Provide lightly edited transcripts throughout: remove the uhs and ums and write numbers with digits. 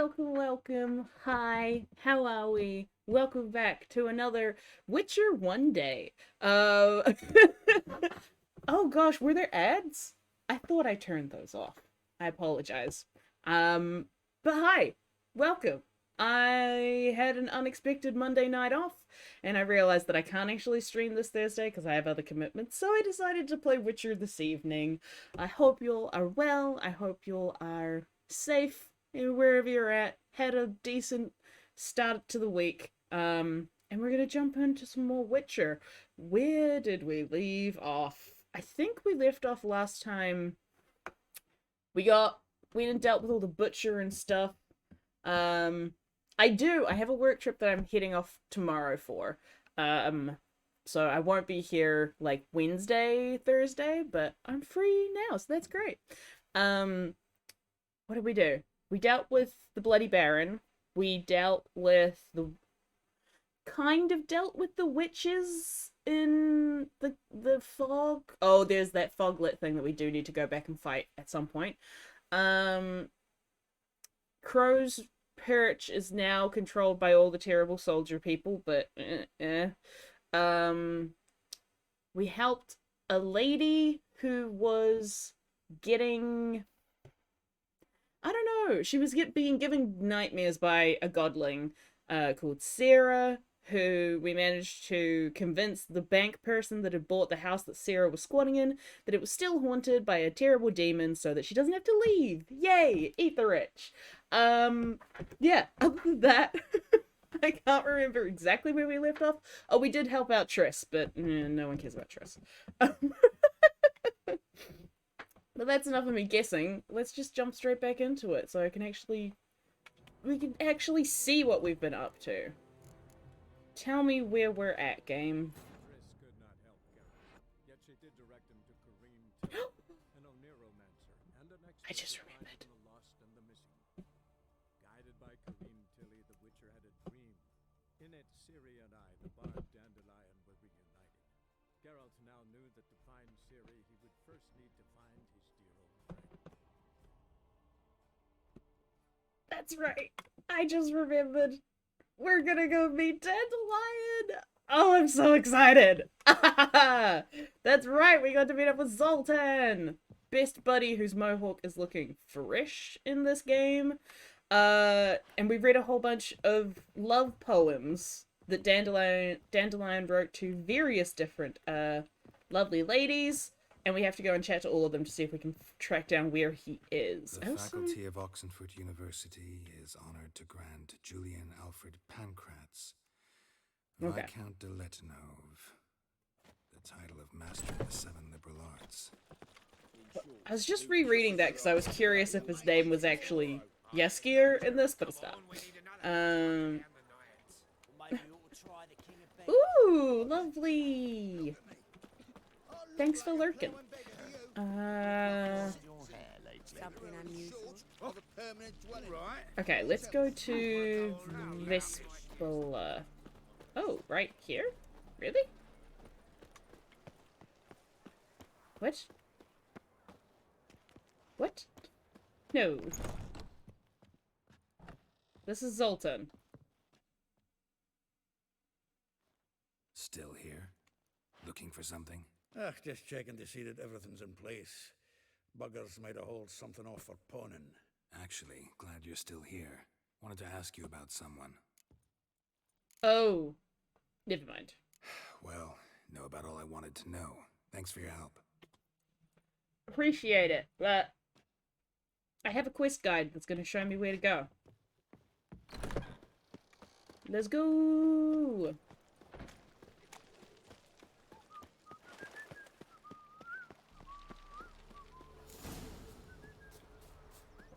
welcome. Hi, how are we? Welcome back to another Witcher One Day. Uh, oh gosh, were there ads? I thought I turned those off. I apologize. Um, but hi, welcome. I had an unexpected Monday night off, and I realized that I can't actually stream this Thursday because I have other commitments, so I decided to play Witcher this evening. I hope you all are well. I hope you all are safe wherever you're at. Had a decent start to the week. And we're gonna jump into some more Witcher. Where did we leave off? I think we left off last time. We got we didn't dealt with all the butcher and stuff. Um, I have a work trip that I'm heading off tomorrow for. Um, so I won't be here like Wednesday, Thursday, but I'm free now, so that's great. Um, what did we do? We dealt with the Bloody Baron. We dealt with the kind of dealt with the witches in the fog. Oh, there's that foglit thing that we do need to go back and fight at some point. Um, Crow's perch is now controlled by all the terrible soldier people, but Um, we helped a lady who was getting, I don't know, she was being given nightmares by a godling called Sarah, who we managed to convince the bank person that had bought the house that Sarah was squatting in that it was still haunted by a terrible demon so that she doesn't have to leave. Yay, eat the rich. Yeah, other than that, I can't remember exactly where we left off. Oh, we did help out Triss, but no one cares about Triss. But that's enough of me guessing. Let's just jump straight back into it so we can actually see what we've been up to. Tell me where we're at, game. Triss could not help Geralt, yet she did direct him to Karim Tilly, an Oneromancer, and an expert I just in remembered. finding the lost and the missing. Guided by Karim Tilly, the Witcher had a dream. In it, Ciri and I, the bard Dandelion, were reunited. Geralt now knew that to find Ciri, he would first need to find his dear old friend. That's right. I just remembered. We're gonna go meet Dandelion. Oh, I'm so excited. That's right. We got to meet up with Zoltan, best buddy whose mohawk is looking fresh in this game. And we read a whole bunch of love poems that Dandelion wrote to various different lovely ladies, and we have to go and chat to all of them to see if we can track down where he is. The faculty of Oxenford University is honored to grant Julian Alfred Pancratz, Viscount de Letonov, the title of Master of the Seven Liberal Arts. I was just rereading that because I was curious if his name was actually Yeskier in this, but it's not. Ooh, lovely. Thanks for lurking. Okay, let's go to Vespula. Oh, right here? Really? What? What? No. This is Zoltan. Still here? Looking for something? Just checking to see that everything's in place. Buggers might have hauled something off for pawning. Actually, glad you're still here. Wanted to ask you about someone. Oh. Never mind. Well, know about all I wanted to know. Thanks for your help. Appreciate it, but I have a quest guide that's going to show me where to go. Let's go!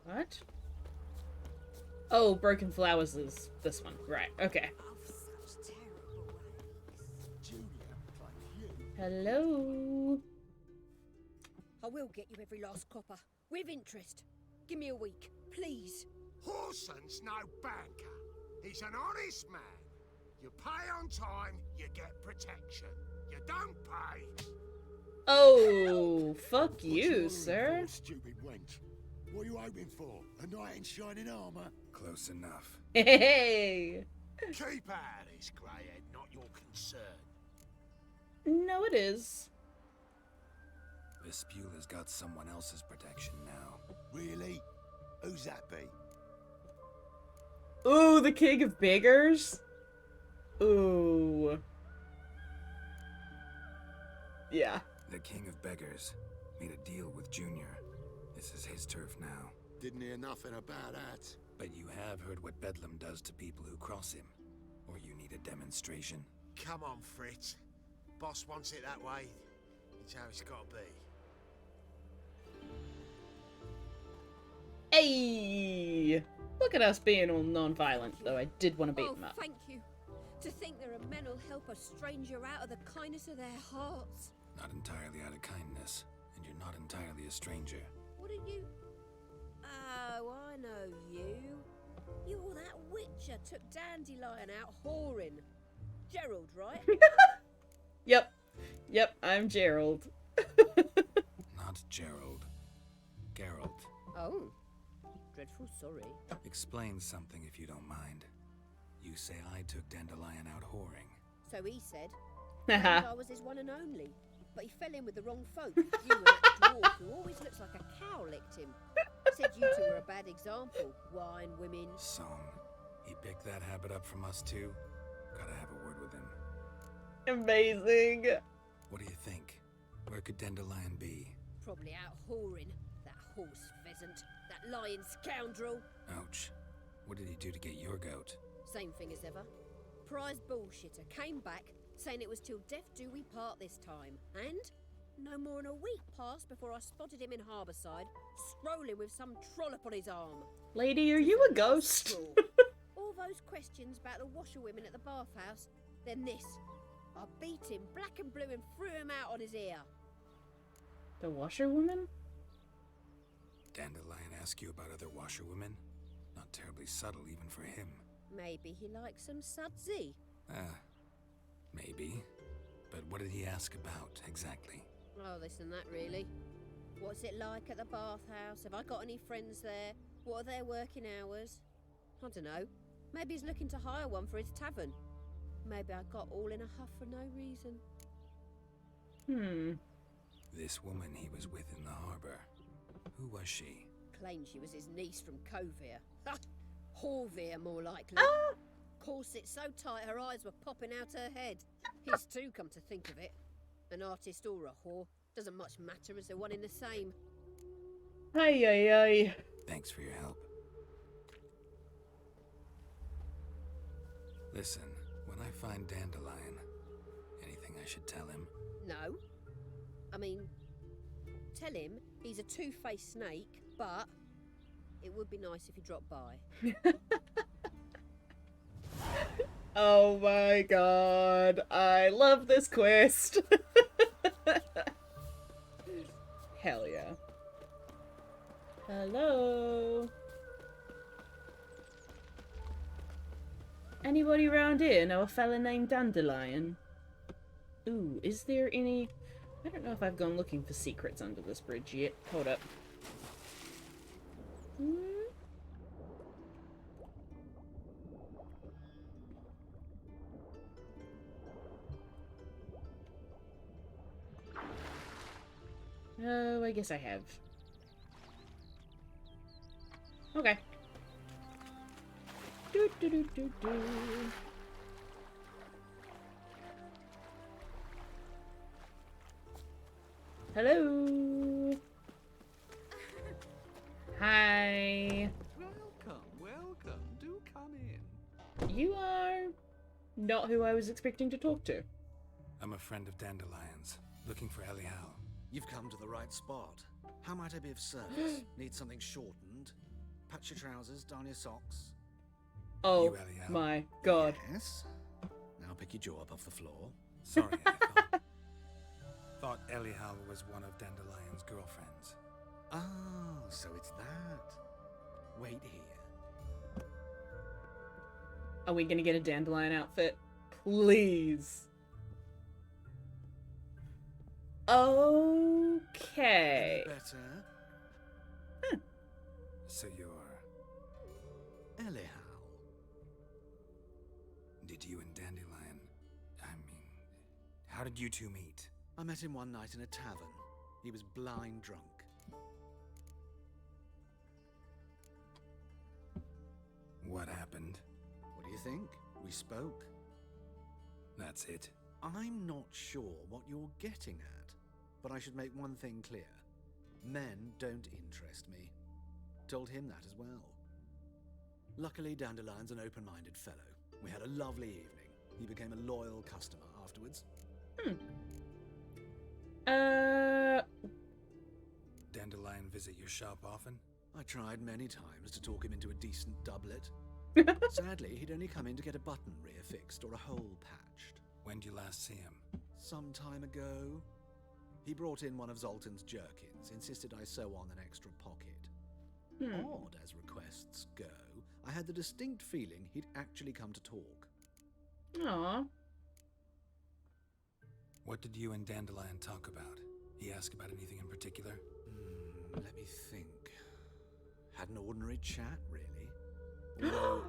What? Oh, Broken Flowers is this one. Right, okay. Hello? I will get you every last copper. With interest. Give me a week, please. Horson's no banker. He's an honest man. You pay on time, you get protection. You don't pay. Oh, fuck you, sir. Stupid wench. What are you hoping for? A knight in shining armour? Close enough. Hey! Keep out of this, Greyhead, not your concern. No, it is. Vespula's got someone else's protection now. Really? Who's that be? Ooh, the King of Beggars? Ooh. Yeah. The King of Beggars made a deal with Junior. This is his turf now. Didn't hear nothing about that. But you have heard what Bedlam does to people who cross him. Or you need a demonstration? Come on, Fritz. Boss wants it that way. It's how it's got to be. Hey! Look at us being all non-violent, though I did want to beat Oh, them up. thank you. To think there are men who'll help a stranger out of the kindness of their hearts. Not entirely out of kindness, and you're not entirely a stranger. What are you? Oh, I know you. You're that witcher took Dandelion out whoring. Gerald, right? Yep. Yep, I'm Gerald. Not Gerald. Geralt. Oh, dreadful sorry. Explain something if you don't mind. You say I took Dandelion out whoring. So he said. Haha. And I was his one and only. But he fell in with the wrong folk. You and that dwarf who always looks like a cow licked him. Said you two were a bad example. Wine, women. Song. He picked that habit up from us too? Gotta have a word with him. Amazing. What do you think? Where could Dandelion be? Probably out whoring. That horse pheasant. That lying scoundrel. Ouch. What did he do to get your goat? Same thing as ever. Prize bullshitter came back saying it was till death do we part this time. And no more than a week passed before I spotted him in Harbourside, strolling with some trollop on his arm. Lady, are you a ghost? Straw. All those questions about the washerwomen at the bathhouse, then this. I beat him black and blue and threw him out on his ear. The washerwoman? Dandelion ask you about other washerwomen? Not terribly subtle even for him. Maybe he likes some sudsy. Maybe. But what did he ask about, exactly? Oh, this and that, really. What's it like at the bathhouse? Have I got any friends there? What are their working hours? I don't know. Maybe he's looking to hire one for his tavern. Maybe I got all in a huff for no reason. This woman he was with in the harbor. Who was she? Claimed she was his niece from Kovir. Ha! Horvir, more likely. Corset so tight her eyes were popping out her head. His too, come to think of it. An artist or a whore. Doesn't much matter as they're one in the same. Ay, ay, ay. Thanks for your help. Listen, when I find Dandelion, anything I should tell him? No. I mean, tell him he's a two-faced snake, but it would be nice if he dropped by. Oh my god. I love this quest. Hell yeah. Hello. Anybody around here know a fella named Dandelion? Ooh, is there any... I don't know if I've gone looking for secrets under this bridge yet. Hold up. Oh, I guess I have. Okay. Do do do do do. Hello. Hi. Welcome, welcome. Do come in. You are not who I was expecting to talk to. I'm a friend of Dandelion's, looking for Elial. You've come to the right spot. How might I be of service? Need something shortened? Patch your trousers, darn your socks. Oh You, Elial? my god. Yes. Now pick your jaw up off the floor. Sorry, I thought Elial was one of Dandelion's girlfriends. Oh, so it's that. Wait here. Are we gonna get a dandelion outfit? Please. Okay. Any better? So you're... Elihal. Did you and Dandelion... I mean... How did you two meet? I met him one night in a tavern. He was blind drunk. What happened? What do you think? We spoke. That's it. I'm not sure what you're getting at, but I should make one thing clear. Men don't interest me. Told him that as well. Luckily, Dandelion's an open-minded fellow. We had a lovely evening. He became a loyal customer afterwards. Dandelion visit your shop often? I tried many times to talk him into a decent doublet. Sadly, he'd only come in to get a button rear fixed or a hole patched. When'd you last see him? Some time ago. He brought in one of Zoltan's jerkins, insisted I sew on an extra pocket. Odd as requests go, I had the distinct feeling he'd actually come to talk. Aw. What did you and Dandelion talk about? He asked about anything in particular? Let me think. Had an ordinary chat, really. Although,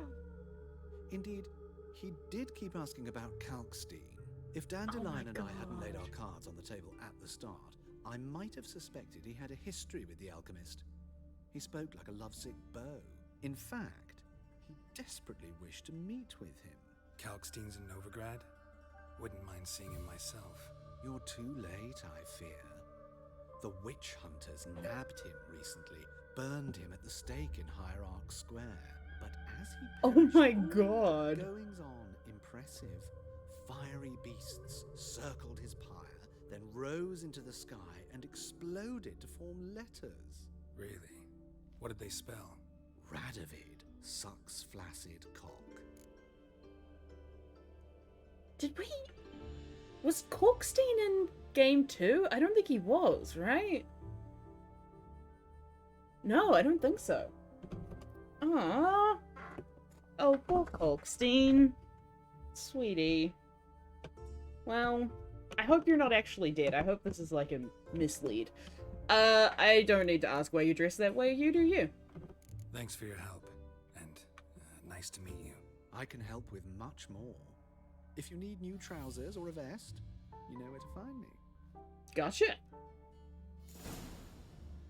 indeed, he did keep asking about Kalkstein. If Dandelion and I hadn't laid our cards on the table at the start, I might have suspected he had a history with the alchemist. He spoke like a lovesick beau. In fact, he desperately wished to meet with him. Kalkstein's in Novigrad? Wouldn't mind seeing him myself. You're too late, I fear. The witch hunters nabbed him recently, burned him at the stake in Hierarch Square. But as he Oh perished, my god. goings on impressive. Fiery beasts circled his pyre, then rose into the sky and exploded to form letters. Really? What did they spell? Radovid sucks flaccid cock. Did we... Was Kalkstein in game 2? I don't think he was, right? No, I don't think so. Aww. Oh, poor Kalkstein. Sweetie. Well, I hope you're not actually dead. I hope this is like a mislead. I don't need to ask why you dress that way. You do you. Thanks for your help, and nice to meet you. I can help with much more. If you need new trousers or a vest, you know where to find me. Gotcha.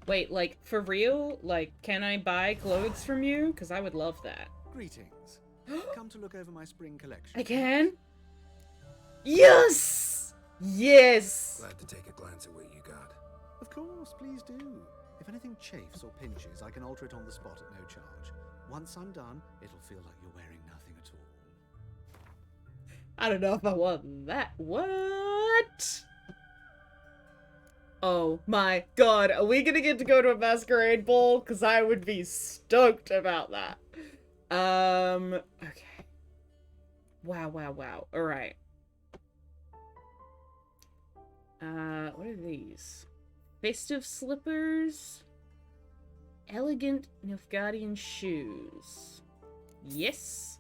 Wait, like, for real? Like, can I buy clothes from you? Because I would love that. Greetings. Come to look over my spring collection. I can? Yes! Yes! Glad to take a glance at what you got. Of course, please do. If anything chafes or pinches, I can alter it on the spot at no charge. Once I'm done, it'll feel like you're wearing nothing at all. I don't know if I want that. What? Oh my god, are we gonna get to go to a masquerade ball? Because I would be stoked about that. Okay. Wow. Alright. What are these? Festive slippers. Elegant Nilfgaardian shoes. Yes.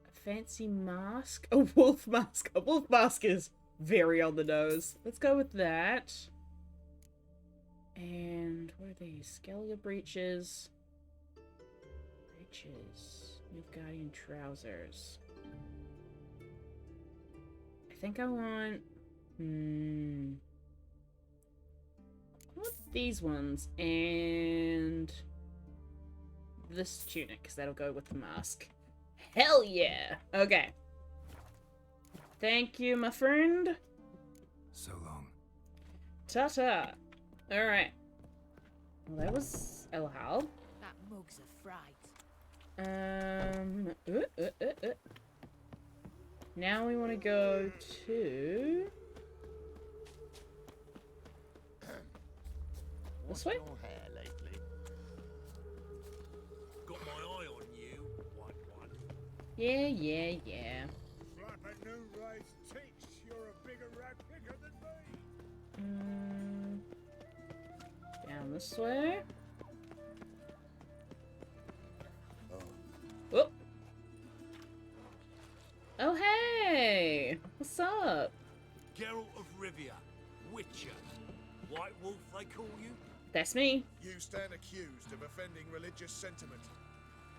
A fancy mask. A wolf mask. A wolf mask is very on the nose. Let's go with that. And what are these? Scalia breeches. Nilfgaardian trousers. I think I want... I want these ones. And... this tunic, because that'll go with the mask. Hell yeah! Okay. Thank you, my friend. So long. Ta-ta. Alright. Well, that was Elihal. That mug's a fright. Now we want to go to... this way? Your hair lately? Got my eye on you, white one. Yeah. Slap a new raised teats. You're a bigger rat picker than me. Down this way. Oh. Oh, hey! What's up? Geralt of Rivia, Witcher. White Wolf, they call you? That's me. You stand accused of offending religious sentiment.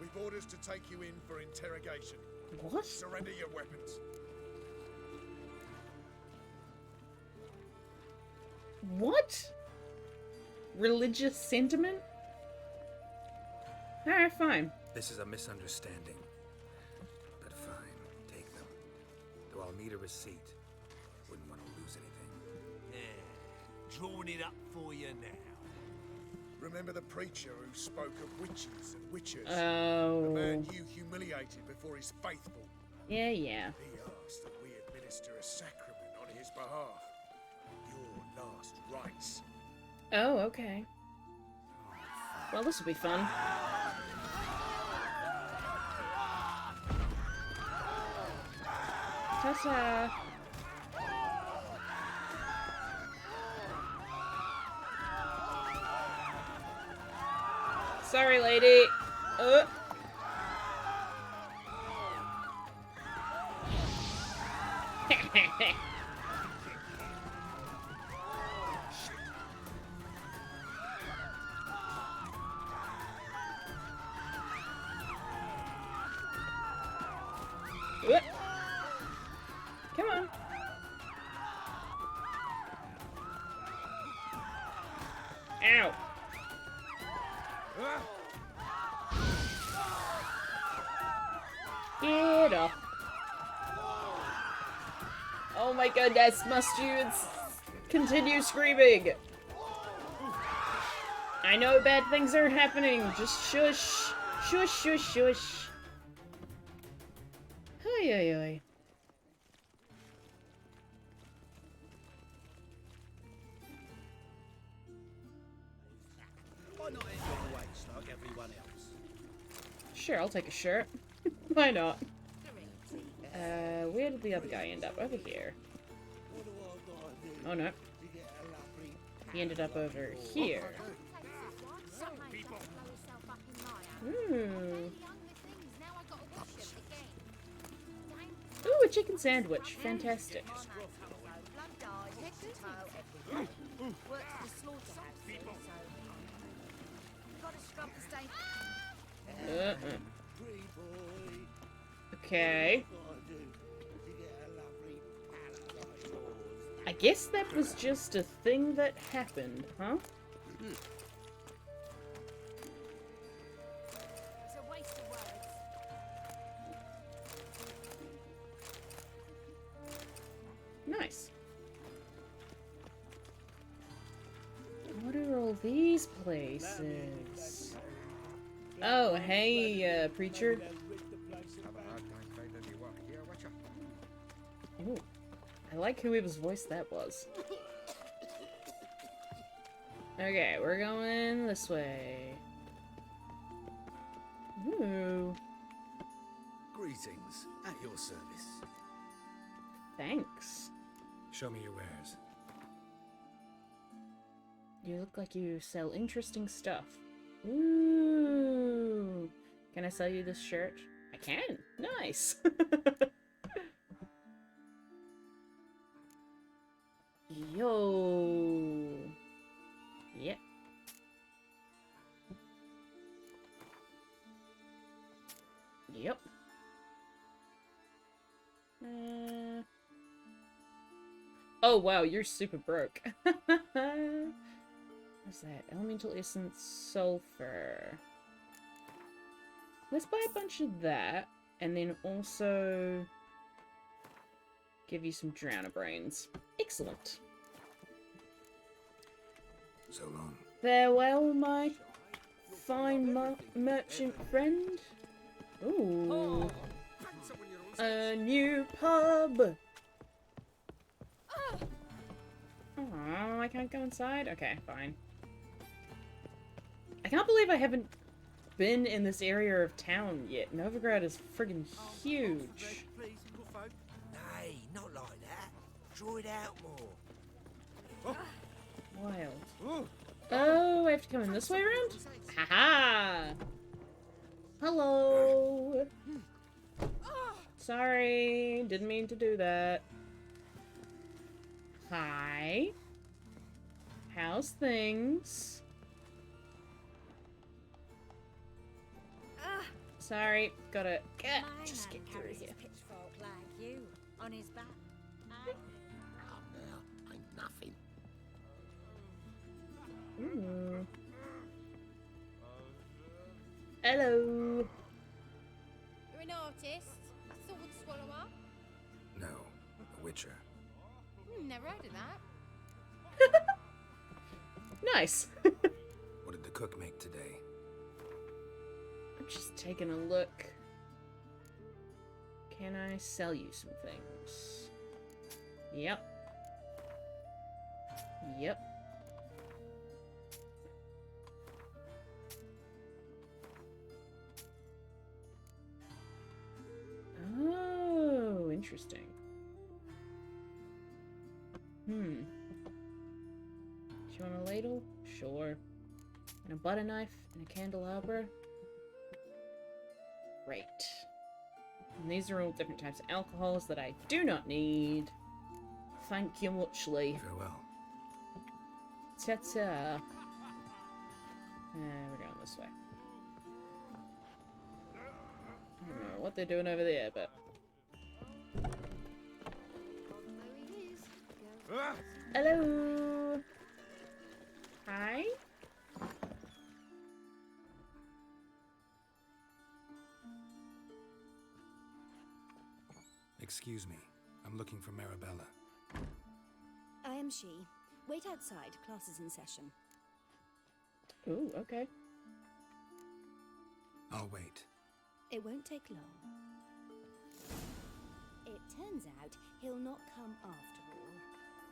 We've orders to take you in for interrogation. What? Surrender your weapons. What? Religious sentiment? Alright, fine. This is a misunderstanding. But fine, take them. Though I'll need a receipt. Wouldn't want to lose anything. Yeah, drawing it up for you now. Remember the preacher who spoke of witches and witches? The Oh. man you humiliated before his faithful. Yeah. He asked that we administer a sacrament on his behalf. Your last rites. Oh, okay. Well, this will be fun. Ta-ta! Sorry, lady. Whoop. Come on. Ow. Get off. Oh my goodness, must you continue screaming? I know bad things are happening. Just shush. Shush, shush, shush. Ay, ay, ay. Why not end your waist like everyone else? Sure, I'll take a shirt. Why not? Where did the other guy end up? Over here. Oh no. He ended up over here. Ooh, a chicken sandwich. Fantastic. Okay. I guess that was just a thing that happened, huh? It's a waste of words. Nice. What are all these places? Oh, hey, preacher. Ooh, I like whoever's voice that was. Okay, we're going this way. Ooh, Greetings, at your service. thanks. Show me your wares. You look like you sell interesting stuff. Ooh. Can I sell you this shirt? I can. Nice. Yo. Yep. Yep. Oh wow, you're super broke. What's that? Elemental essence, sulfur. Let's buy a bunch of that, and then also give you some drowner brains. Excellent. So long. Farewell, my fine merchant friend. Ooh. A new pub. Oh, I can't go inside? Okay, fine. I can't believe I haven't been in this area of town yet. Novigrad is friggin' huge. Nay, not like that. Draw it out more. Wild. Oh, I have to come in this way around? Haha! Hello! Sorry, didn't mean to do that. Hi. How's things? Sorry, gotta My just man get through carries here. his pitchfork like you, on his back. Come now, ain't nothing. Ooh. Hello. You're an artist? A sword swallower? No, a witcher. Never heard of that. Nice. What did the cook make today? I'm just taking a look. Can I sell you some things? Yep. Yep. Oh, interesting. Do you want a ladle? Sure. And a butter knife and a candelabra? Great. And these are all different types of alcohols that I do not need. Thank you muchly. Farewell. Ta-ta. We're going this way. I don't know what they're doing over there, but... There he is. Hello! Hi? Excuse me. I'm looking for Marabella. I am she. Wait outside. Class is in session. Ooh, okay. I'll wait. It won't take long. It turns out he'll not come after all.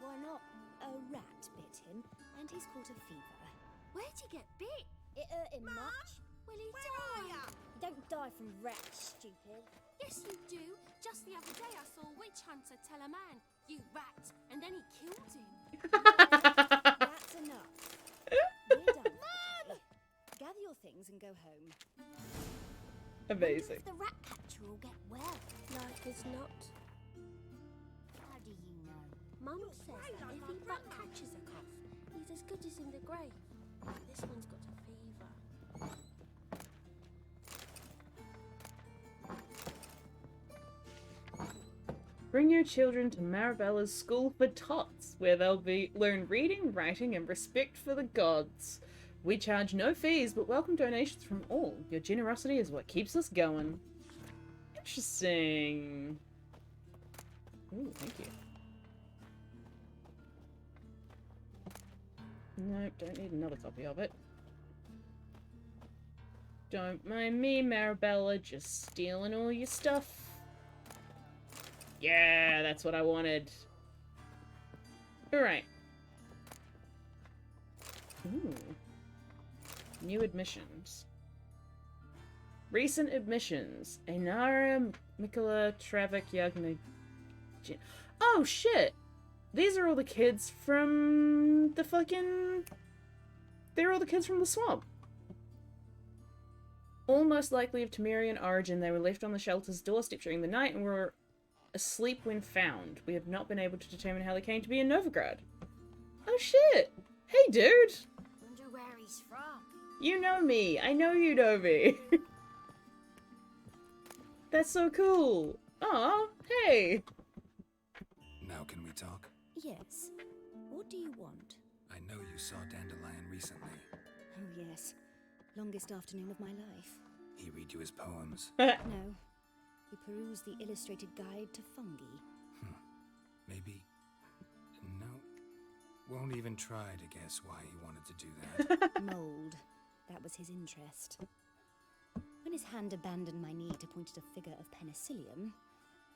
Why not? A rat bit him, and he's caught a fever. Where'd you get bit? It hurt him much. Well, he Where are died. ya? You don't die from rats, stupid. Yes, you do. Just the other day I saw a witch hunter tell a man, "You rat," and then he killed him. That's enough. We're done for today. Gather your things and go home. Amazing. The rat catcher will get well. Life is not. How do you know? Mum says that if he but catches a cough, he's as good as in the grave. This one's got a fever. Bring your children to Marabella's School for Tots, where they'll learn reading, writing, and respect for the gods. We charge no fees, but welcome donations from all. Your generosity is what keeps us going. Interesting. Ooh, thank you. Nope, don't need another copy of it. Don't mind me, Marabella, just stealing all your stuff. Yeah, that's what I wanted. Alright. Ooh. New admissions. Recent admissions. Ainara, Mikola, Travik, Yagna... Oh, shit! These are all the kids from the fucking... They're all the kids from the swamp. All most likely of Temerian origin, they were left on the shelter's doorstep during the night and were asleep when found. We have not been able to determine how they came to be in Novigrad. Oh shit! Hey dude! Wonder where he's from. You know me. I know you know me. That's so cool. Aw, hey! Now can we talk? Yes. What do you want? I know you saw Dandelion recently. Oh, yes. Longest afternoon of my life. He read you his poems. No. We perused the illustrated guide to fungi. Maybe... No. Won't even try to guess why he wanted to do that. Mold. That was his interest. When his hand abandoned my knee to point at a figure of penicillium,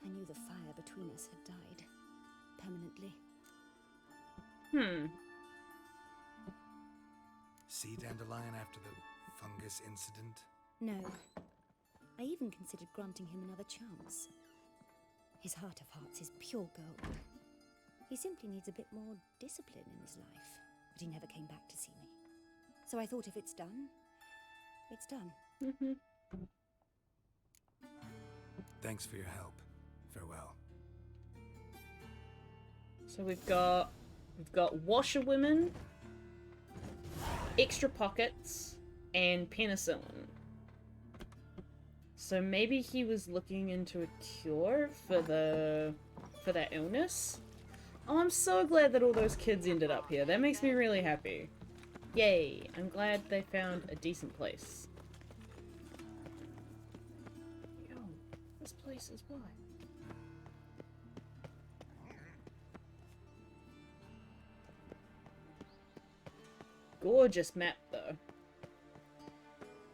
I knew the fire between us had died. Permanently. See Dandelion after the fungus incident? No. I even considered granting him another chance. His heart of hearts is pure gold. He simply needs a bit more discipline in his life. But he never came back to see me. So I thought if it's done, it's done. Thanks for your help. Farewell. So we've got washerwomen, extra pockets, and penicillin. So maybe he was looking into a cure for that illness? Oh, I'm so glad that all those kids ended up here. That makes me really happy. Yay, I'm glad they found a decent place. Yo, this place is what? Gorgeous map, though.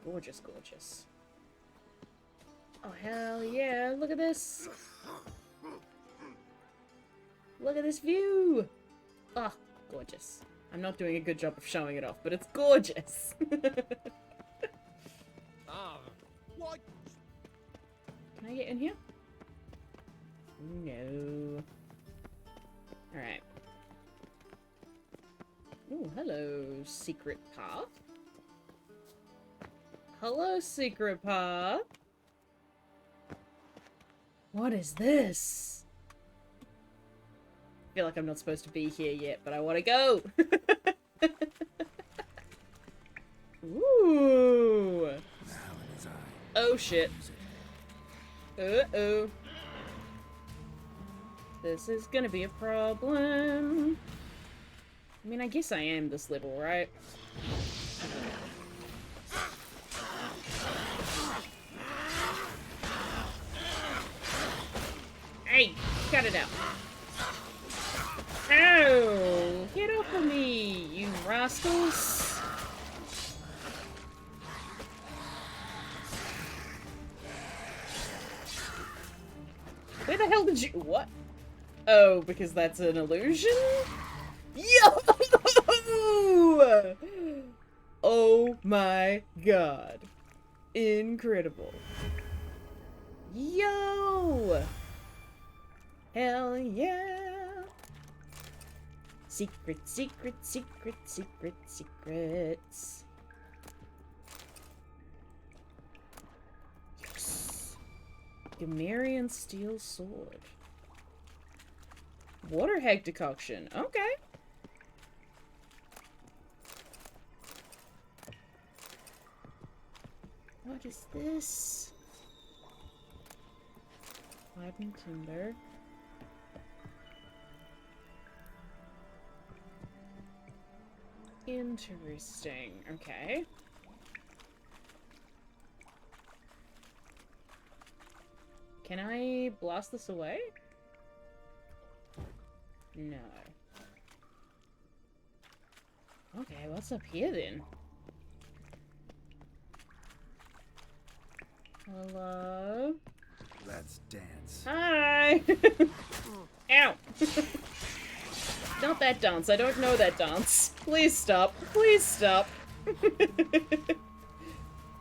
Gorgeous, gorgeous. Oh, hell yeah, look at this! Look at this view! Oh, gorgeous. I'm not doing a good job of showing it off, but it's gorgeous! What? Can I get in here? No. Alright. Ooh, hello, secret path. Hello, secret path. What is this? I feel like I'm not supposed to be here yet, but I want to go. Ooh. Oh shit. Uh-oh. This is gonna be a problem. I mean, I guess I am this level, right? Hey, cut it out. Ow! Get off of me, you rascals! Where the hell did you— what? Oh, because that's an illusion? Yo! Oh my god. Incredible. Yo! Hell yeah! Secret, secret, secret, secret, secrets. Yes! Gamerian steel sword. Water hag decoction. Okay. What is this? Hardened timber. Interesting. Okay. Can I blast this away? No. Okay, what's up here then? Hello? Let's dance. Hi! Ow! Not that dance. I don't know that dance. Please stop. Please stop.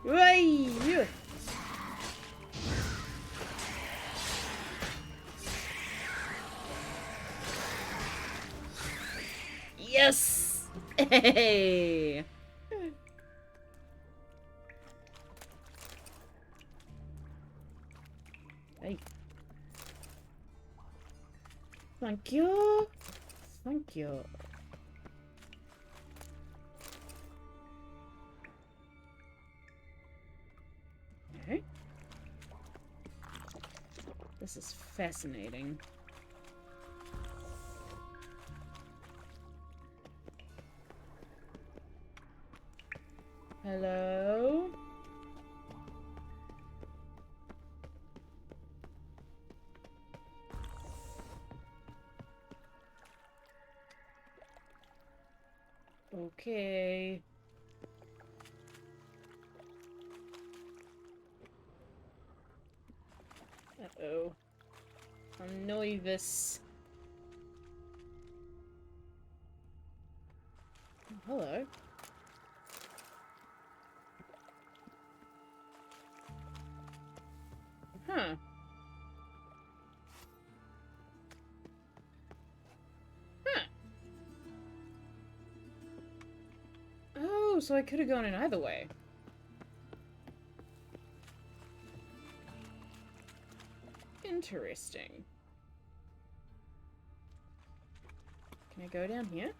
Way! Yes! Hey! Hey. Thank you. Thank you. Okay. This is fascinating. Hello? Okay. Uh-oh. I'm nervous. Oh, hello. Huh. Huh. Oh, so I could have gone in either way. Interesting. Can I go down here?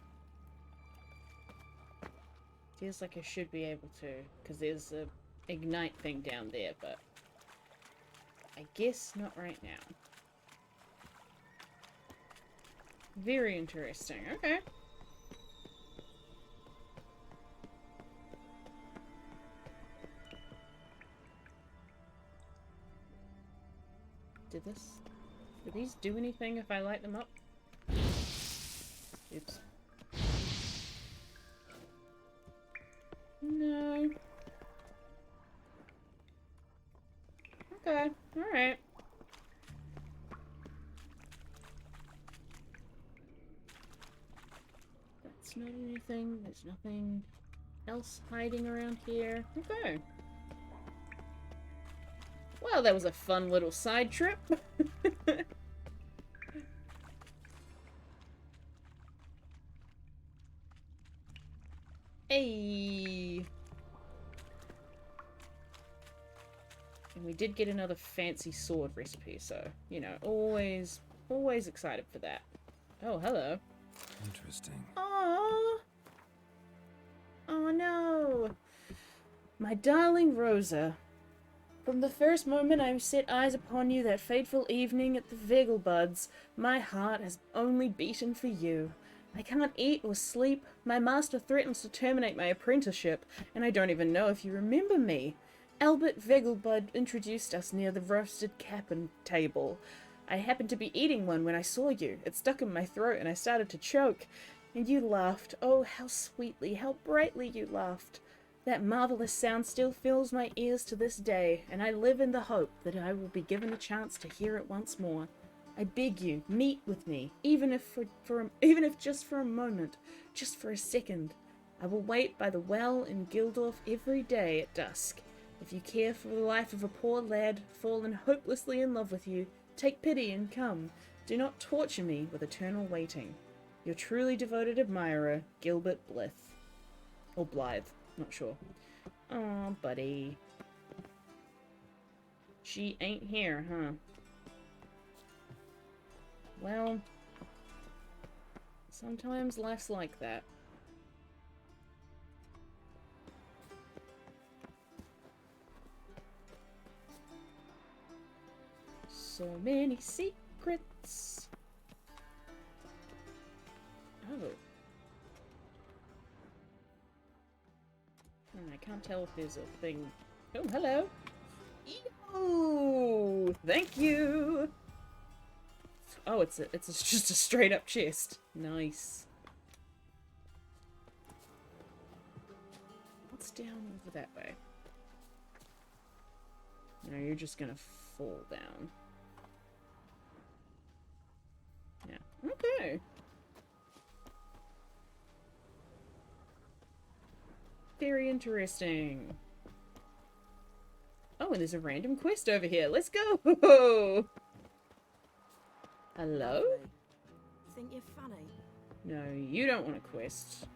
Feels like I should be able to, because there's a ignite thing down there, but I guess not right now. Very interesting. Okay. Do these do anything if I light them up? Oops. No. Okay, alright. That's not anything. There's nothing else hiding around here. Okay. Well, that was a fun little side trip. Hey. And we did get another fancy sword recipe, so, you know, always excited for that. Oh, hello. Interesting. Aww. Oh no. My darling Rosa. From the first moment I set eyes upon you that fateful evening at the Vegelbuds, my heart has only beaten for you. I can't eat or sleep. My master threatens to terminate my apprenticeship, and I don't even know if you remember me. Albert Vegelbud introduced us near the roasted capon table. I happened to be eating one when I saw you. It stuck in my throat and I started to choke. And you laughed. Oh, how sweetly, how brightly you laughed. That marvelous sound still fills my ears to this day, and I live in the hope that I will be given a chance to hear it once more. I beg you, meet with me, even if just for a moment, just for a second. I will wait by the well in Gildorf every day at dusk. If you care for the life of a poor lad fallen hopelessly in love with you, take pity and come. Do not torture me with eternal waiting. Your truly devoted admirer, Gilbert Blythe. Or Blythe. Not sure. Oh, buddy. She ain't here, huh? Well, sometimes life's like that. So many secrets. Oh. I can't tell if there's a thing. Oh, hello. Ew! Thank you. Oh, it's just a straight up chest. Nice. What's down over that way? No, you're just gonna fall down. Yeah. Okay. Very interesting. Oh, and there's a random quest over here. Let's go! Hello? Think you're funny? No, you don't want a quest.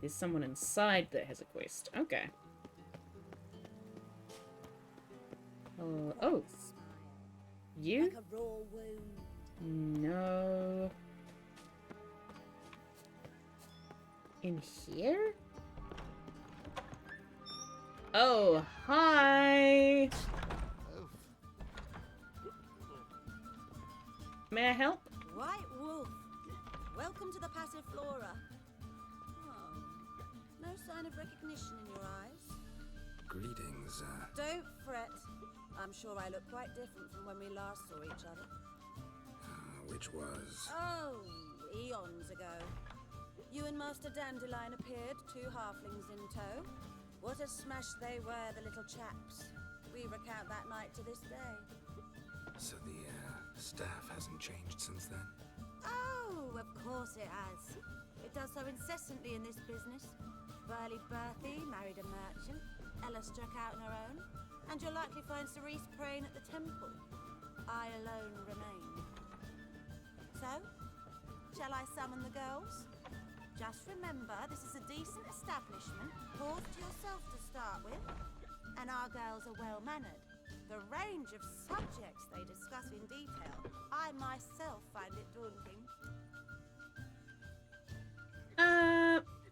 There's someone inside that has a quest. Okay. Oh. You? Like a raw wound. No. In here? Oh, hi! May I help? White Wolf, welcome to the Passiflora. Oh, no sign of recognition in your eyes? Greetings, Don't fret. I'm sure I look quite different from when we last saw each other. which was... Oh, eons ago. You and Master Dandelion appeared, 2 halflings in tow. What a smash they were, the little chaps. We recount that night to this day. So the, staff hasn't changed since then? Oh, of course it has. It does so incessantly in this business. Burly Berthie married a merchant, Ella struck out on her own, and you'll likely find Cerise praying at the temple. I alone remain. So, shall I summon the girls? Just remember, this is a decent establishment. Pause to yourself to start with. And our girls are well-mannered. The range of subjects they discuss in detail, I myself find it daunting.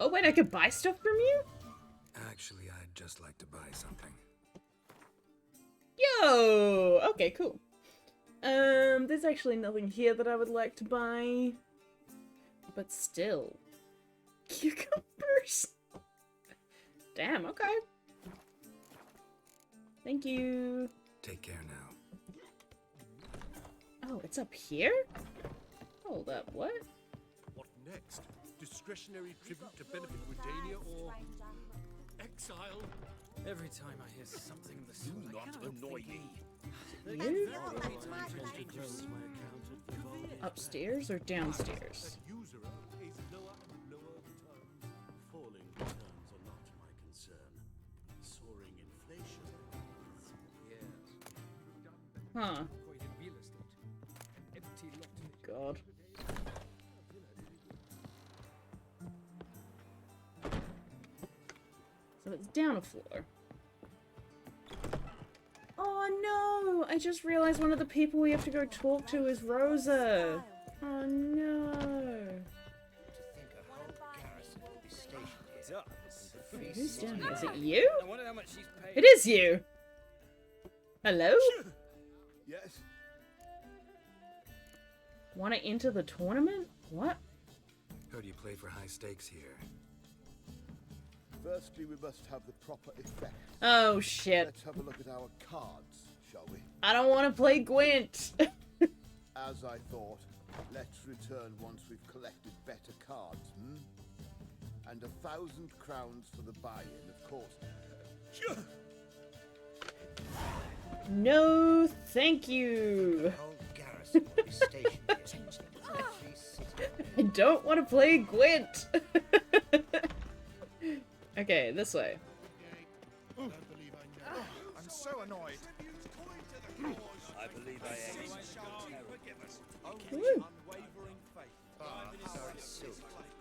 Oh wait, I could buy stuff from you? Actually, I'd just like to buy something. Yo! Okay, cool. There's actually nothing here that I would like to buy. But still. Cucumbers! Damn, okay. Thank you. Take care now. Oh, it's up here? Hold up, what? What next? Discretionary tribute to benefit Redania or exile? Every time I hear something the Do not annoy me. You? Upstairs or downstairs? Usurer pays lower and lower returns. Falling returns are not my concern. Soaring inflation. Yes. Huh. Quite in real estate. Empty lot. God. So it's down a floor. Oh no! I just realized one of the people we have to go talk to is Rosa. Oh no. Who's down here? Is it you? I wonder how much she's paid. It is you! Hello? Yes. Want to enter the tournament? What? Heard you play for high stakes here. Firstly, we must have the proper effect. Oh shit. Let's have a look at our cards, shall we? I don't want to play Gwent. As I thought, let's return once we've collected better cards, And 1,000 crowns for the buy-in, of course. No, thank you. Garrison will be stationed here. I don't want to play Gwent. Okay, this way. I don't believe I know. I'm so annoyed. I believe I am. Woo.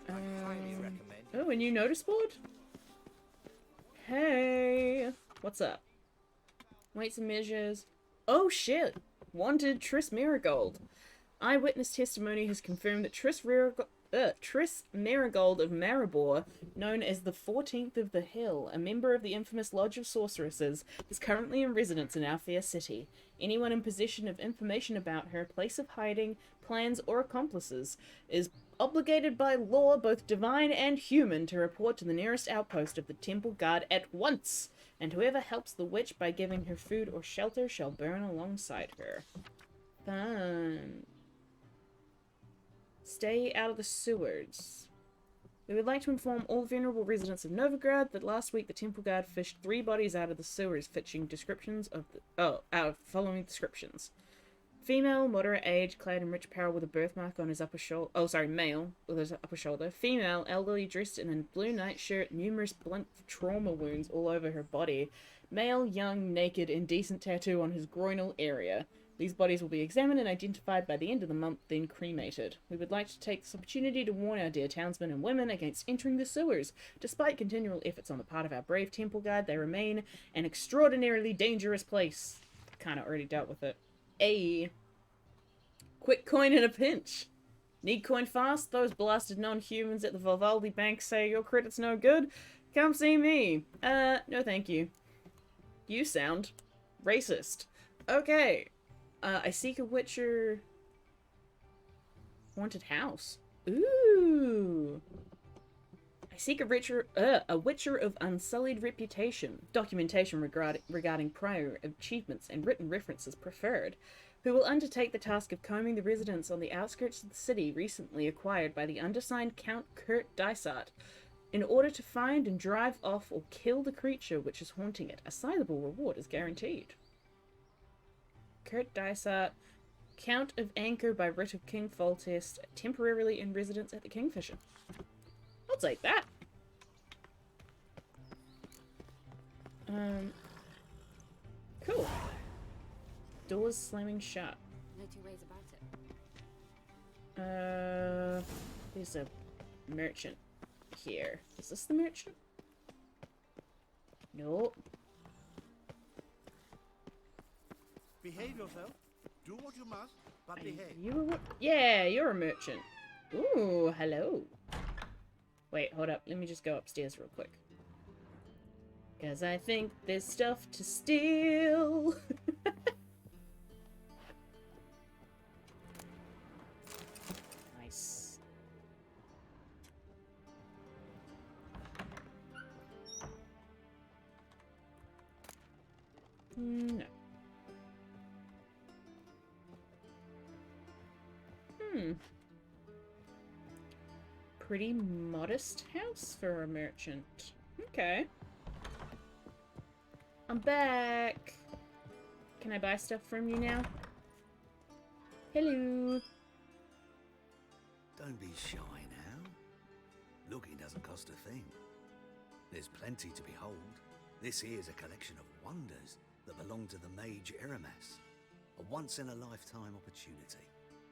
Unwavering faith. Oh, a new notice board? Hey, what's up? Weights and measures. Oh shit! Wanted Triss Marigold. Eyewitness testimony has confirmed that Triss Marigold of Maribor, known as the 14th of the Hill, a member of the infamous Lodge of Sorceresses, is currently in residence in our fair city. Anyone in possession of information about her, place of hiding, plans, or accomplices is obligated by law, both divine and human, to report to the nearest outpost of the Temple Guard at once, and whoever helps the witch by giving her food or shelter shall burn alongside her. Fun. Stay out of the sewers. We would like to inform all venerable residents of Novigrad that last week the Temple Guard fished 3 bodies out of the sewers, fetching descriptions of following descriptions. Female, moderate age, clad in rich apparel with a birthmark on his upper shoulder. Oh, sorry, male with his upper shoulder. Female, elderly, dressed in a blue nightshirt, numerous blunt trauma wounds all over her body. Male, young, naked, indecent tattoo on his groinal area. These bodies will be examined and identified by the end of the month, then cremated. We would like to take this opportunity to warn our dear townsmen and women against entering the sewers. Despite continual efforts on the part of our brave Temple Guard, they remain an extraordinarily dangerous place. Kinda already dealt with it. A quick coin in a pinch. Need coin fast? Those blasted non-humans at the Vivaldi Bank say your credit's no good? Come see me. No thank you. You sound racist. Okay. I seek a Witcher... Haunted house. Ooh. I seek a Witcher of unsullied reputation. Documentation regarding prior achievements and written references preferred. Who will undertake the task of combing the residents on the outskirts of the city recently acquired by the undersigned Count Kurt Dysart, in order to find and drive off or kill the creature which is haunting it. A sizable reward is guaranteed. Kurt Dysart, Count of Anchor by writ of King Foltest, temporarily in residence at the Kingfisher. I'll take that. Cool. Doors slamming shut. No two ways about it. There's a merchant here. Is this the merchant? Nope. Behave yourself. Do what you must, but behave. Yeah, you're a merchant. Ooh, hello. Wait, hold up. Let me just go upstairs real quick. Because I think there's stuff to steal. No. Pretty modest house for a merchant. Okay. I'm back. Can I buy stuff from you now? Hello. Don't be shy now. Looking doesn't cost a thing. There's plenty to behold. This here's a collection of wonders that belong to the mage Eramas. A once-in-a-lifetime opportunity.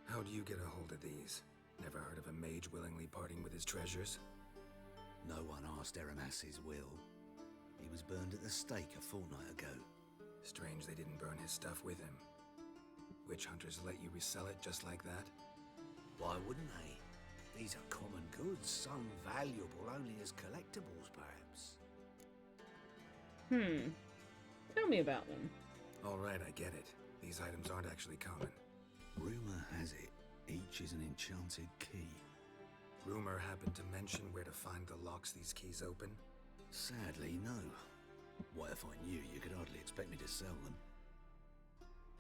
How do you get a hold of these? Never heard of a mage willingly parting with his treasures? No one asked Eramas's will. He was burned at the stake a fortnight ago. Strange they didn't burn his stuff with him. Witch hunters let you resell it just like that? Why wouldn't they? These are common goods, some valuable only as collectibles, perhaps. Tell me about them. Alright, I get it. These items aren't actually common. Rumor has it, each is an enchanted key. Rumor happened to mention where to find the locks these keys open? Sadly, no. What if I knew, you could hardly expect me to sell them.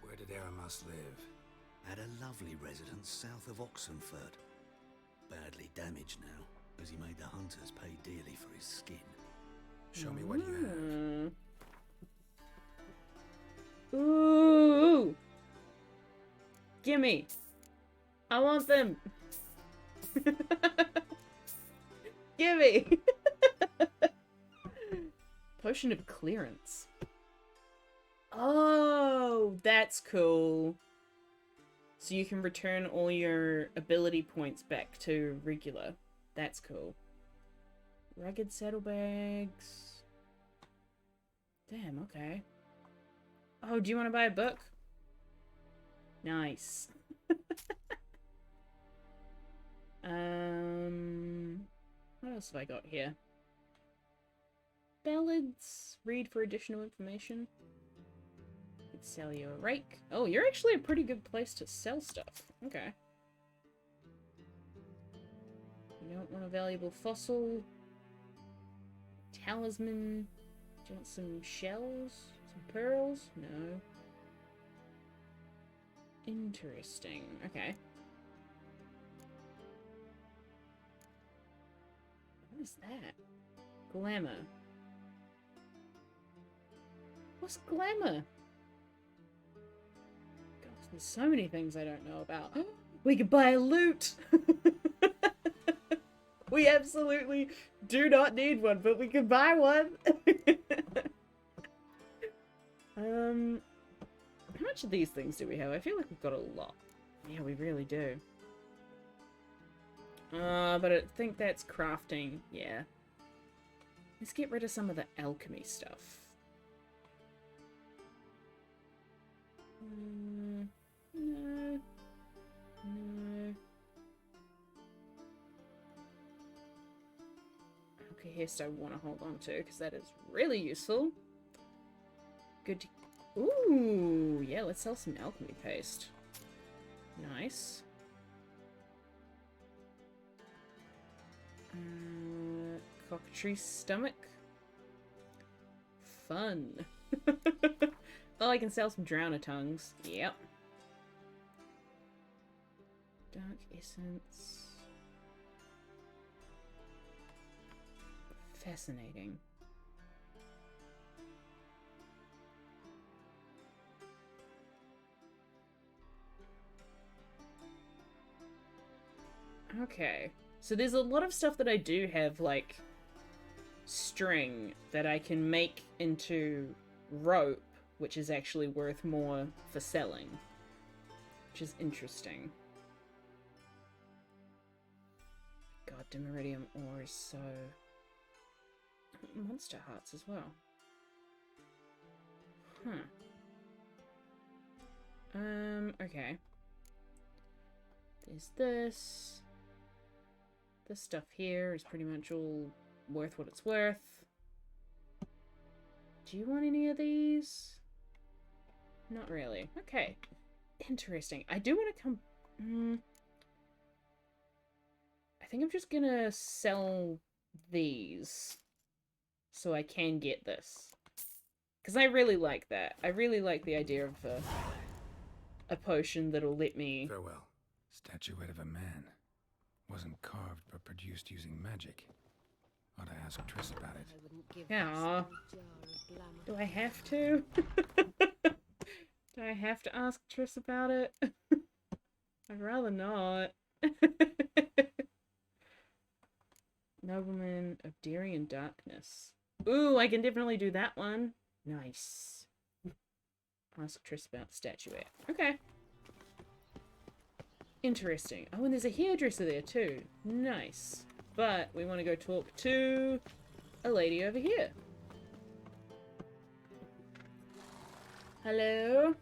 Where did Eramas live? At a lovely residence south of Oxenford. Badly damaged now, as he made the hunters pay dearly for his skin. Show me what you have. Ooh! Gimme! I want them! Gimme! Potion of clearance. Oh, that's cool. So you can return all your ability points back to regular. That's cool. Rugged saddlebags. Damn, okay. Oh, do you want to buy a book? Nice. What else have I got here? Ballads. Read for additional information. Could sell you a rake. Oh, you're actually a pretty good place to sell stuff. Okay. You don't want a valuable fossil. Talisman. Do you want some shells? Some pearls? No. Interesting. Okay. What is that? Glamour. What's glamour? Gosh, there's so many things I don't know about. We could buy a loot! We absolutely do not need one, but we could buy one! How much of these things do we have? I feel like we've got a lot. Yeah, we really do. But I think that's crafting. Yeah. Let's get rid of some of the alchemy stuff. No. No. Okay, here's what I want to hold on to, because that is really useful. Good to... Ooh, yeah, let's sell some alchemy paste. Nice. Cockatrice stomach. Fun. Oh, I can sell some drowner tongues. Yep. Dark essence. Fascinating. Okay. So there's a lot of stuff that I do have, like, string that I can make into rope, which is actually worth more for selling. Which is interesting. God, Dimeridium ore is so... Monster hearts as well. Huh. Okay. There's this. This stuff here is pretty much all worth what it's worth. Do you want any of these? Not really. Okay. Interesting. I do want to come... I think I'm just gonna sell these so I can get this. Because I really like that. I really like the idea of a potion that'll let me... Farewell. Statuette of a man. Wasn't carved, but produced using magic. Ought to ask Triss about it. Yeah. Do I have to? Do I have to ask Triss about it? I'd rather not. Nobleman of Darien Darkness. Ooh, I can definitely do that one. Nice. Ask Triss about statuette. Okay. Interesting. Oh, and there's a hairdresser there too. Nice. But we want to go talk to a lady over here. Hello?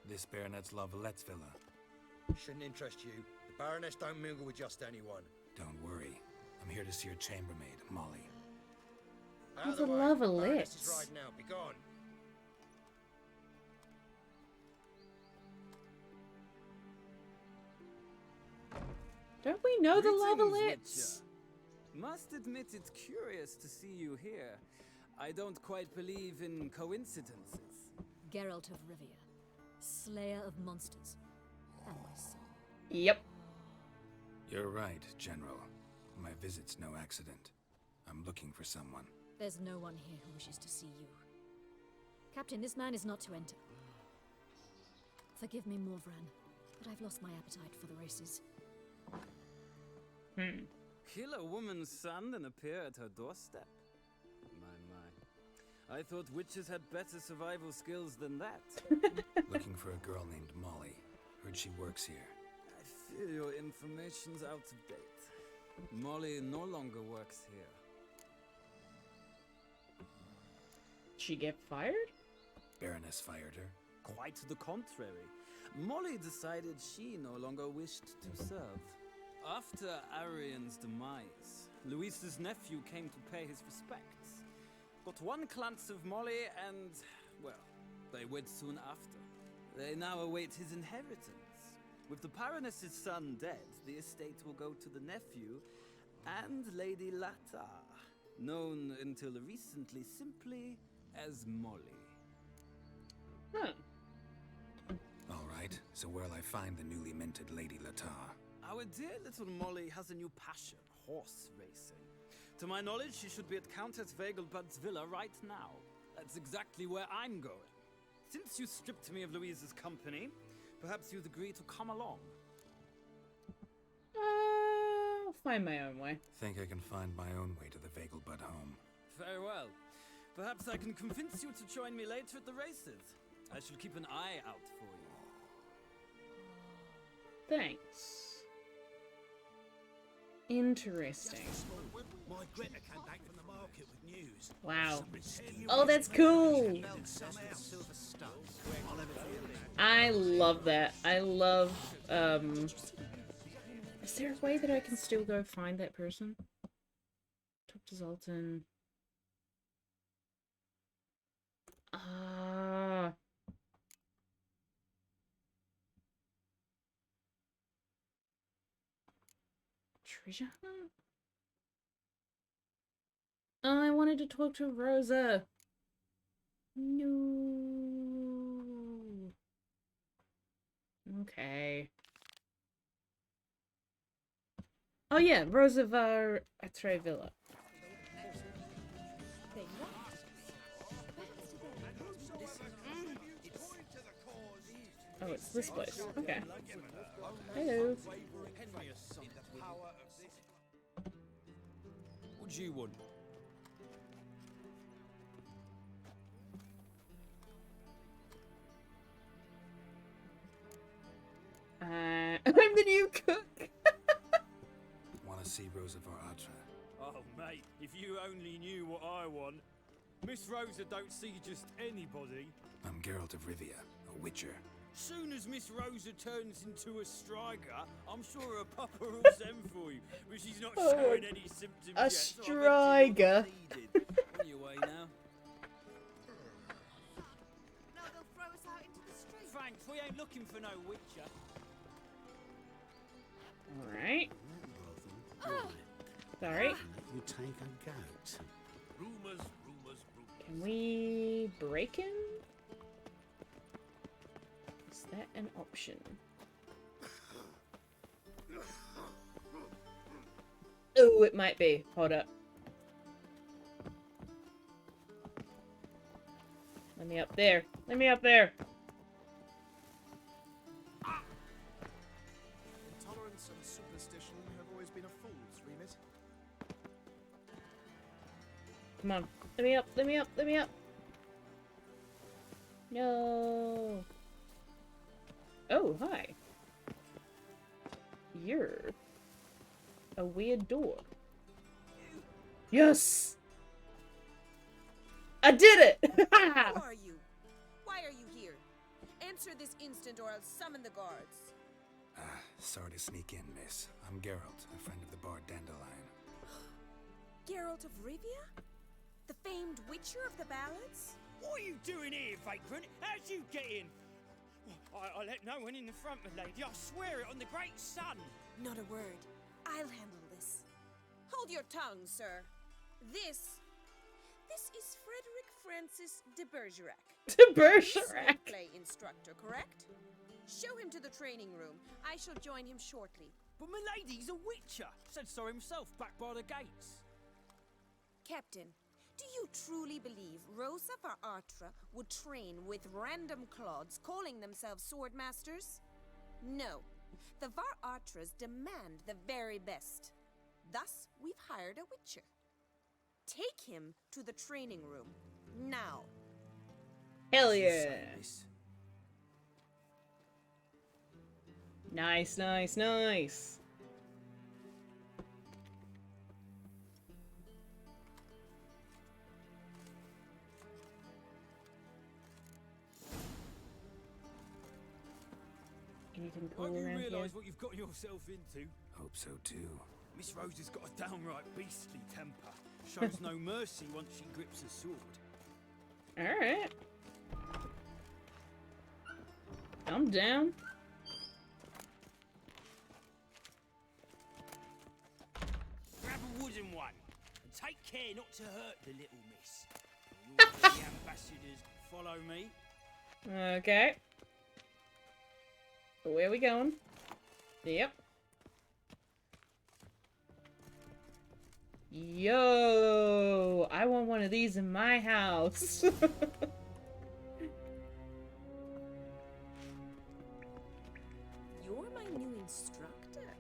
This Baronet's Lavallette's villa. Shouldn't interest you. The Baroness don't mingle with just anyone. Don't worry. I'm here to see your chambermaid, Molly. What's a Lavalette? Baroness is riding out. Be gone. Don't we know the Greetings, Lavalettes? Witcher. Must admit it's curious to see you here. I don't quite believe in coincidences. Geralt of Rivia, Slayer of Monsters, and my son. Yep. You're right, General. My visit's no accident. I'm looking for someone. There's no one here who wishes to see you. Captain, this man is not to enter. Forgive me, Morvran, but I've lost my appetite for the races. Kill a woman's son and appear at her doorstep? My. I thought witches had better survival skills than that. Looking for a girl named Molly. Heard she works here. I fear your information's out of date. Molly no longer works here. She get fired? Baroness fired her. Quite the contrary. Molly decided she no longer wished to serve. After Arian's demise, Luis's nephew came to pay his respects. Got one glance of Molly and, well, they wed soon after. They now await his inheritance. With the Baroness's son dead, the estate will go to the nephew and Lady Latar, known until recently simply as Molly. Huh. All right, so where'll I find the newly minted Lady Latar? Our dear little Molly has a new passion, horse racing. To my knowledge, she should be at Countess Vegelbud's villa right now. That's exactly where I'm going. Since you stripped me of Louise's company, perhaps you'd agree to come along. I'll find my own way. Think I can find my own way to the Vegelbud home. Very well. Perhaps I can convince you to join me later at the races. I shall keep an eye out for you. Thanks. Interesting. My Greta came back from the market with news. Wow. Oh, that's cool. I love that. I love, is there a way that I can still go find that person? Talk to Zoltan. Treasure hunt? Oh, I wanted to talk to Rosa. No. Okay. Oh yeah, Rosa var Atre Villa. Oh, it's this place. Okay. Hello. What do you want? I'm the new cook. Want to see Rosa var Atre? Oh, mate, if you only knew what I want. Miss Rosa don't see just anybody. I'm Geralt of Rivia, a witcher. Soon as Miss Rosa turns into a striker, I'm sure her papa will send for you, but she's not showing any symptoms A yet. striker. On your way now. No, they'll throw us out into the street. Thanks, we ain't looking for no witcher. Alright. Sorry. You take a goat. Rumors. Can we break him? Is that an option? Oh, it might be. Hold up. Let me up there. Let me up there. Intolerance and superstition have always been a fool's remit. Come on. Let me up. Let me up. Let me up. No. Oh, hi. You're a weird door. Yes! I did it! Who are you? Why are you here? Answer this instant or I'll summon the guards. Sorry to sneak in, miss. I'm Geralt, a friend of the bard Dandelion. Geralt of Rivia? The famed Witcher of the ballads? What are you doing here, vagrant? How'd you get in? I let no one in the front, my lady. I swear it on the great sun. Not a word. I'll handle this. Hold your tongue, sir. This is Frederick Francis de Bergerac. De Bergerac. Play instructor, correct? Show him to the training room. I shall join him shortly. But my lady's a witcher. Said so himself back by the gates. Captain, do you truly believe Rosa var Artra would train with random clods calling themselves sword masters? No. The var Artras demand the very best. Thus, we've hired a witcher. Take him to the training room. Now. Hell yeah. Nice, nice, nice. Anything cool Won't you around realise here? what you've got yourself into? Hope so too. Miss Rose has got a downright beastly temper. Shows no mercy once she grips a sword. Alright. I'm down. Grab a wooden one. And take care not to hurt the little miss. And all the ambassadors follow me. Okay. Where we going? Yep. Yo, I want one of these in my house. You're my new instructor.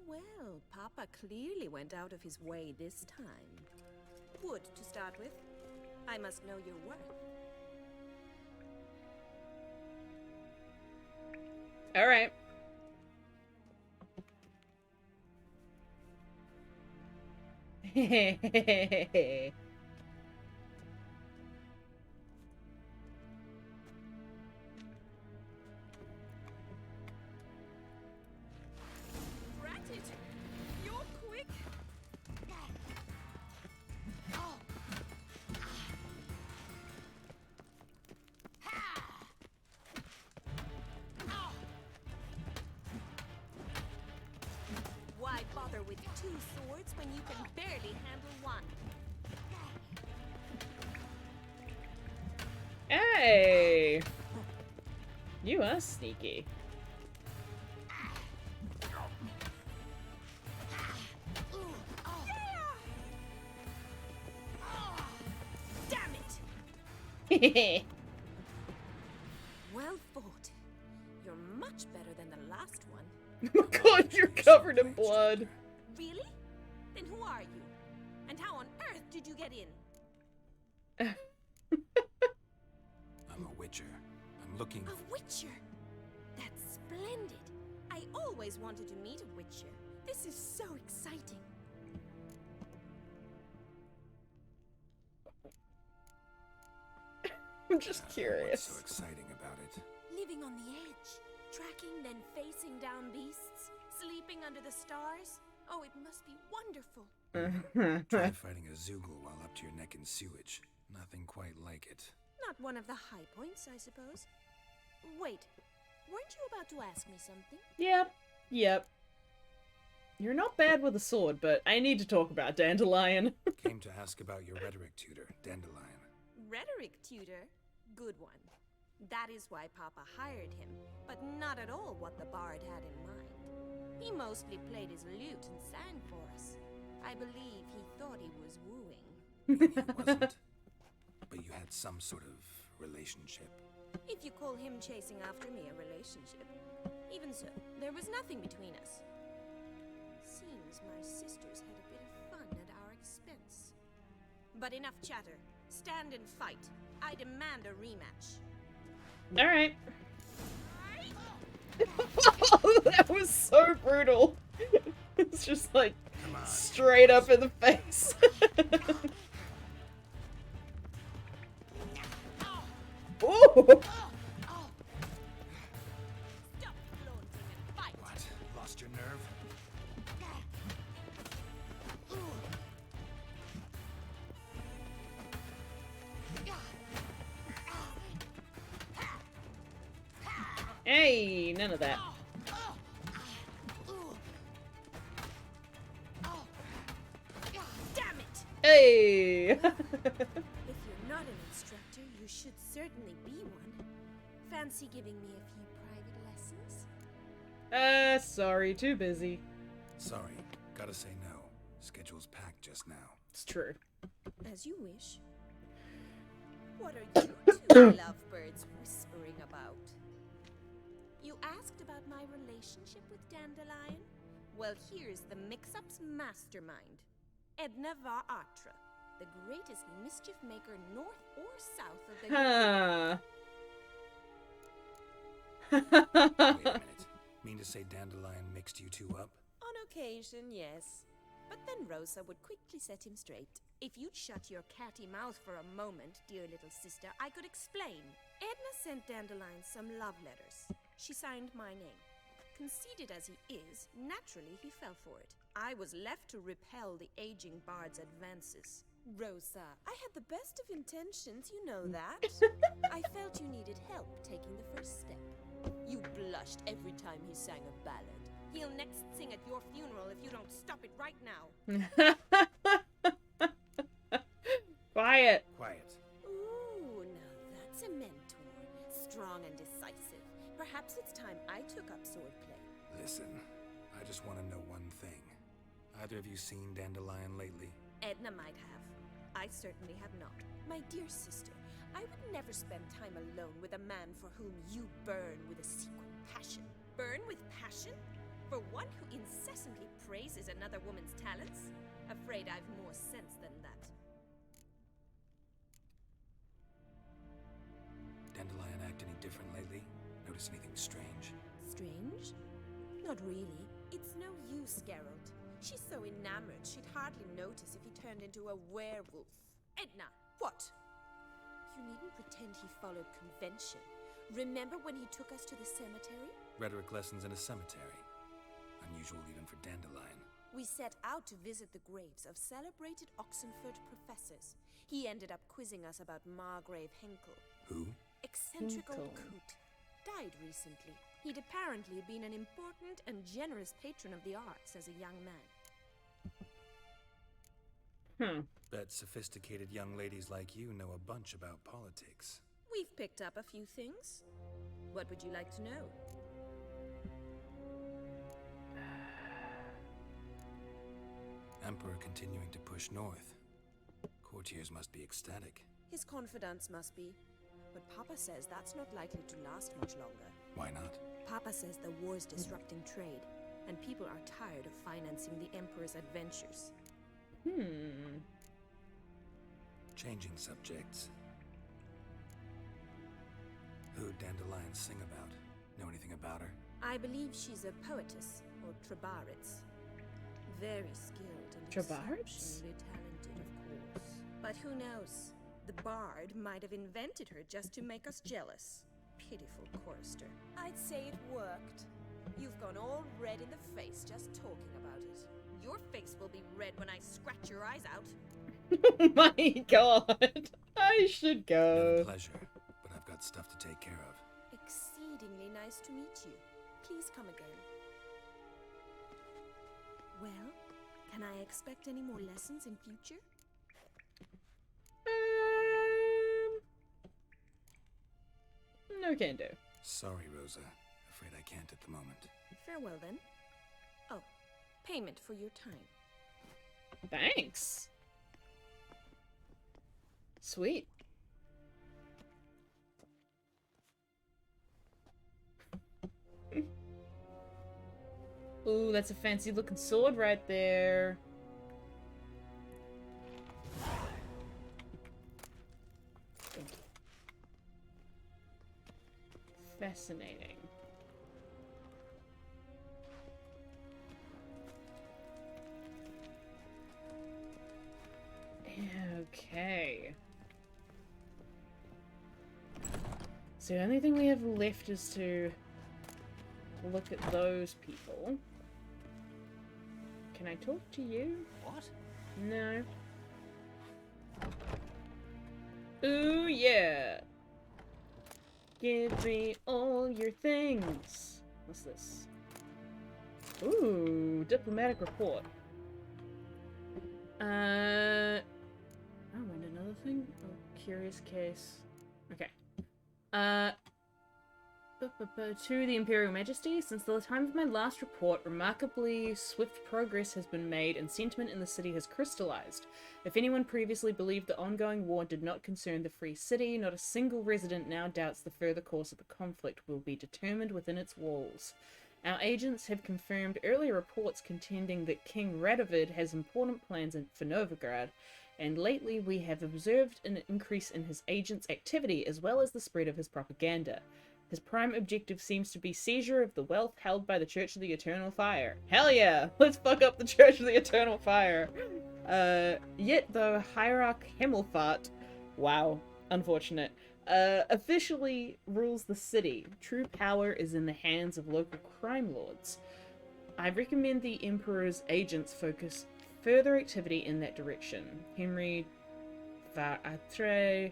Well, Papa clearly went out of his way this time. Wood, to start with. I must know your worth. All right. Drat it! You're quick! Why bother with two swords when you can barely handle one? Hey! You are sneaky. Damn it! Well fought. You're much better than the last one. Oh my god, you're covered in blood. Really? Then who are you? And how on earth did you get in? I'm a witcher. I'm looking for... A witcher? That's splendid. I always wanted to meet a witcher. This is so exciting. I'm just What's curious. so exciting about it? Living on the edge, tracking then facing down beasts, sleeping under the stars. Oh, it must be wonderful. Try fighting a Zoogle while up to your neck in sewage. Nothing quite like it. Not one of the high points, I suppose. Wait, weren't you about to ask me something? Yep. Yep. You're not bad with a sword, but I need to talk about Dandelion. Came to ask about your rhetoric tutor, Dandelion. Rhetoric tutor? Good one. That is why Papa hired him, but not at all what the bard had in mind. He mostly played his lute and sang for us. I believe he thought he was wooing. He wasn't. But you had some sort of relationship. If you call him chasing after me a relationship. Even so, there was nothing between us. Seems my sisters had a bit of fun at our expense. But enough chatter. Stand and fight. I demand a rematch. Alright. That was so brutal. It's just like straight up in the face. Ooh. What? Lost your nerve? Hey, none of that. Damn it! Hey! If you're not an instructor, you should certainly be one. Fancy giving me a few private lessons? Sorry, too busy. Sorry, gotta say no. Schedule's packed just now. It's true. As you wish. What are you two lovebirds whispering about? You asked about my relationship with Dandelion? Well, here's the mix-up's mastermind. Edna var Atra, the greatest mischief maker north or south of the... Wait a minute. Mean to say Dandelion mixed you two up? On occasion, yes. But then Rosa would quickly set him straight. If you'd shut your catty mouth for a moment, dear little sister, I could explain. Edna sent Dandelion some love letters. She signed my name. Conceited as he is, naturally he fell for it. I was left to repel the aging bard's advances. Rosa, I had the best of intentions, you know that. I felt you needed help taking the first step. You blushed every time he sang a ballad. He'll next sing at your funeral if you don't stop it right now. Quiet. Quiet. Ooh, now that's a mentor. Strong and decisive. Perhaps it's time I took up swordplay. Listen, I just want to know one thing. Either of you seen Dandelion lately? Edna might have. I certainly have not. My dear sister, I would never spend time alone with a man for whom you burn with a secret passion. Burn with passion? For one who incessantly praises another woman's talents? Afraid I've more sense than that. Dandelion act any different lately? Notice anything strange? Strange? Not really. It's no use, Geralt. She's so enamored she'd hardly notice if he turned into a werewolf. Edna! What? You needn't pretend he followed convention. Remember when he took us to the cemetery? Rhetoric lessons in a cemetery. Unusual even for Dandelion. We set out to visit the graves of celebrated Oxenford professors. He ended up quizzing us about Margrave Henkel. Who? Eccentric old Henkel. coot. Died recently. He'd apparently been an important and generous patron of the arts as a young man. Bet sophisticated young ladies like you know a bunch about politics. We've picked up a few things. What would you like to know? Emperor continuing to push north. Courtiers must be ecstatic. His confidants must be. But Papa says that's not likely to last much longer. Why not? Papa says the war's disrupting trade, and people are tired of financing the Emperor's adventures. Changing subjects. Who'd Dandelion sing about? Know anything about her? I believe she's a poetess, or Trebaritz. Very skilled and Trebaritz? exceptionally talented, of course. But who knows? The bard might have invented her just to make us jealous. Pitiful chorister. I'd say it worked. You've gone all red in the face just talking about it. Your face will be red when I scratch your eyes out. Oh my god. I should go. Pleasure, but I've got stuff to take care of. Exceedingly nice to meet you. Please come again. Well, can I expect any more lessons in future? No can do. Sorry, Rosa. Afraid I can't at the moment. Farewell then. Oh, payment for your time. Thanks. Sweet. Ooh, that's a fancy looking sword right there. Thank you. Fascinating. Okay. So the only thing we have left is to look at those people. Can I talk to you? What? No. Ooh, yeah. Give me all your things. What's this? Ooh, diplomatic report. Oh, and another thing? Oh, curious case. Okay. To the Imperial Majesty, since the time of my last report, remarkably swift progress has been made and sentiment in the city has crystallized. If anyone previously believed the ongoing war did not concern the Free City, not a single resident now doubts the further course of the conflict will be determined within its walls. Our agents have confirmed earlier reports contending that King Radovid has important plans for Novigrad, and lately we have observed an increase in his agents' activity as well as the spread of his propaganda. His prime objective seems to be seizure of the wealth held by the Church of the Eternal Fire. Hell yeah! Let's fuck up the Church of the Eternal Fire! Yet though Hierarch Himmelfart, wow, unfortunate, officially rules the city, true power is in the hands of local crime lords. I recommend the Emperor's agents focus further activity in that direction. Henry Varatre,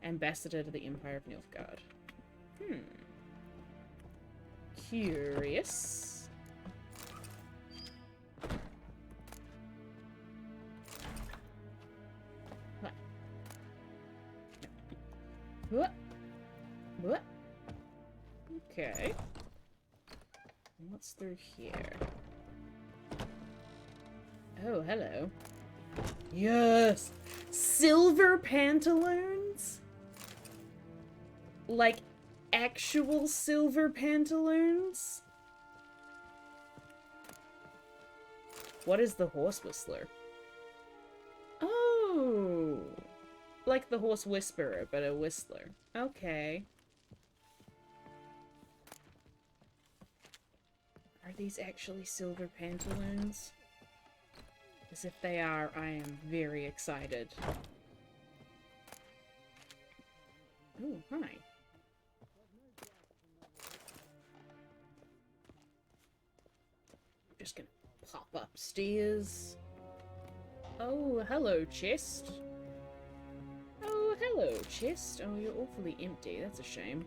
Ambassador to the Empire of Nilfgaard. Curious. What? What? What? Okay. What's through here? Oh, hello. Yes! Silver pantaloons? Like, actual silver pantaloons? What is the horse whistler? Oh! Like the horse whisperer, but a whistler. Okay. Are these actually silver pantaloons? As if they are, I am very excited. Oh, hi. Just gonna pop upstairs. Oh, hello, chest. Oh, hello, chest. Oh, you're awfully empty. That's a shame.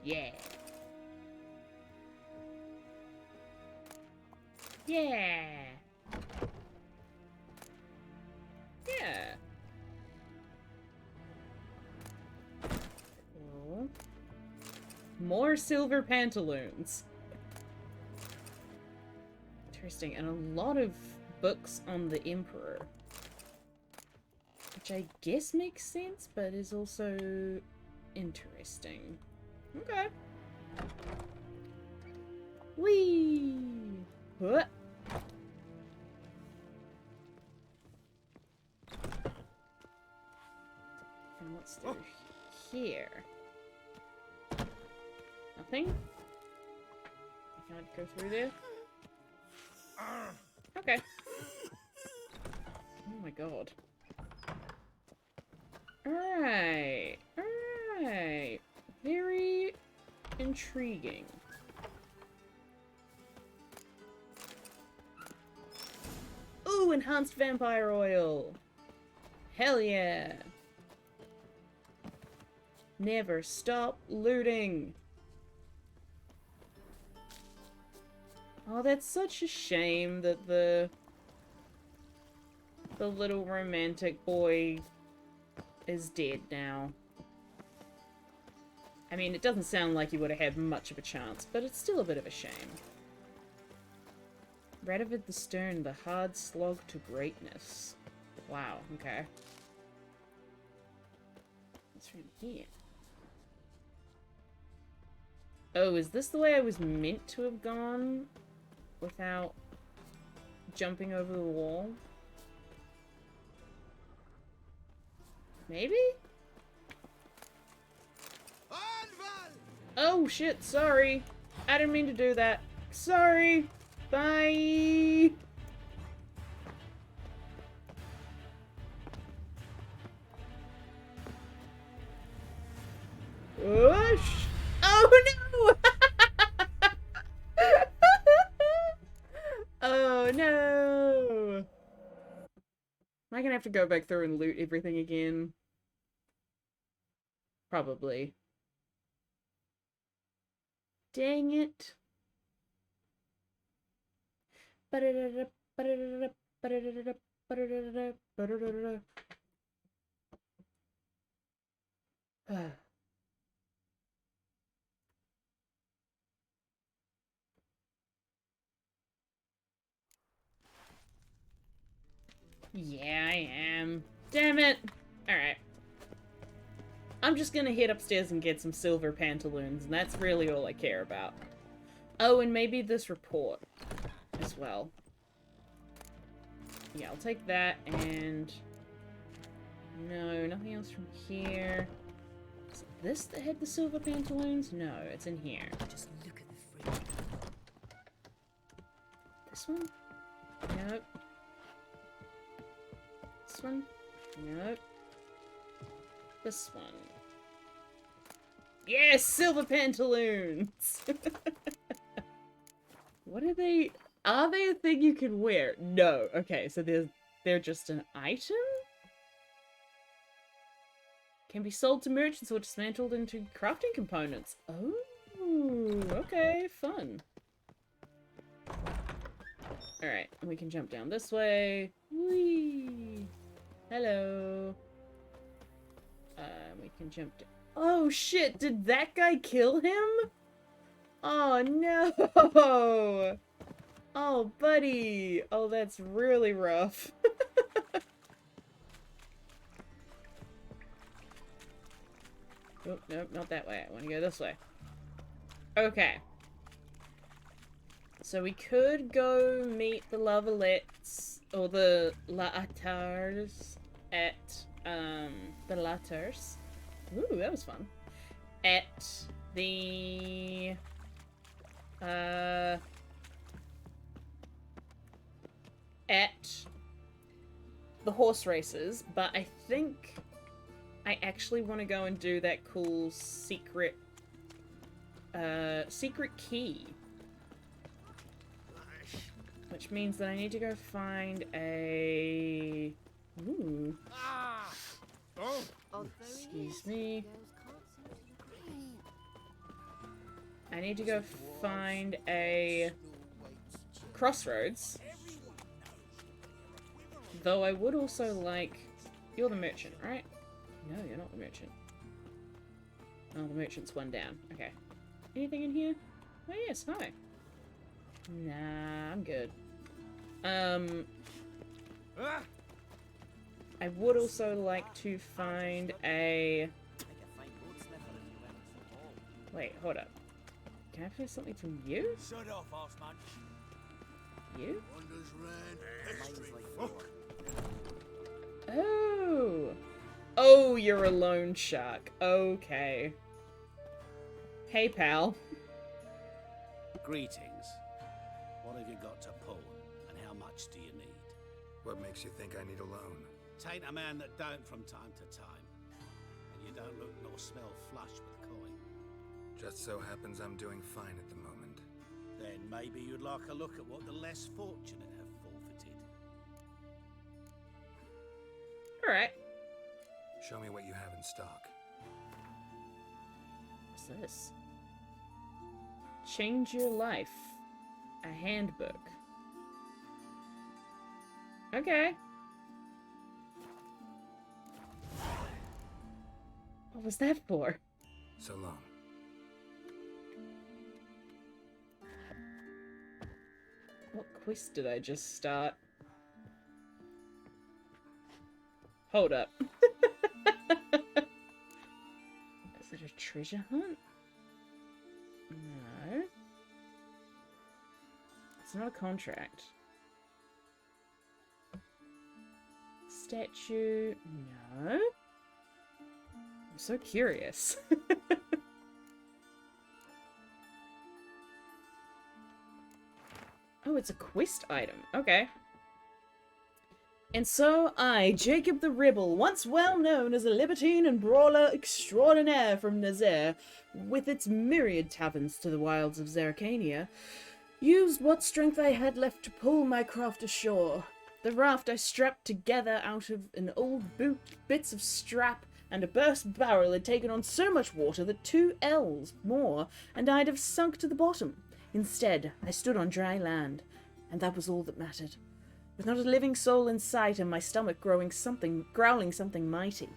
Yeah. Yeah. Yeah. Cool. More silver pantaloons. Interesting, and a lot of books on the Emperor. Which I guess makes sense, but is also interesting. Okay. Whee! What? And what's through here? Nothing? I can't go through there? Okay. Oh my god. Alright. Alright. Very intriguing. Ooh, enhanced vampire oil! Hell yeah! Never stop looting. Oh, that's such a shame that the little romantic boy is dead now. I mean, it doesn't sound like he would have had much of a chance, but it's still a bit of a shame. Radovid the Stern, the hard slog to greatness. Wow, okay. What's from here? Oh, is this the way I was meant to have gone without jumping over the wall? Maybe? Oh shit, sorry. I didn't mean to do that. Sorry. Bye. Whoosh. Oh no! Oh no! Am I gonna have to go back through and loot everything again? Probably. Dang it. Yeah, I am. Damn it. Alright. I'm just gonna head upstairs and get some silver pantaloons, and that's really all I care about. Oh, and maybe this report as well. Yeah, I'll take that, and... No, nothing else from here. Is it this that had the silver pantaloons? No, it's in here. Just look at the fridge. This one? Nope. This one? Nope. This one. Yes! Silver pantaloons! What are they? Are they a thing you can wear? No. Okay, so they're just an item? Can be sold to merchants or dismantled into crafting components. Oh, okay, fun. Alright, and we can jump down this way. Whee! Hello. We can jump down. Oh shit, did that guy kill him? Oh no! Oh buddy! Oh, that's really rough. Oh, nope, not that way. I want to go this way. Okay. So we could go meet the Lavalettes, or the Laatars at, the Laatars. Ooh, that was fun. At the, at the horse races, but I think I actually want to go and do that cool secret, secret key. Which means that I need to go find a... Ooh. Excuse me. I need to go find a crossroads. Though I would also like... You're the merchant, right? No, you're not the merchant. Oh, the merchant's one down. Okay. Anything in here? Oh yes, hi. Nah, I'm good. I would also like to find a... Wait, hold up. Can I find something from you? Shut off, Osman. You? Oh! Oh, you're a loan shark. Okay. Hey, pal. Greetings. What have you got to pull, and how much do you need? What makes you think I need a loan? Tain't a man that don't from time to time, and you don't look nor smell flush with coin. Just so happens I'm doing fine at the moment. Then maybe you'd like a look at what the less fortunate have forfeited. Alright. Show me what you have in stock. What's this? Change Your Life. A handbook. Okay. What was that for? So long. What quest did I just start? Hold up. Is it a treasure hunt? No. It's not a contract. Statue? No. I'm so curious. Oh, it's a quest item. Okay. And so I, Jacob the Ribble, once well known as a libertine and brawler extraordinaire from Nazaire, with its myriad taverns to the wilds of Zerrikania, used what strength I had left to pull my craft ashore. The raft I strapped together out of an old boot, bits of strap, and a burst barrel had taken on so much water that 2 ells more, and I'd have sunk to the bottom. Instead, I stood on dry land, and that was all that mattered. With not a living soul in sight and my stomach growling something mighty,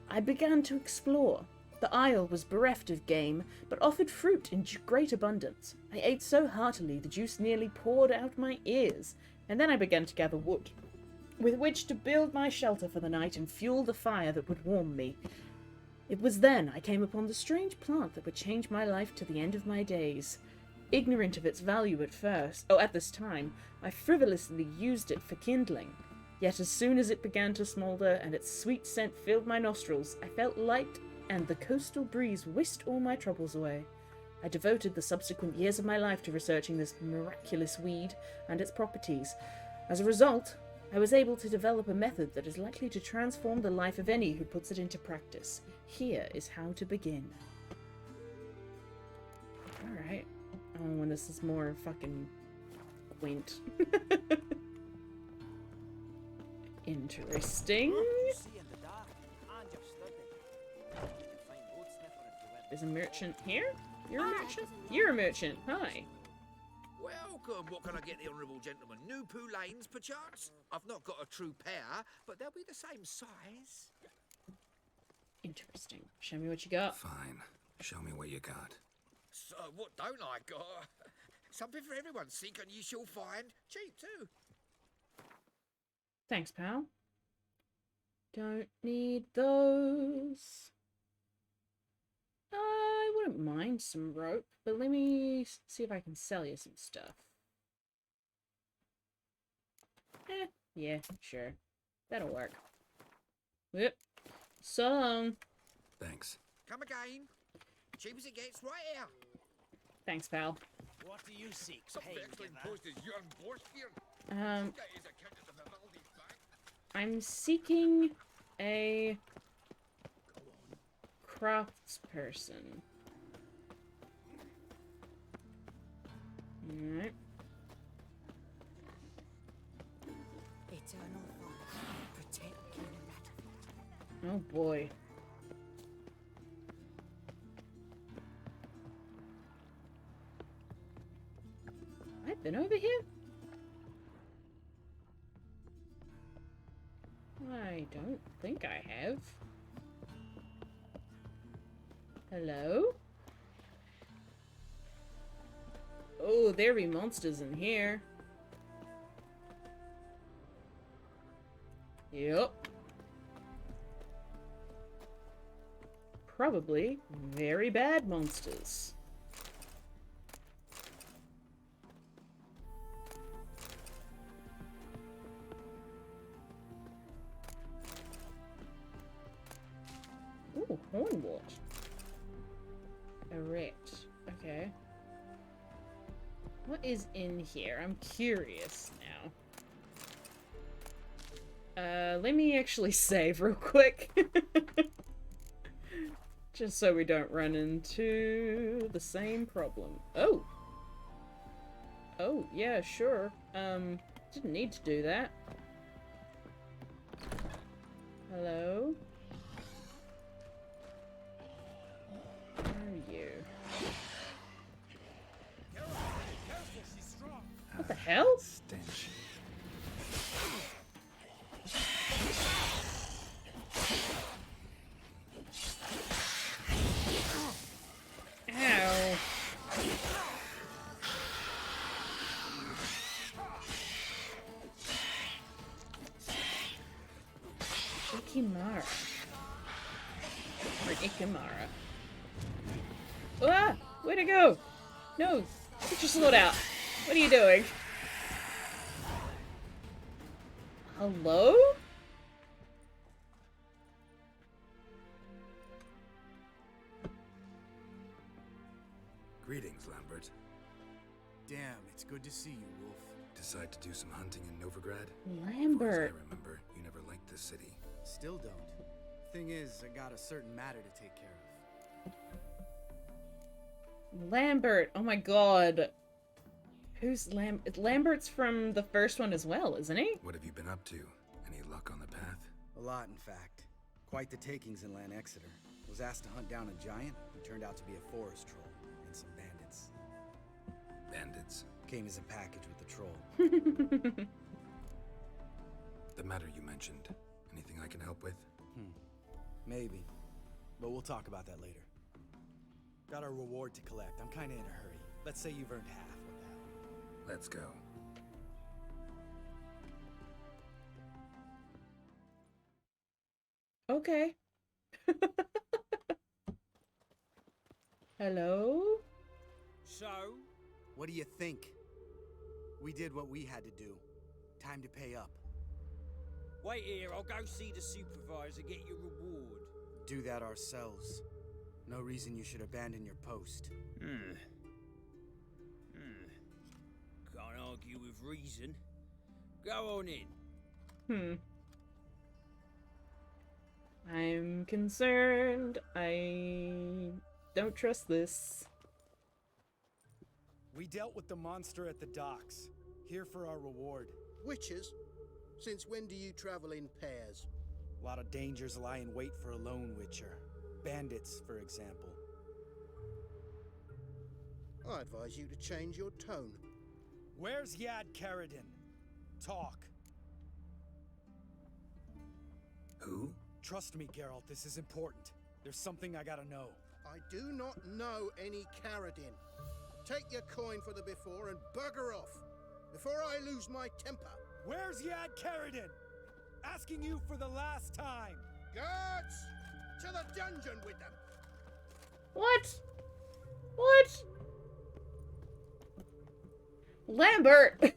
I began to explore. The isle was bereft of game, but offered fruit in great abundance. I ate so heartily the juice nearly poured out my ears, and then I began to gather wood, with which to build my shelter for the night and fuel the fire that would warm me. It was then I came upon the strange plant that would change my life to the end of my days. Ignorant of its value at this time, I frivolously used it for kindling. Yet as soon as it began to smoulder and its sweet scent filled my nostrils, I felt light, and the coastal breeze whisked all my troubles away. I devoted the subsequent years of my life to researching this miraculous weed and its properties. As a result, I was able to develop a method that is likely to transform the life of any who puts it into practice. Here is how to begin. Alright. Oh, and this is more fucking quaint. Interesting. There's a merchant here? You're a merchant? You're a merchant. Hi. Welcome. What can I get the honourable gentleman? New poulaines, perchance? I've not got a true pair, but they'll be the same size. Interesting. Show me what you got. Fine. Show me what you got. So, what don't I got? Something for everyone. Seek and ye shall find. Cheap, too. Thanks, pal. Don't need those. I wouldn't mind some rope, but let me see if I can sell you some stuff. Yeah, sure. That'll work. Yep. So long. Thanks. Come again. Cheap as it gets, right here. Thanks, pal. What do you seek? I'm seeking a craftsperson. Alright. Eternal Father, protect King Rattlefield. Oh boy. I've been over here? I don't think I have. Hello? Oh, there be monsters in here. Yep. Probably very bad monsters. Ooh, hornwort. Erect. Okay. What is in here? I'm curious now. Let me actually save real quick. Just so we don't run into the same problem. Oh! Oh, yeah, sure. Didn't need to do that. Hello? Where are you? What the hell? Stench. Ow. Ikimara. Or Ikimara. Ah! Way to go! No! Get your sword out! What are you doing? Hello? Greetings, Lambert. Damn, it's good to see you, Wolf. Decide to do some hunting in Novigrad? Lambert. As I remember, you never liked the city. Still don't. Thing is, I got a certain matter to take care of. Lambert! Oh my god. Who's Lambert's from the first one as well, isn't he? What have you been up to? Any luck on the path? A lot, in fact. Quite the takings in Lan Exeter. Was asked to hunt down a giant who turned out to be a forest troll and some bandits. Bandits? Came as a package with the troll. The matter you mentioned. Anything I can help with? Maybe. But we'll talk about that later. Got our reward to collect. I'm kinda in a hurry. Let's say you've earned half. What the hell? Let's go. Okay. Hello? So? What do you think? We did what we had to do. Time to pay up. Wait here, I'll go see the supervisor, get your reward. Do that ourselves. No reason you should abandon your post. Can't argue with reason. Go on in. I'm concerned. I don't trust this. We dealt with the monster at the docks. Here for our reward. Witches? Since when do you travel in pairs? A lot of dangers lie in wait for a lone witcher. Bandits, for example. I advise you to change your tone. Where's Yad Karadin? Talk. Who? Trust me, Geralt, this is important. There's something I gotta know. I do not know any Karadin. Take your coin for the before and bugger off, before I lose my temper. Where's Yad Karadin? Asking you for the last time. Guards! To the dungeon with them! What? What? Lambert!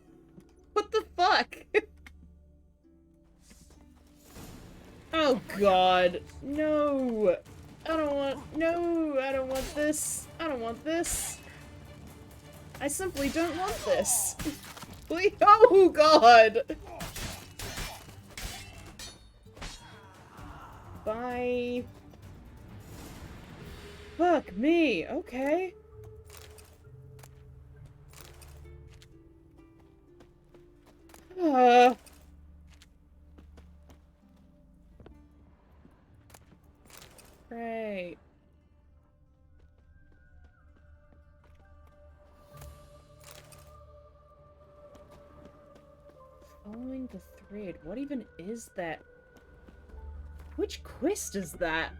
What the fuck? Oh god. No! I don't want- No! I don't want this! I don't want this! I simply don't want this! Please- Oh god! Bye. Fuck me, okay. Right. Following the thread. What even is that? Which quest is that?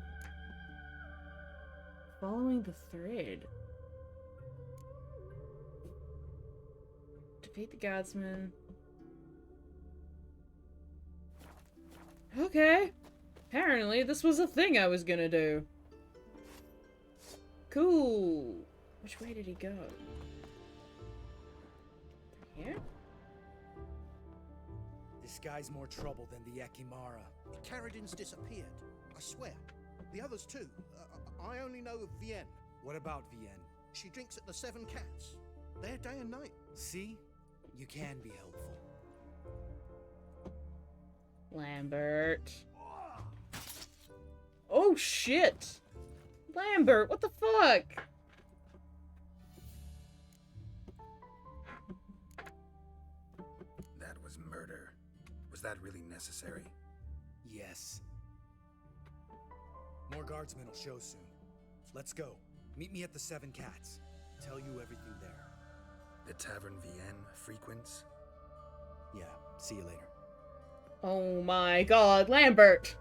Following the thread. Defeat the guardsman. Okay. Apparently this was a thing I was gonna do. Cool. Which way did he go? Here? This guy's more trouble than the Ekimara. Karadin's disappeared. I swear. The others too. I only know of Vienne. What about Vienne? She drinks at the Seven Cats. There day and night. See? You can be helpful. Lambert. Oh shit! Lambert, what the fuck? That was murder. Was that really necessary? Yes. More guardsmen will show soon. Let's go. Meet me at the Seven Cats. Tell you everything there. The Tavern Vienne frequents? Yeah, see you later. Oh my god, Lambert!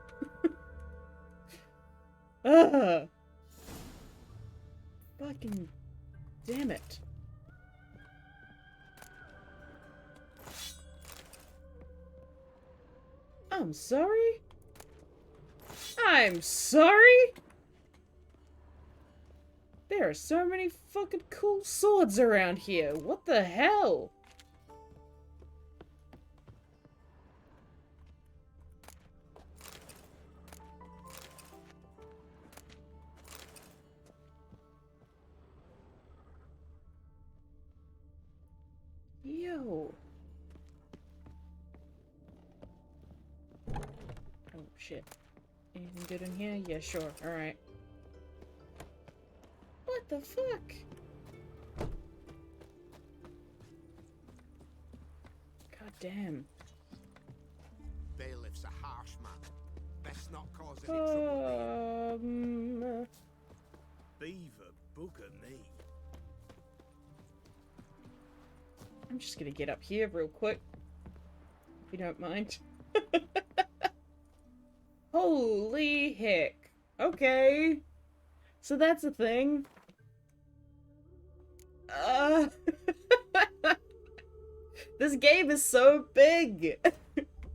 Ugh. Fucking damn it. I'm sorry? I'm sorry? There are so many fucking cool swords around here. What the hell? Yo. Oh shit. Anything good in here? Yeah, sure. Alright. What the fuck? God damn. Bailiff's a harsh man. Best not cause any trouble. Beaver bugger me. I'm just gonna get up here real quick. If you don't mind. Holy heck. Okay. So that's a thing. This game is so big.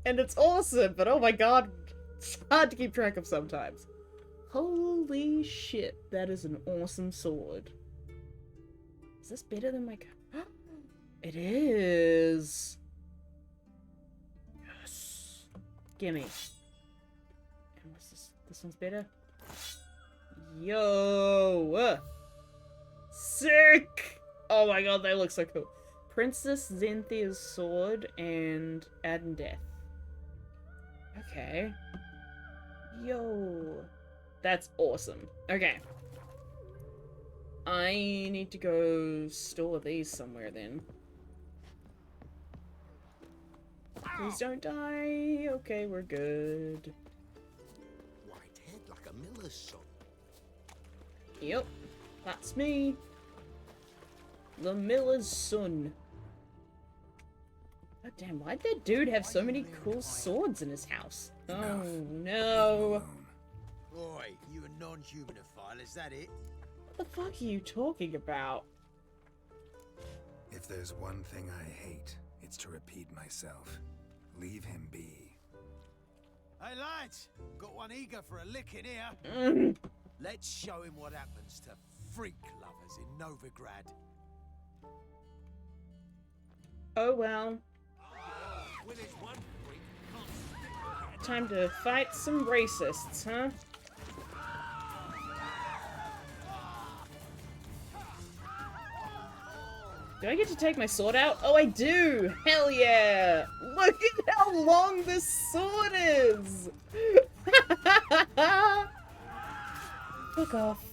And it's awesome, but oh my god, it's hard to keep track of sometimes. Holy shit, that is an awesome sword. Is this better than my... It is. Yes. Gimme. And what's this? This one's better. Yo! Sick! Oh my god, they look so cool. Princess Zenthia's sword and Adden Death. Okay. Yo. That's awesome. Okay. I need to go store these somewhere then. Please don't die. Okay, we're good. White head like a miller's son. Yep. That's me. The miller's son. God damn, why'd that dude have so many cool swords in his house? Oh no. Oi, you a non-humanophile, is that it? What the fuck are you talking about? If there's one thing I hate, it's to repeat myself. Leave him be. Hey lads, got one eager for a lick in here. Let's show him what happens to freak lovers in Novigrad. Oh well. When there's one freak, can't stick Time to fight some racists, huh? Do I get to take my sword out? Oh, I do! Hell yeah! Look at how long this sword is! Fuck off.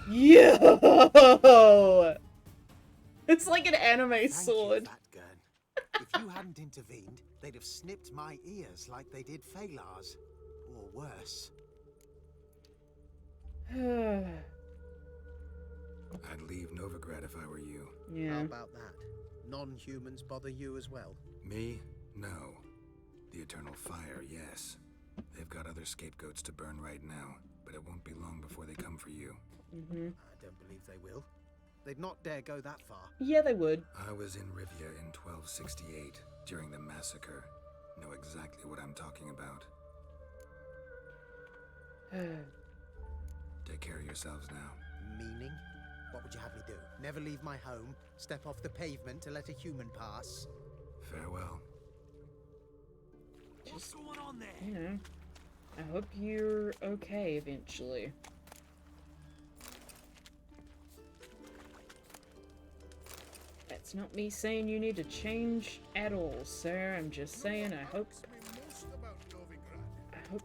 Yo! It's like an anime sword. If you hadn't intervened, they'd have snipped my ears like they did Phalar's. Or worse. I'd leave Novigrad if I were you. Yeah. How about that? Non-humans bother you as well? Me? No. The Eternal Fire, yes. They've got other scapegoats to burn right now, but it won't be long before they come for you. I don't believe they will. They'd not dare go that far. Yeah, they would. I was in Rivia in 1268, during the massacre. Know exactly what I'm talking about. Take care of yourselves now. Meaning? What would you have me do? Never leave my home? Step off the pavement to let a human pass? Farewell. What's going on there? You know, I hope you're okay eventually. That's not me saying you need to change at all, sir. I'm just saying I hope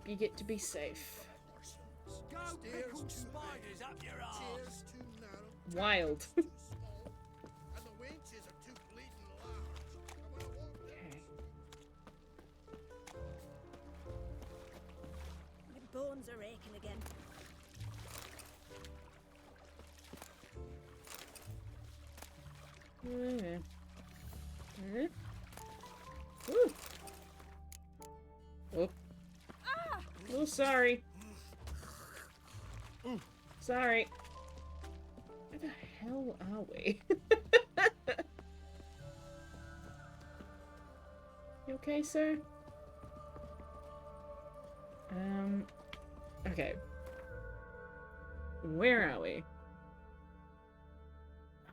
you get to be safe. Go pickle spiders up your arse. Wild. Okay. My bones are aching again. Ooh. Oh. Oh, sorry. Sorry. Where the hell are we? You okay, sir? Okay. Where are we?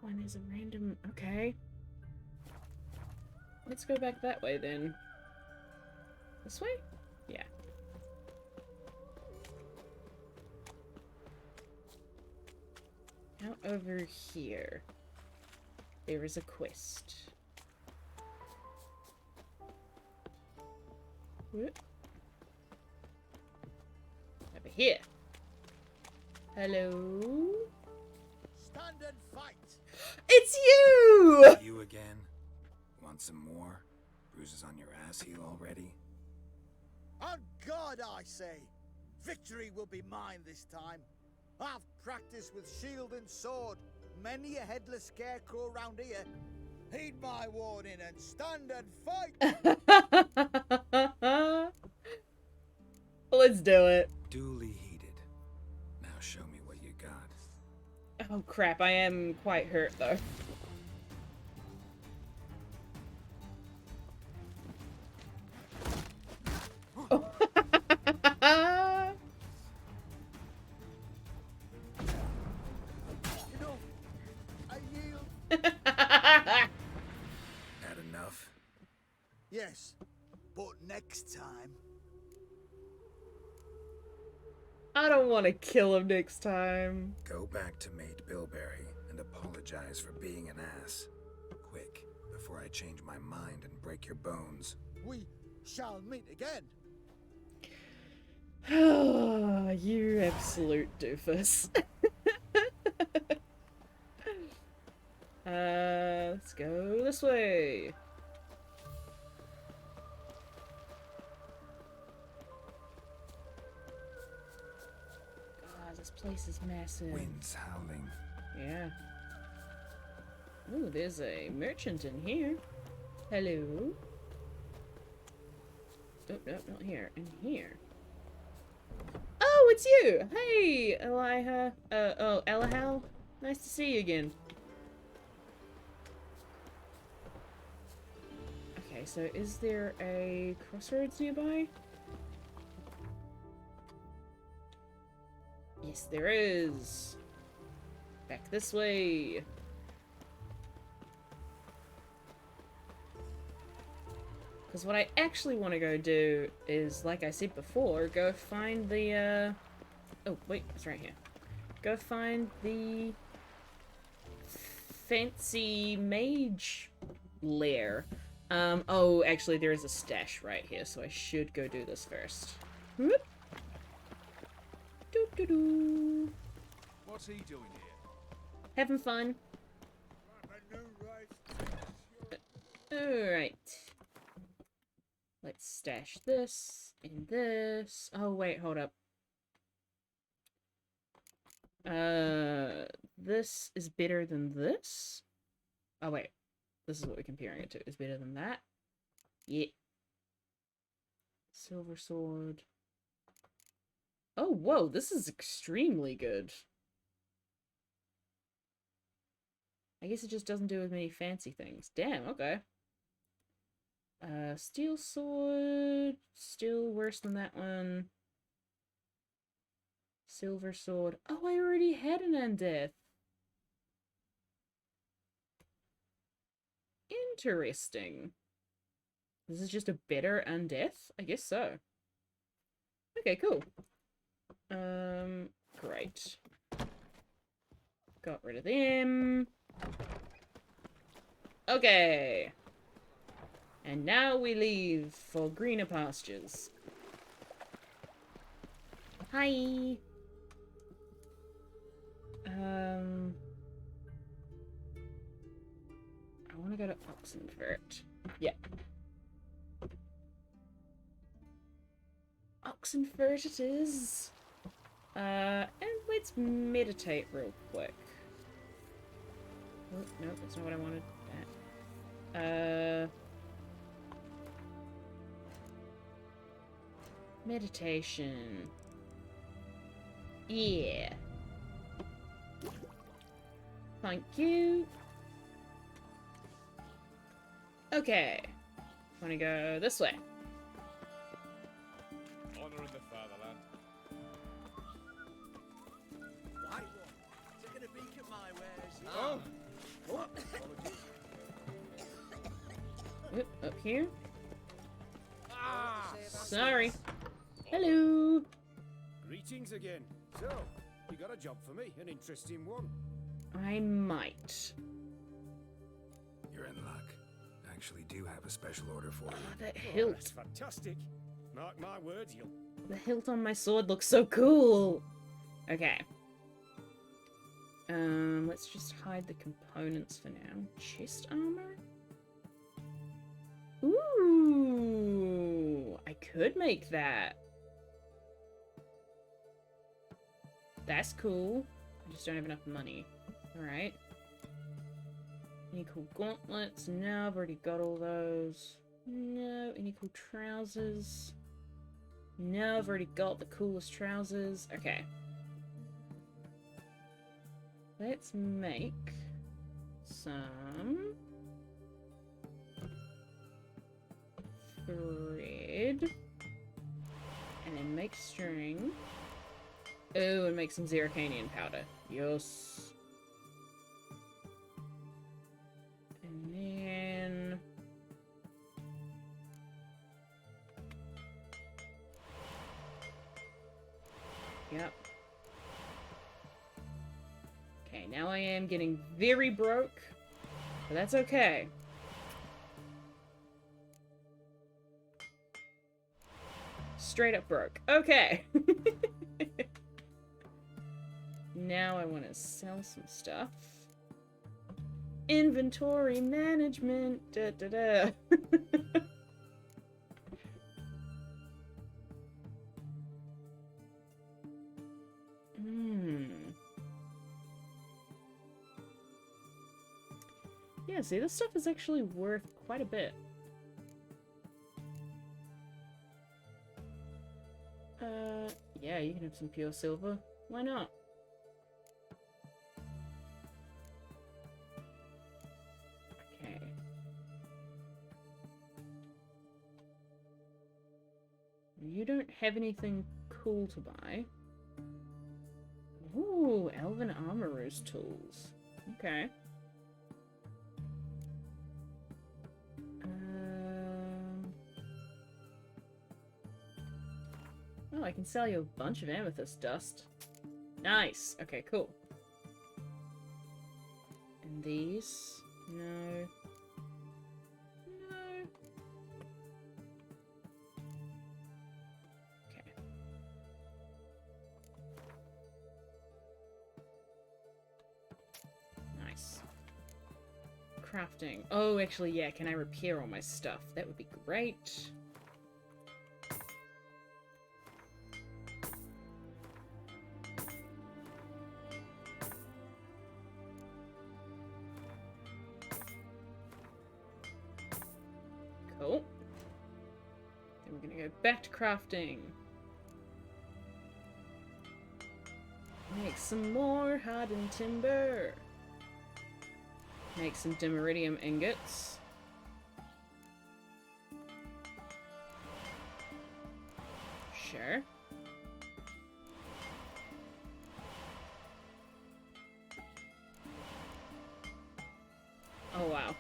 Oh, and there's a random... Okay. Let's go back that way, then. This way? Yeah. Now over here. There is a quest. Whoop. Over here. Hello? Stand and fight! It's you! You again? Want some more? Bruises on your ass heel already? On God, I say! Victory will be mine this time. I've practiced with shield and sword. Many a headless scarecrow round here. Heed my warning and stand and fight! Let's do it. Duly heated. Now show me what you got. Oh crap, I am quite hurt though. Oh. I yield. Had enough? Yes, but next time. I don't want to kill him next time. Go back to Mate Bilberry and apologize for being an ass. Quick, before I change my mind and break your bones. We shall meet again. You absolute doofus. Let's go this way. God, this place is massive. Winds howling. Yeah. Ooh, there's a merchant in here. Hello. Oh, no, not here. In here. Oh, it's you! Hey, Eliha. Oh, Elahal. Nice to see you again. Okay, so is there a crossroads nearby? Yes, there is. Back this way. Because what I actually want to go do is, like I said before, go find the, oh, wait, it's right here. Go find the fancy mage lair. Oh, actually, there is a stash right here, so I should go do this first. Whoop. Doo-doo-doo. What's he doing here? Having fun. Alright. Let's stash this in this. Oh, wait, hold up. This is better than this? Oh, wait. This is what we're comparing it to. Is better than that? Yeah. Silver sword. Oh, whoa, this is extremely good. I guess it just doesn't do as many fancy things. Damn, okay. Steel sword, still worse than that one. Silver sword. Oh, I already had an undeath. Interesting. This is just a better undeath? I guess so. Okay, cool. Great. Got rid of them. Okay. And now we leave for greener pastures. Hi. I want to go to Oxenfurt. Yeah. Oxenfurt it is. And let's meditate real quick. Oh, no, that's not what I wanted. Meditation. Yeah. Thank you. Okay. Wanna go this way? Honor in the fatherland. Why? Taking a peek at my wares. Oh! Oop, up here. Ah! Sorry. Hello. Greetings again. So, you got a job for me? An interesting one. I might. You're in luck. Actually do have a special order for you. That Oh, hilt. that's fantastic. Mark my words, you'll... The hilt on my sword looks so cool. Okay. Let's just hide the components for now. Chest armor? Ooh, I could make that. That's cool. I just don't have enough money. Alright. Any cool gauntlets? No, I've already got all those. No. Any cool trousers? No, I've already got the coolest trousers. Okay. Let's make some thread. And then make string. Oh, and make some Zeracanian powder. Yes. And then... Yep. Okay, now I am getting very broke, but that's okay. Straight up broke. Okay. Now I want to sell some stuff. Inventory management. Da da da. Yeah, see, this stuff is actually worth quite a bit. Yeah, you can have some pure silver. Why not? Okay. You don't have anything cool to buy. Ooh, Elven Armorer's tools. Okay. Oh, I can sell you a bunch of amethyst dust. Nice. Okay, cool. And these? No. No. Okay. Nice. Crafting. Oh, actually, yeah, can I repair all my stuff? That would be great. Cool. Then we're gonna go back to crafting. Make some more hardened timber. Make some dimeridium ingots. Sure. Oh wow.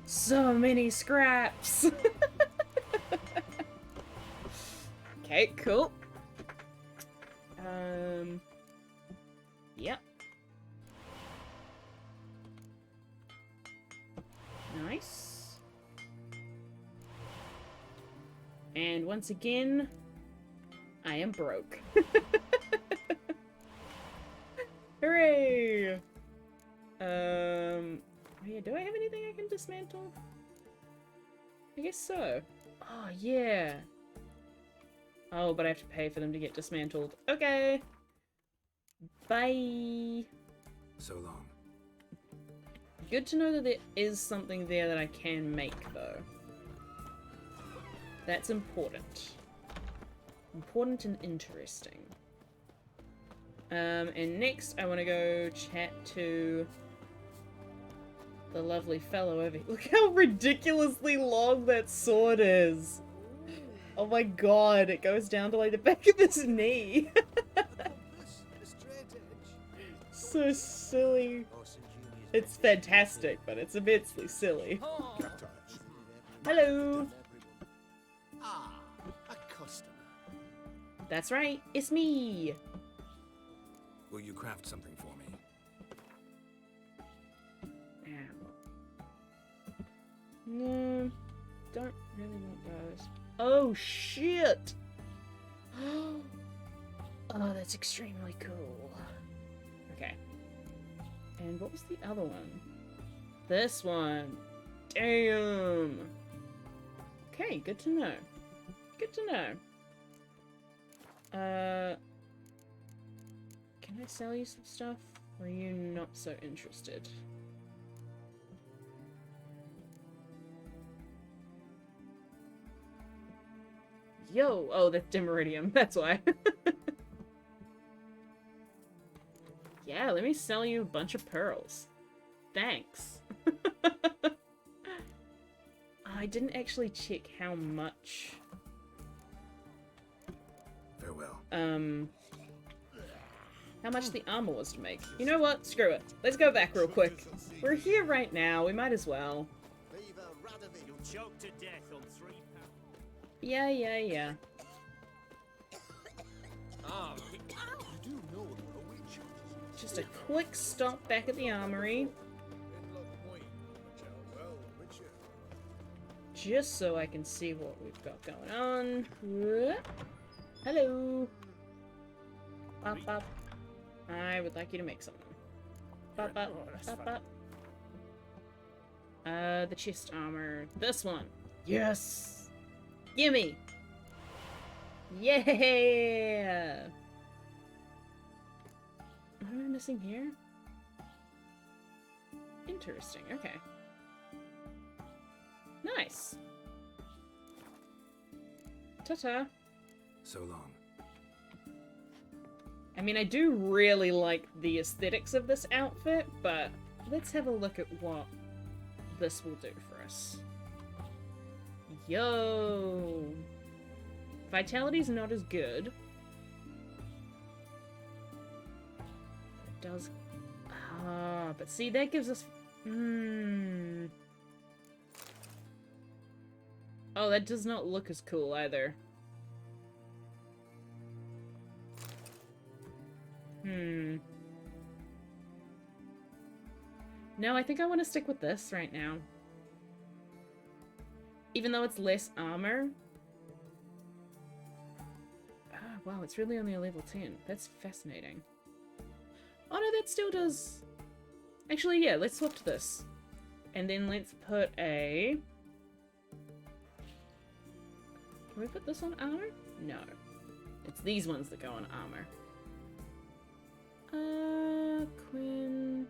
So many scraps. Okay, cool. Yep. Nice. And once again, I am broke. Hooray! Oh yeah, do I have anything I can dismantle? I guess so. Oh, yeah. Oh, but I have to pay for them to get dismantled. Okay. Bye. So long. Good to know that there is something there that I can make, though. That's important. Important and interesting. And next I want to go chat to the lovely fellow over here. Look how ridiculously long that sword is. Oh my god, it goes down to like the back of his knee. So silly. It's fantastic, but it's immensely silly. Hello. Ah, a customer. That's right, it's me. Will you craft something for me? No, don't really want those. Oh shit! Oh, that's extremely cool. Okay. And what was the other one? This one. Damn. Okay, good to know. Good to know. Can I sell you some stuff? Or are you not so interested? Yo! Oh, that's Dimeridium. That's why. Yeah, let me sell you a bunch of pearls. Thanks. I didn't actually check how much. Farewell. How much the armor was to make. You know what? Screw it. Let's go back real quick. We're here right now. We might as well. You'll choke to death on 3 pounds. Yeah. Ah, Just a quick stop back at the armory. Just so I can see what we've got going on. Hello. Bop, bop. I would like you to make something. Bop, bop, bop, bop. The chest armor. This one. Yes! Gimme! Yeah! What am I missing here? Interesting, okay. Nice. Ta-ta. So long. I mean, I do really like the aesthetics of this outfit, but let's have a look at what this will do for us. Yo! Vitality's not as good. It does... Ah, but see, that gives us... Oh, that does not look as cool either. No, I think I want to stick with this right now. Even though it's less armor. Ah, wow, it's really only a level 10. That's fascinating. Oh no, that still does... Actually, yeah, let's swap to this. And then let's put a... Can we put this on armor? No. It's these ones that go on armor. Quinn...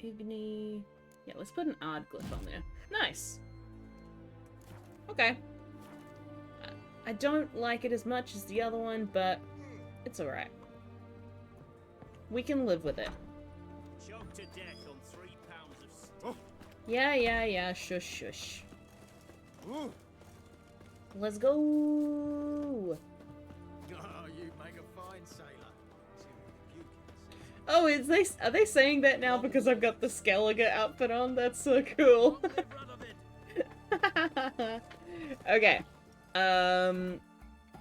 Igni... Yeah, let's put an odd glyph on there. Nice! Okay. I don't like it as much as the other one, but it's alright. We can live with it. choke to death on 3 pounds of stuff. Yeah, shush. Let's go! Oh, you make a fine sailor. Oh, are they saying that now because I've got the Skellige outfit on? That's so cool. Okay.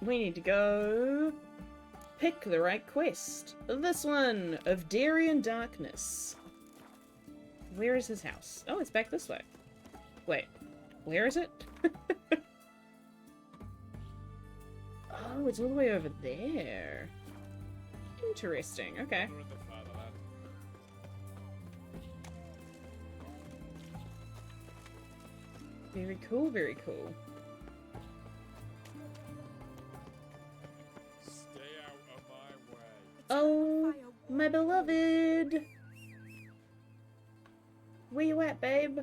We need to go pick the right quest. This one of Darien Darkness. Where is his house? Oh, it's back this way. Wait, where is it? Oh, it's all the way over there. Interesting, okay. Very cool, very cool. Oh, my beloved. Where you at, babe?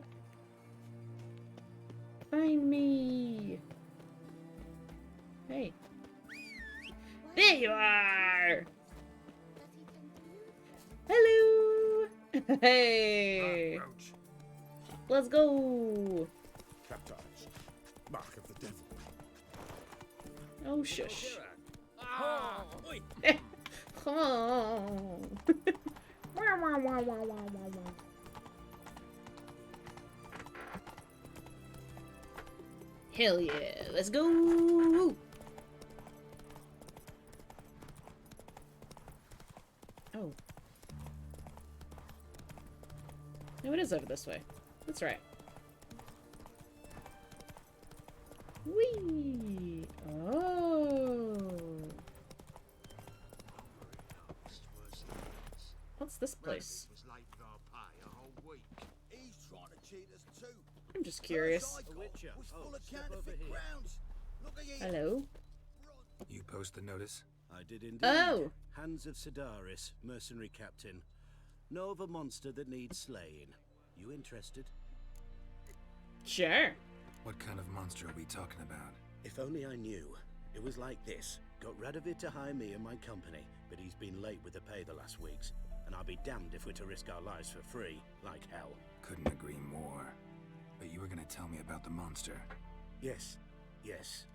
Find me. Hey. There you are. Hello. Hey. Let's go. Captized. Mark of the devil. Oh, shush. Ah, oi. Come on. Wah, wah, wah, wah, wah, wah, wah. Hell yeah, let's go! Oh. No, it is over this way. That's right. Whee! Oh! What's this place? Was late with our pay a whole week. He's trying to cheat us too. I'm just curious. Witcher. Was full of step counterfeit over here. crowns. Look at you. Hello? You post the notice? I did indeed. Oh! Hands of Sidaris, mercenary captain. Know of a monster that needs slaying. You interested? Sure. What kind of monster are we talking about? If only I knew. It was like this. Got Radovid to hire me and my company, but he's been late with the pay the last weeks. And I'll be damned if we're to risk our lives for free, like hell. Couldn't agree more. But you were gonna tell me about the monster. Yes, yes.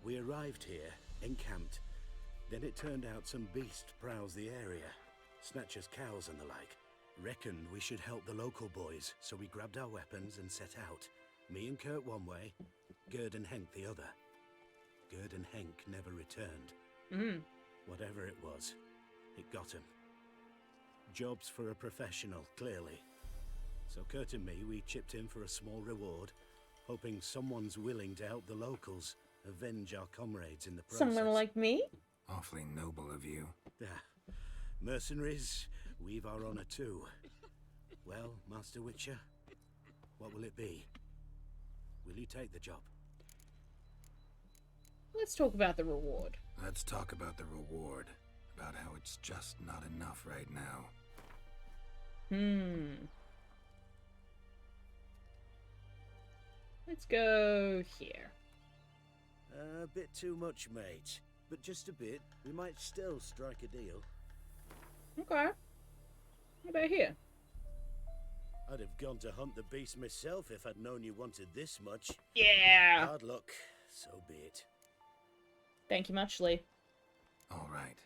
We arrived here, encamped. Then it turned out some beast prowls the area. Snatchers cows and the like. Reckoned we should help the local boys, so we grabbed our weapons and set out. Me and Kurt one way, Gerd and Henk the other. Gerd and Henk never returned. Whatever it was, it got him. Jobs for a professional, clearly. So Kurt and me, we chipped in for a small reward, hoping someone's willing to help the locals avenge our comrades in the process. Someone like me? Awfully noble of you. Mercenaries, we've our honor too. Well, Master Witcher, what will it be? Will you take the job? Let's talk about the reward. Let's talk about the reward. About how it's just not enough right now. Let's go here. A bit too much, mate. But just a bit. We might still strike a deal. Okay. What about here? I'd have gone to hunt the beast myself if I'd known you wanted this much. Yeah! Hard luck. So be it. Thank you much, Lee. All right.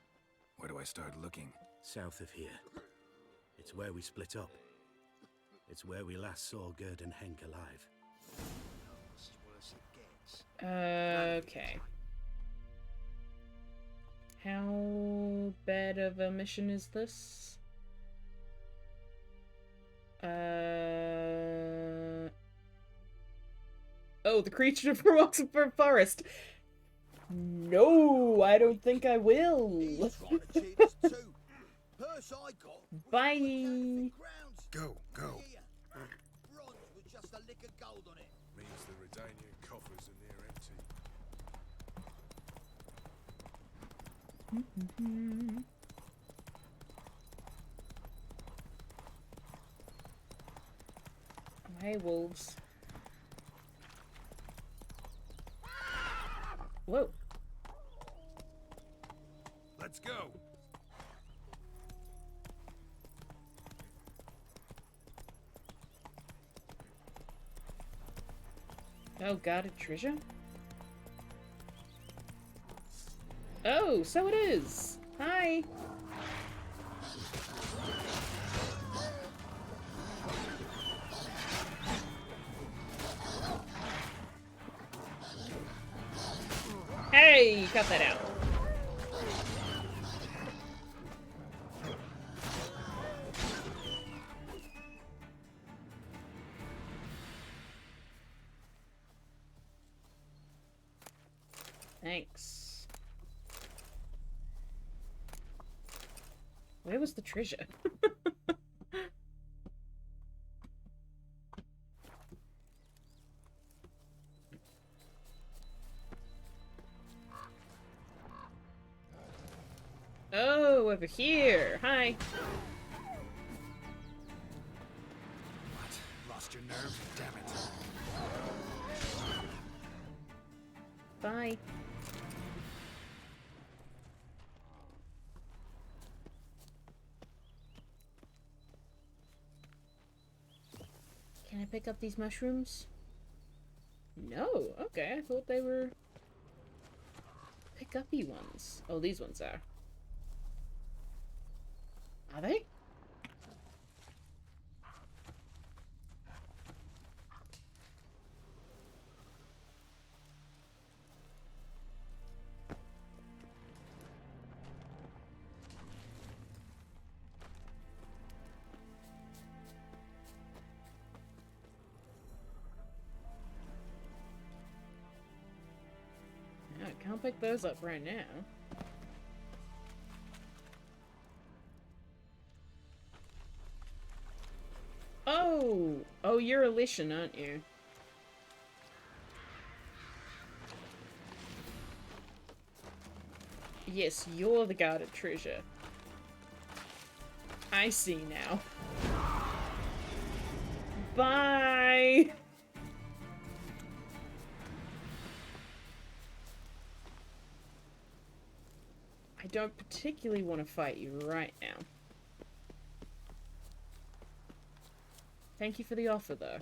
Where do I start looking? South of here. It's where we split up. It's where we last saw Gerd and Henk alive. Okay. How bad of a mission is this? Oh, the creature from Oxford Forest. No, I don't think I will. Bye. Go, go. Bronze with just a lick of gold on it. Means the Redanian coffers are near empty. Hey, wolves. Whoa. Let's go. Oh, guarded treasure? Oh, so it is. Hi. Hey, cut that out. Thanks. Where was the treasure? Oh, Oh, over here. Hi. What? Lost your nerve? Damn it. Bye. Can I pick up these mushrooms? No. Okay, I thought they were pick-uppy ones. Oh, these ones are. Are they? Yeah, I can't pick those up right now. Oh! Oh, you're a Lishan, aren't you? Yes, you're the guarded treasure. I see now. Bye! I don't particularly want to fight you right now. Thank you for the offer, though.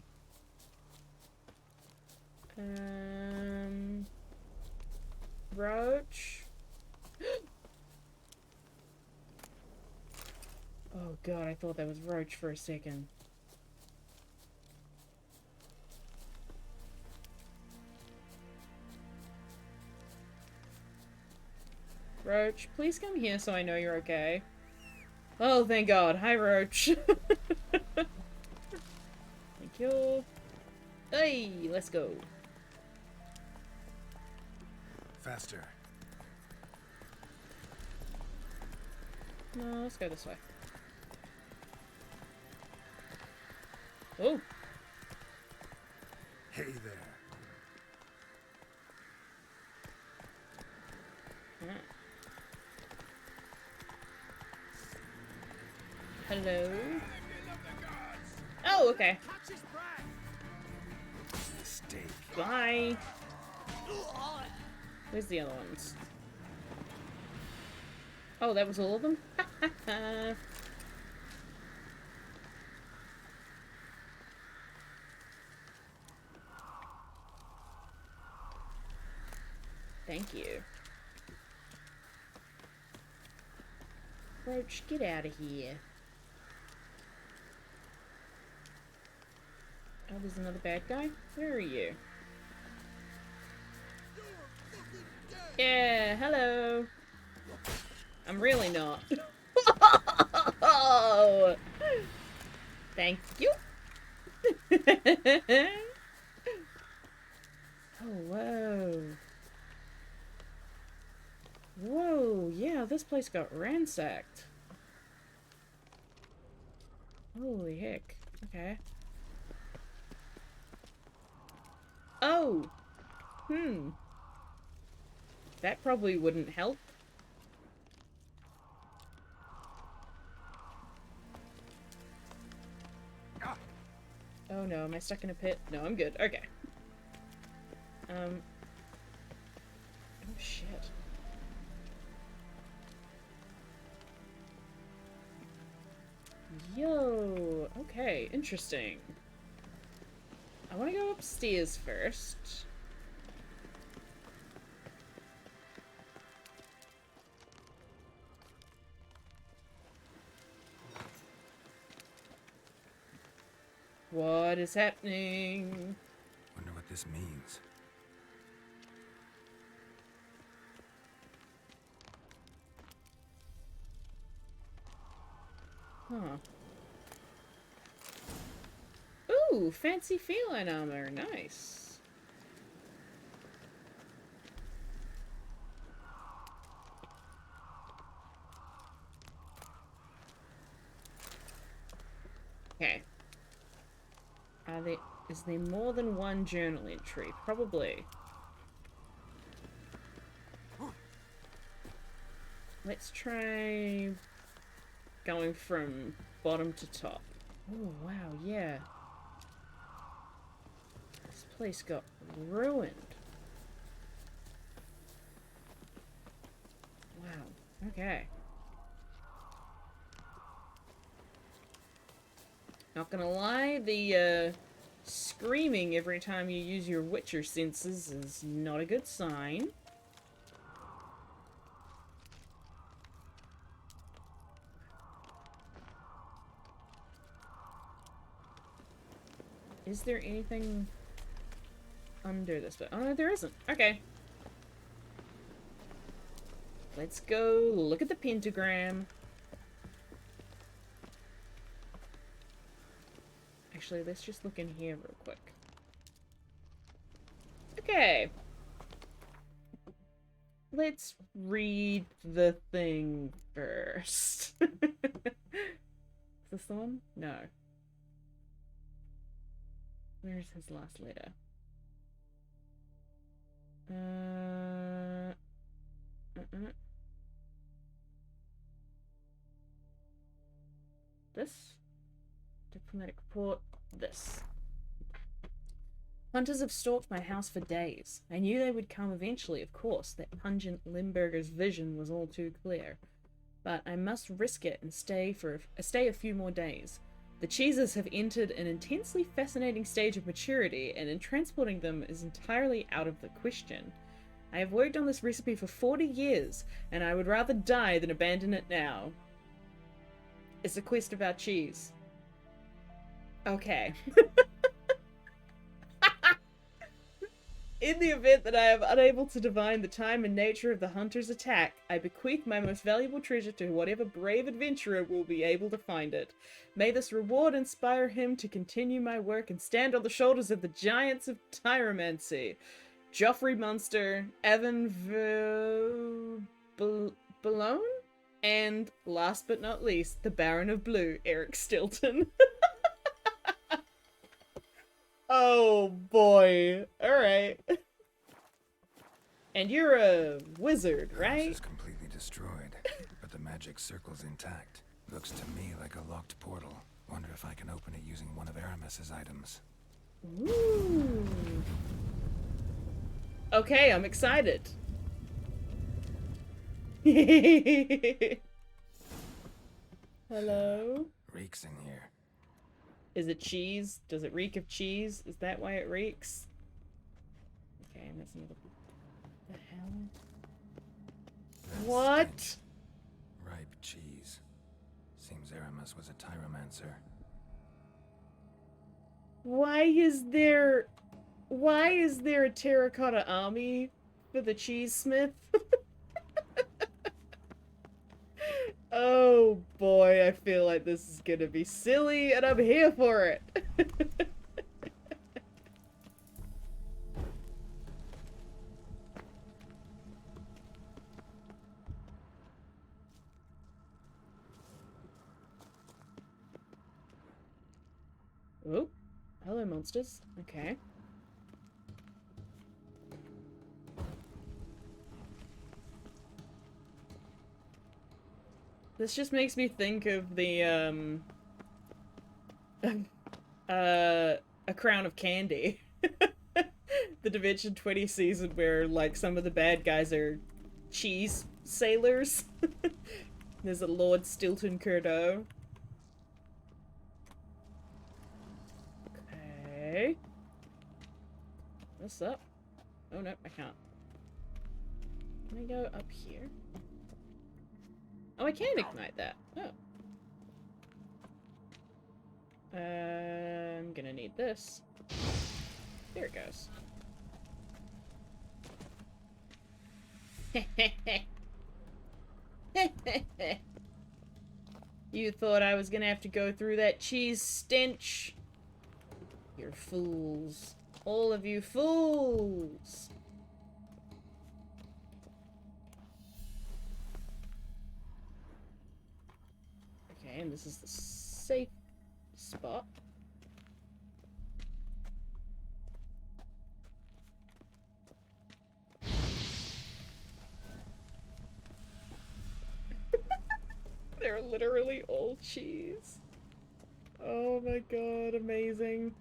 Roach? Oh god, I thought that was Roach for a second. Roach, please come here so I know you're okay. Oh, thank god. Hi, Roach. Thank you. Hey, let's go. Faster. No, let's go this way. Oh. Hey there. Hello? Oh, okay. Mistake. Bye. Where's the other ones? Oh, that was all of them? Thank you. Roach, get out of here. Oh, there's another bad guy? Where are you? Yeah, hello. I'm really not. Oh, thank you. Oh, whoa. Whoa, yeah, this place got ransacked. Holy heck. Okay. Oh! That probably wouldn't help. Oh no, am I stuck in a pit? No, I'm good. Okay. Oh shit. Yo! Okay, interesting. I want to go upstairs first. What is happening? Wonder what this means. Huh. Ooh, fancy feline armor. Nice. Okay. Is there more than one journal entry? Probably. Let's try going from bottom to top. Oh, wow, yeah. This place got ruined. Wow, okay. Not gonna lie, the screaming every time you use your Witcher senses is not a good sign. Is there anything under this? But oh no, there isn't. Okay. Let's go look at the pentagram. Actually, let's just look in here real quick. Okay. Let's read the thing first. Is this the one? No. Where's his last letter? This? Diplomatic report. This. Hunters have stalked my house for days. I knew they would come eventually, of course. That pungent Limburger's vision was all too clear. But I must risk it and stay a few more days. The cheeses have entered an intensely fascinating stage of maturity, and in transporting them is entirely out of the question. I have worked on this recipe for 40 years, and I would rather die than abandon it now. It's a quest about cheese. Okay. In the event that I am unable to divine the time and nature of the hunter's attack, I bequeath my most valuable treasure to whatever brave adventurer will be able to find it. May this reward inspire him to continue my work and stand on the shoulders of the giants of Tyromancy. Joffrey Munster, Evan Balone, and last but not least, the Baron of Blue, Eric Stilton. Oh boy. Alright. And you're a wizard, right? The house is completely destroyed, but the magic circle's intact. Looks to me like a locked portal. Wonder if I can open it using one of Aramis's items. Ooh. Okay, I'm excited. Hello? Reeks in here. Is it cheese? Does it reek of cheese? Is that why it reeks? Okay, and that's another. The hell? What? Stench. Ripe cheese. Seems Aramis was a tyromancer. Why is there a terracotta army for the cheesesmith? Oh boy, I feel like this is gonna be silly and I'm here for it. Oh, hello monsters. Okay. This just makes me think of the, A Crown of Candy. The Dimension 20 season where, like, some of the bad guys are cheese sailors. There's a Lord Stilton Curdo. Okay. What's up? Oh no, I can't. Can I go up here? Oh, I can ignite that. Oh. I'm gonna need this. There it goes. You thought I was gonna have to go through that cheese stench? You're fools. All of you fools! Okay, and this is the safe spot. are literally all cheese. Oh my god, amazing.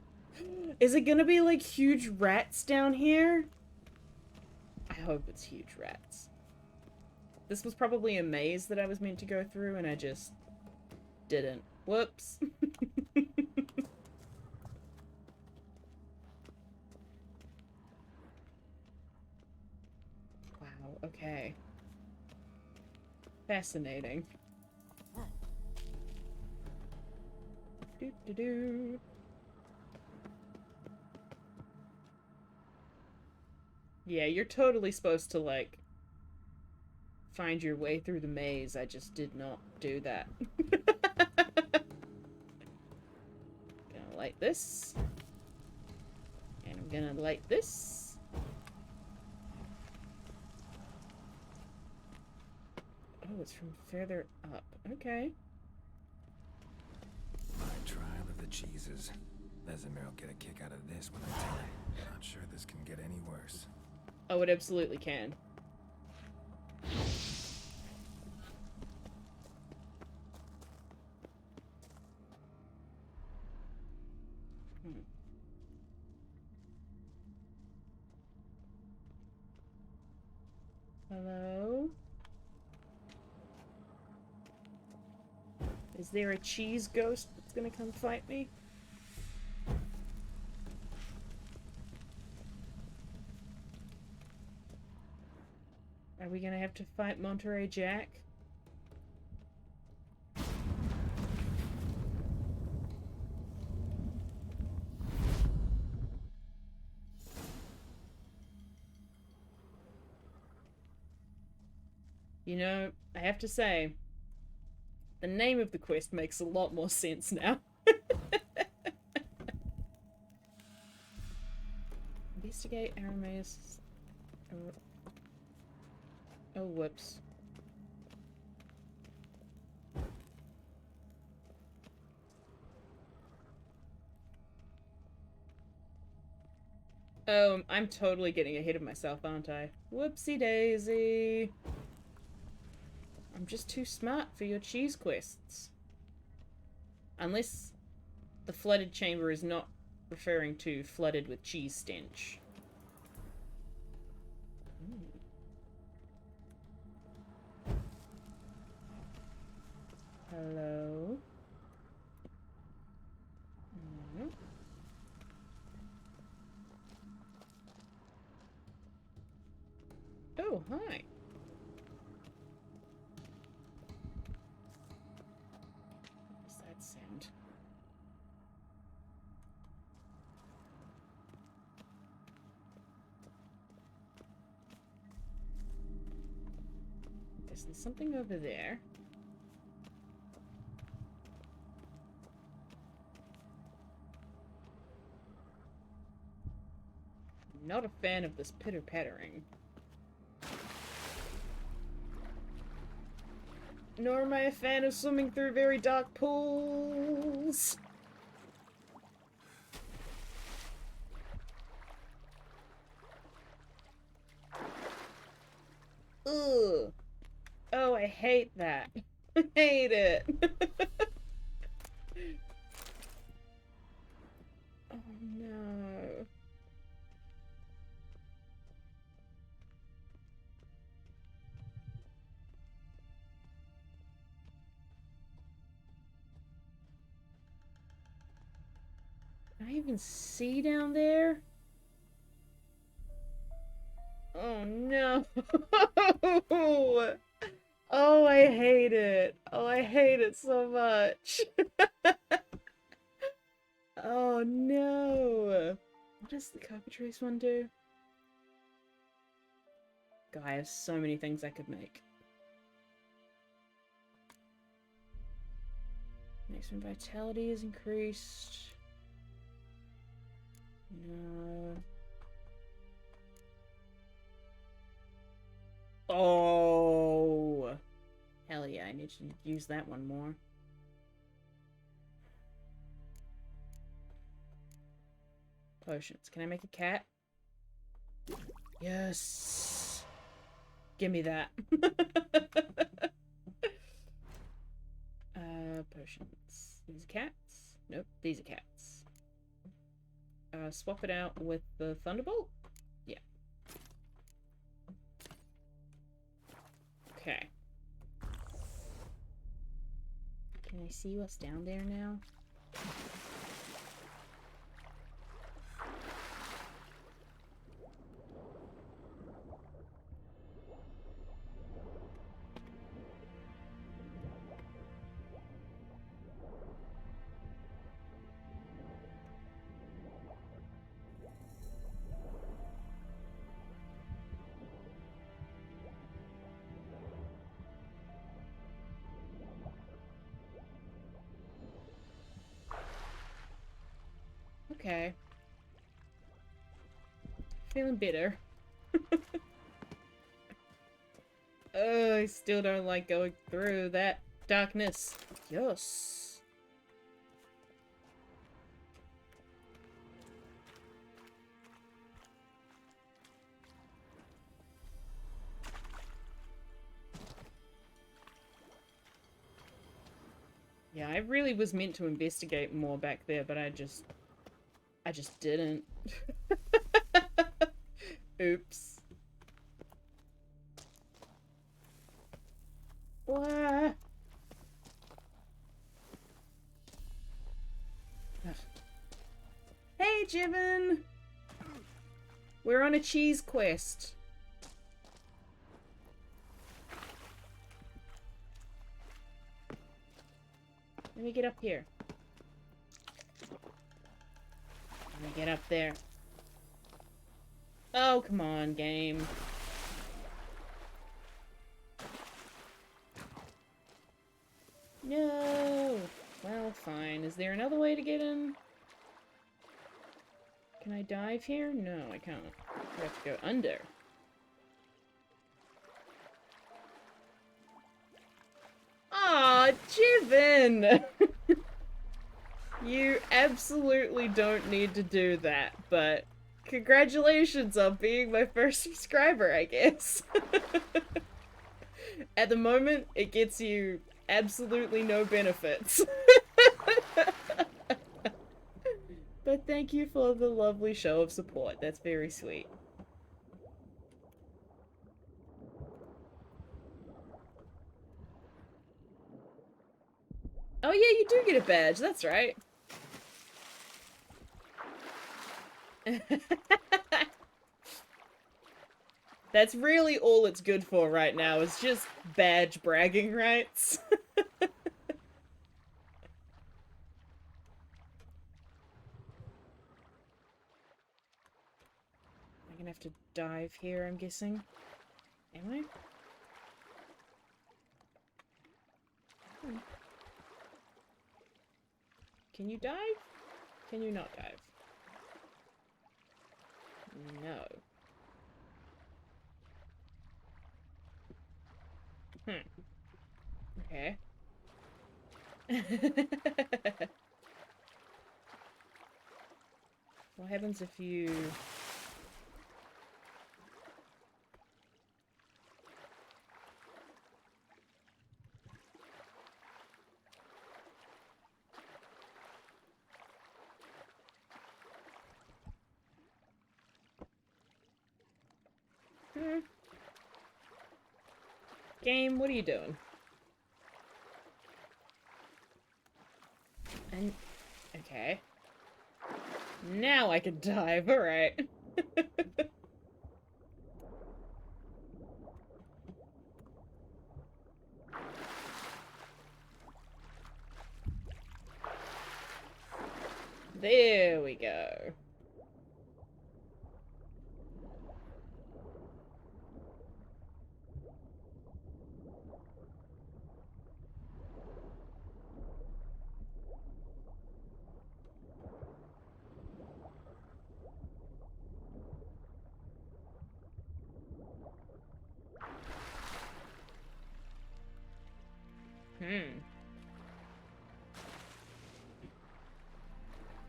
Is it gonna be like huge rats down here? I hope it's huge rats. This was probably a maze that I was meant to go through and I just didn't. Whoops. Wow, okay. Fascinating. Do. Yeah, you're totally supposed to, like, find your way through the maze. I just did not do that. Gonna light this. And I'm gonna light this. Oh, it's from further up. Okay. My trial of the cheeses. Vesemir will get a kick out of this when I tell him. Not sure this can get any worse. Oh, it absolutely can. Hello? Is there a cheese ghost that's gonna come fight me? Are we gonna have to fight Monterey Jack? You know, I have to say, the name of the quest makes a lot more sense now. Investigate Arameus. Oh, whoops. Oh, I'm totally getting ahead of myself, aren't I? Whoopsie daisy. I'm just too smart for your cheese quests. Unless the flooded chamber is not referring to flooded with cheese stench. Hello? Oh, hi. What's that sound? There's something over there. Not a fan of this pitter-pattering. Nor am I a fan of swimming through very dark pools. Ugh. Oh, I hate that. I hate it. Oh no. Can I even see down there? Oh no. Oh, I hate it. Oh, I hate it so much. Oh no. What does the cockatrice one do? God, I have so many things I could make. Maximum vitality is increased. No. Oh. Hell yeah, I need to use that one more. Potions. Can I make a cat? Yes. Give me that. These are cats. Swap it out with the Thunderbolt? Yeah. Okay. Can I see what's down there now? Okay. Feeling bitter. I still don't like going through that darkness. Yes. Yeah, I really was meant to investigate more back there, but I just didn't. Oops. What? Hey, Jiven! We're on a cheese quest. Let me get up here. Let me get up there. Oh, come on, game. No! Well, fine. Is there another way to get in? Can I dive here? No, I can't. I have to go under. Aw, Jiven! You absolutely don't need to do that, but congratulations on being my first subscriber, I guess. At the moment, it gets you absolutely no benefits. But thank you for the lovely show of support. That's very sweet. Oh yeah, you do get a badge, that's right. That's really all it's good for right now, is just badge bragging rights. I'm gonna have to dive here, I'm guessing. Am I? Can you dive? Can you not dive? No. Okay. What happens if you... Game, what are you doing? And okay. Now I can dive, alright. There we go.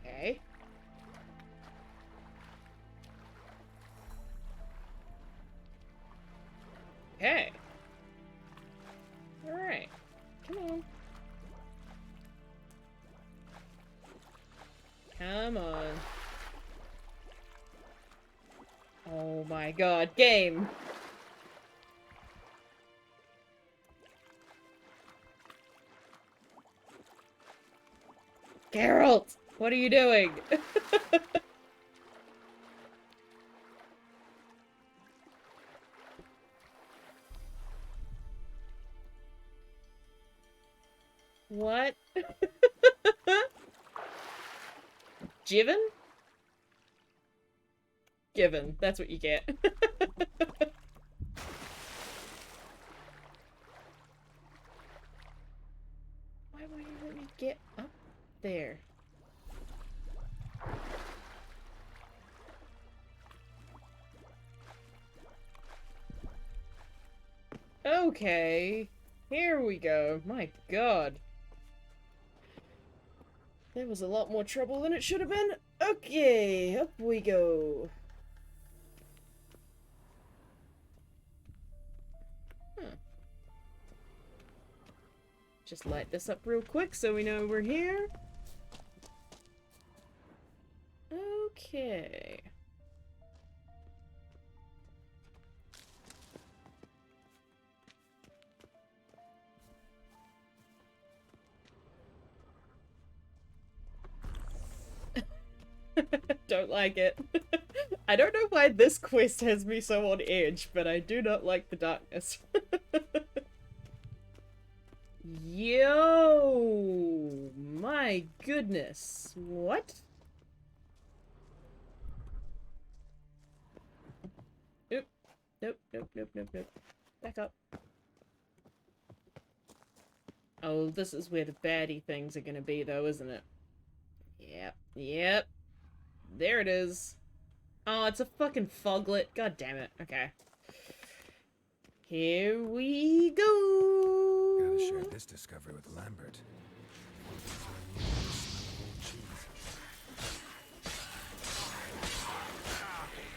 Okay. Okay. Alright. Come on. Come on. Oh my god, game! Geralt! What are you doing? What? Given? Given. That's what you get. Why won't you let me get up there? Okay. Here we go. My god. There was a lot more trouble than it should have been. Okay, up we go. Just light this up real quick so we know we're here. Okay. Don't like it. I don't know why this quest has me so on edge, but I do not like the darkness. Yo! My goodness. What? Nope. Nope, nope, nope, nope, nope. Back up. Oh, this is where the baddie things are gonna be, though, isn't it? Yep. Yep. There it is. Oh, it's a fucking foglet. God damn it. Okay. Here we go. Gotta share this discovery with Lambert.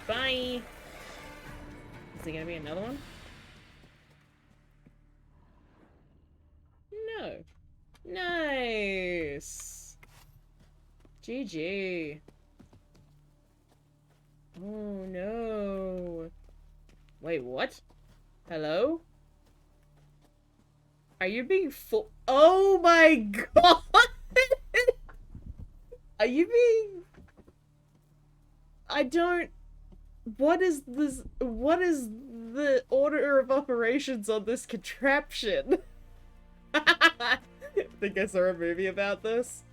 Bye. Is there gonna be another one? No. Nice. GG. Oh no. Wait, what? Hello? Are you being Oh my god! Are you being... I don't... What is this... What is the order of operations on this contraption? I think I saw a movie about this.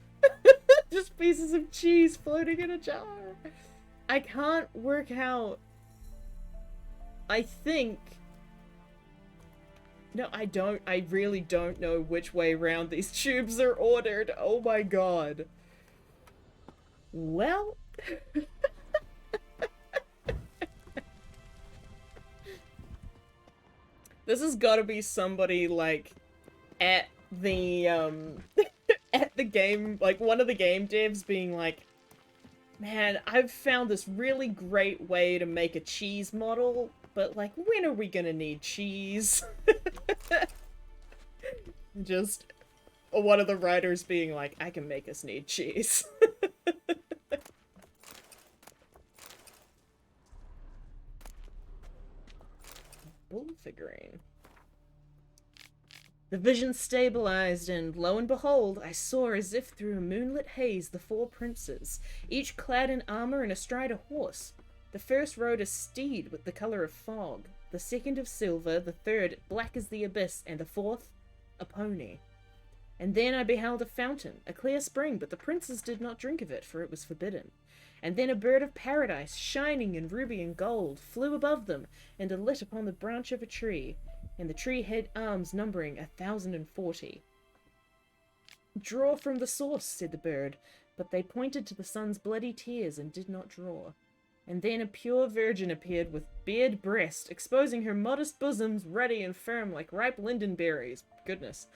Just pieces of cheese floating in a jar. I can't work out. I think... No, I don't. I really don't know which way round these tubes are ordered. Oh my god. Well... This has gotta be somebody, like, at the, at the game, like, one of the game devs being like, man, I've found this really great way to make a cheese model, but, like, when are we gonna need cheese? Just one of the writers being like, I can make us need cheese. Bull figurine. The vision stabilized, and lo and behold, I saw as if through a moonlit haze the 4 princes, each clad in armor and astride a horse. The first rode a steed with the color of fog, the second of silver, the third black as the abyss, and the fourth a pony. And then I beheld a fountain, a clear spring, but the princes did not drink of it, for it was forbidden. And then a bird of paradise, shining in ruby and gold, flew above them, and alit upon the branch of a tree, and the tree had arms numbering 1,040. Draw from the source, said the bird, but they pointed to the sun's bloody tears and did not draw. And then a pure virgin appeared with bared breast, exposing her modest bosoms, ruddy and firm like ripe linden berries. Goodness.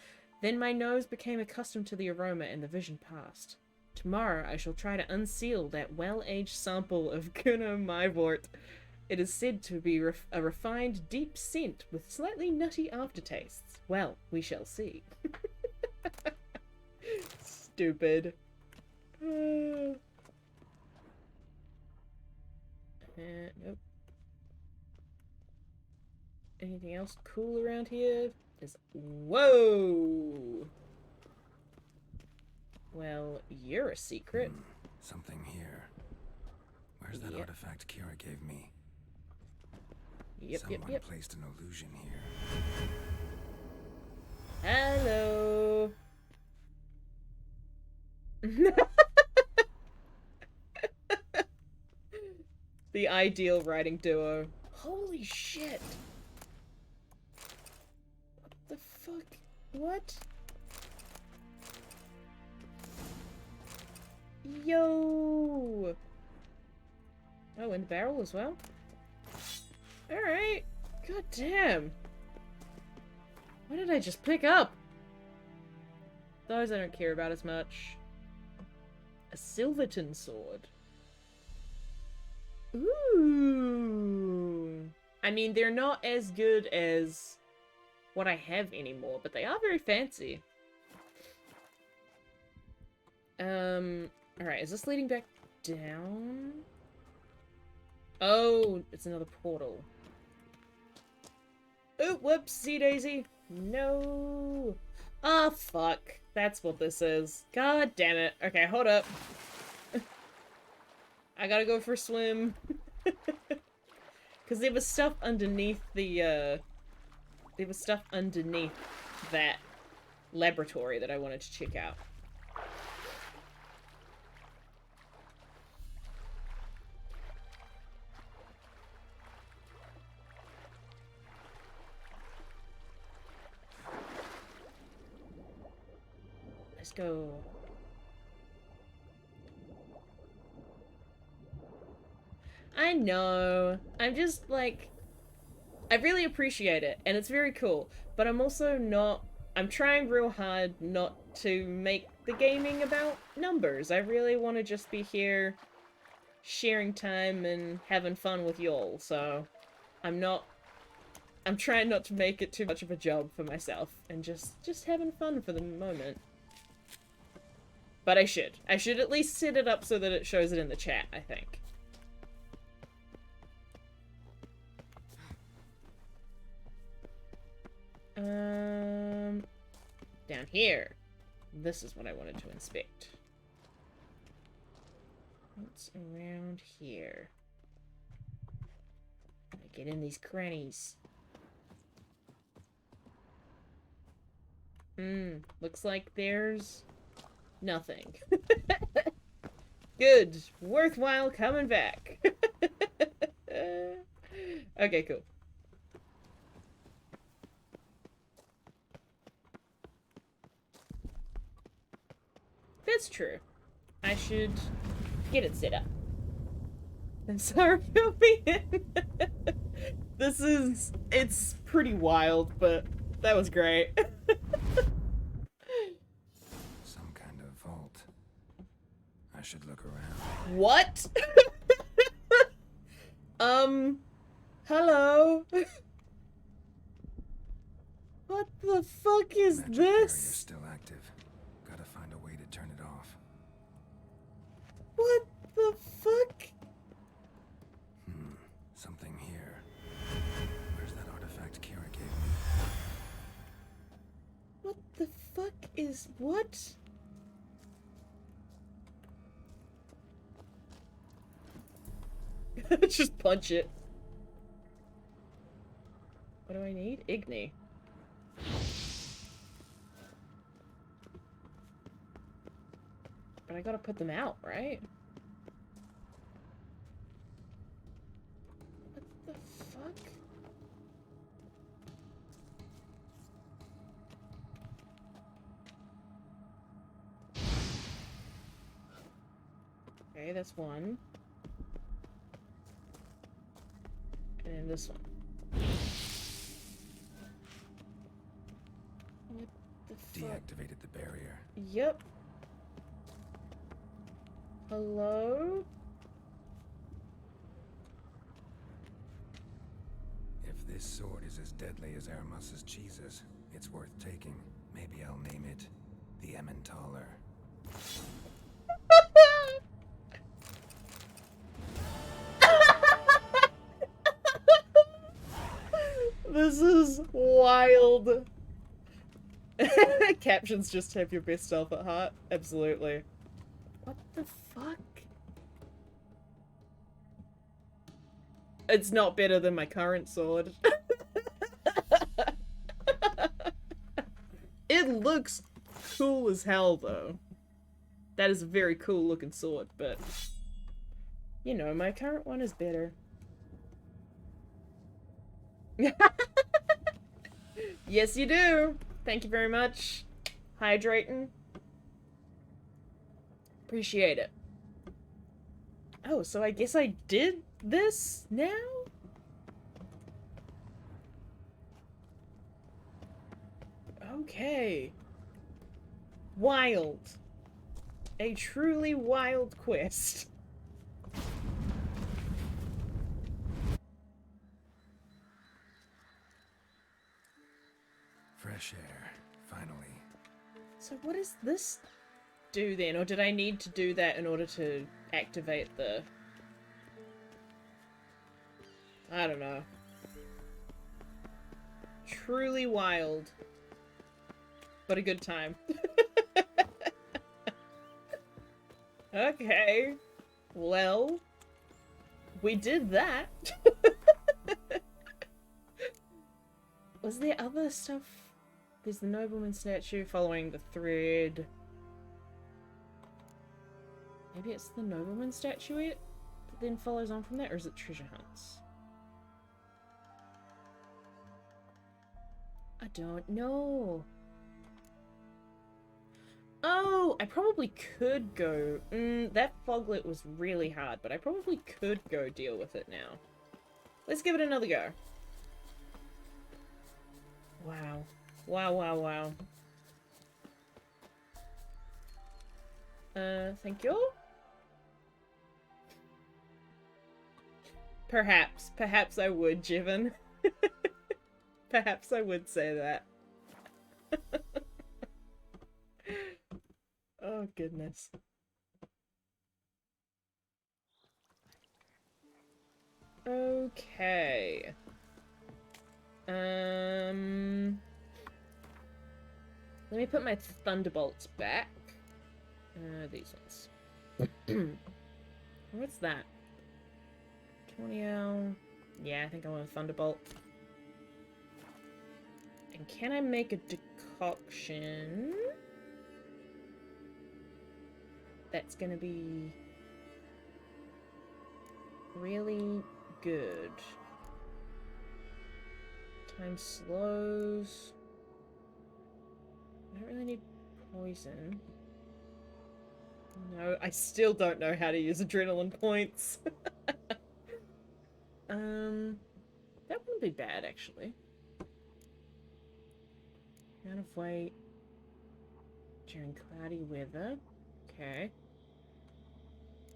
Then my nose became accustomed to the aroma, and the vision passed. Tomorrow I shall try to unseal that well-aged sample of Kuno Maivort. It is said to be a refined, deep scent with slightly nutty aftertastes. Well, we shall see. Stupid. Nope. Anything else cool around here? Whoa! Well, you're a secret. Something here. Where's that artifact Kira gave me? Someone placed an illusion here. Hello. The ideal writing duo. Holy shit. What the fuck? What? Yo! Oh, and the barrel as well? Alright. God damn. What did I just pick up? Those I don't care about as much. A Silverton sword. Ooh. I mean, they're not as good as what I have anymore, but they are very fancy. Alright, is this leading back down? Oh, it's another portal. Oh, whoopsie daisy. No. Ah, fuck. That's what this is. God damn it. Okay, hold up. I gotta go for a swim. Because there was stuff underneath the, there was stuff underneath that laboratory that I wanted to check out. Let's go. I know. I'm just like, I really appreciate it and it's very cool, but I'm also not, I'm trying real hard not to make the gaming about numbers. I really want to just be here sharing time and having fun with y'all, so I'm trying not to make it too much of a job for myself and just having fun for the moment. But I should at least set it up so that it shows it in the chat, I think. Down here. This is what I wanted to inspect. What's around here? Gotta get in these crannies. Looks like there's nothing. Good. Worthwhile coming back. Okay, cool. That's true. I should get it set up. I'm sorry for being it's pretty wild, but that was great. Some kind of vault. I should look around. What? Hello? What the fuck is Magic this? barrier still active. Gotta find a way to turn it off. What the fuck? Something here. Where's that artifact Kira gave me? What the fuck is what? Just punch it. What do I need? Igni. But I gotta put them out, right? What the fuck? Okay, that's one. And then this one. What the fuck? Deactivated the barrier. Yep. Hello? If this sword is as deadly as Aramus's cheeses, it's worth taking. Maybe I'll name it the Emmentaler. This is wild. Captions just have your best self at heart. Absolutely. What the fuck? It's not better than my current sword. It looks cool as hell, though. That is a very cool looking sword, but... You know, my current one is better. Yes, you do. Thank you very much. Hydrating. Appreciate it. Oh, so I guess I did this now? Okay. Wild. A truly wild quest. Fresh air, finally. So what does this do then? Or did I need to do that in order to activate the... I don't know. Truly wild. But a good time. Okay. Well, we did that. Was there other stuff? There's the nobleman statue following the thread. Maybe it's the nobleman statuette that then follows on from that, or is it treasure hunts? I don't know. Oh, I probably could go... that foglet was really hard, but I probably could go deal with it now. Let's give it another go. Wow. Wow, wow, wow. Thank you? Perhaps I would, Jiven. Perhaps I would say that. Oh, goodness. Okay. Let me put my thunderbolts back. These ones. What's that? 20L. Yeah, I think I want a thunderbolt. And can I make a decoction that's gonna be really good? Time slows. I don't really need poison. No, I still don't know how to use adrenaline points. That wouldn't be bad, actually. Amount of weight during cloudy weather. Okay.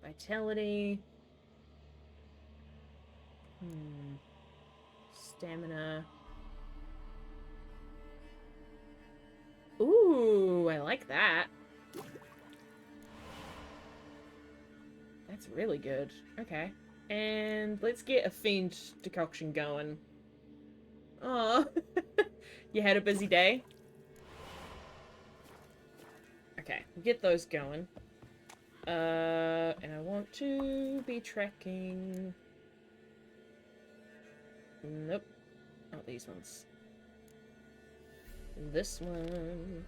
Vitality. Stamina. Ooh, I like that. That's really good. Okay. And let's get a fiend decoction going. Aw. You had a busy day? Okay, we'll get those going. And I want to be tracking... Nope. Not these ones. This one.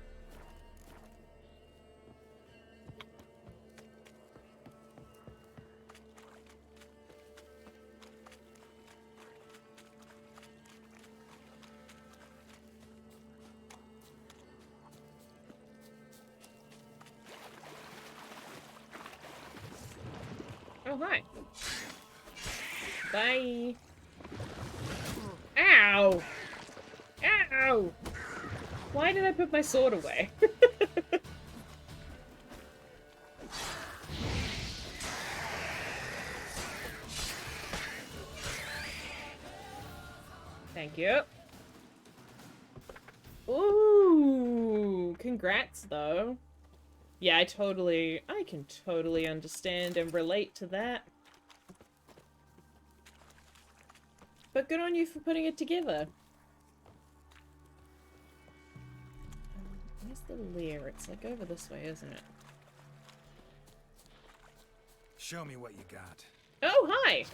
Oh, hi. Bye. Ow! Ow! Why did I put my sword away? Thank you. Ooh, congrats though. Yeah, I can totally understand and relate to that. But good on you for putting it together. Where's the lair? It's like over this way, isn't it? Show me what you got. Oh, hi!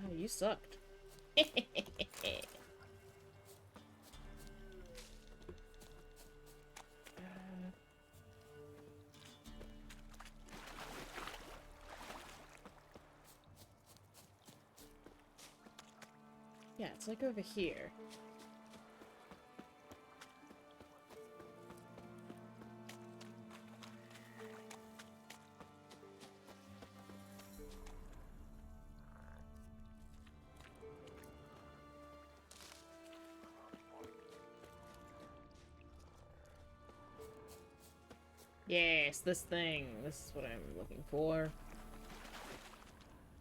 Oh, you sucked. Yeah, it's like over here. Yes, this thing. This is what I'm looking for.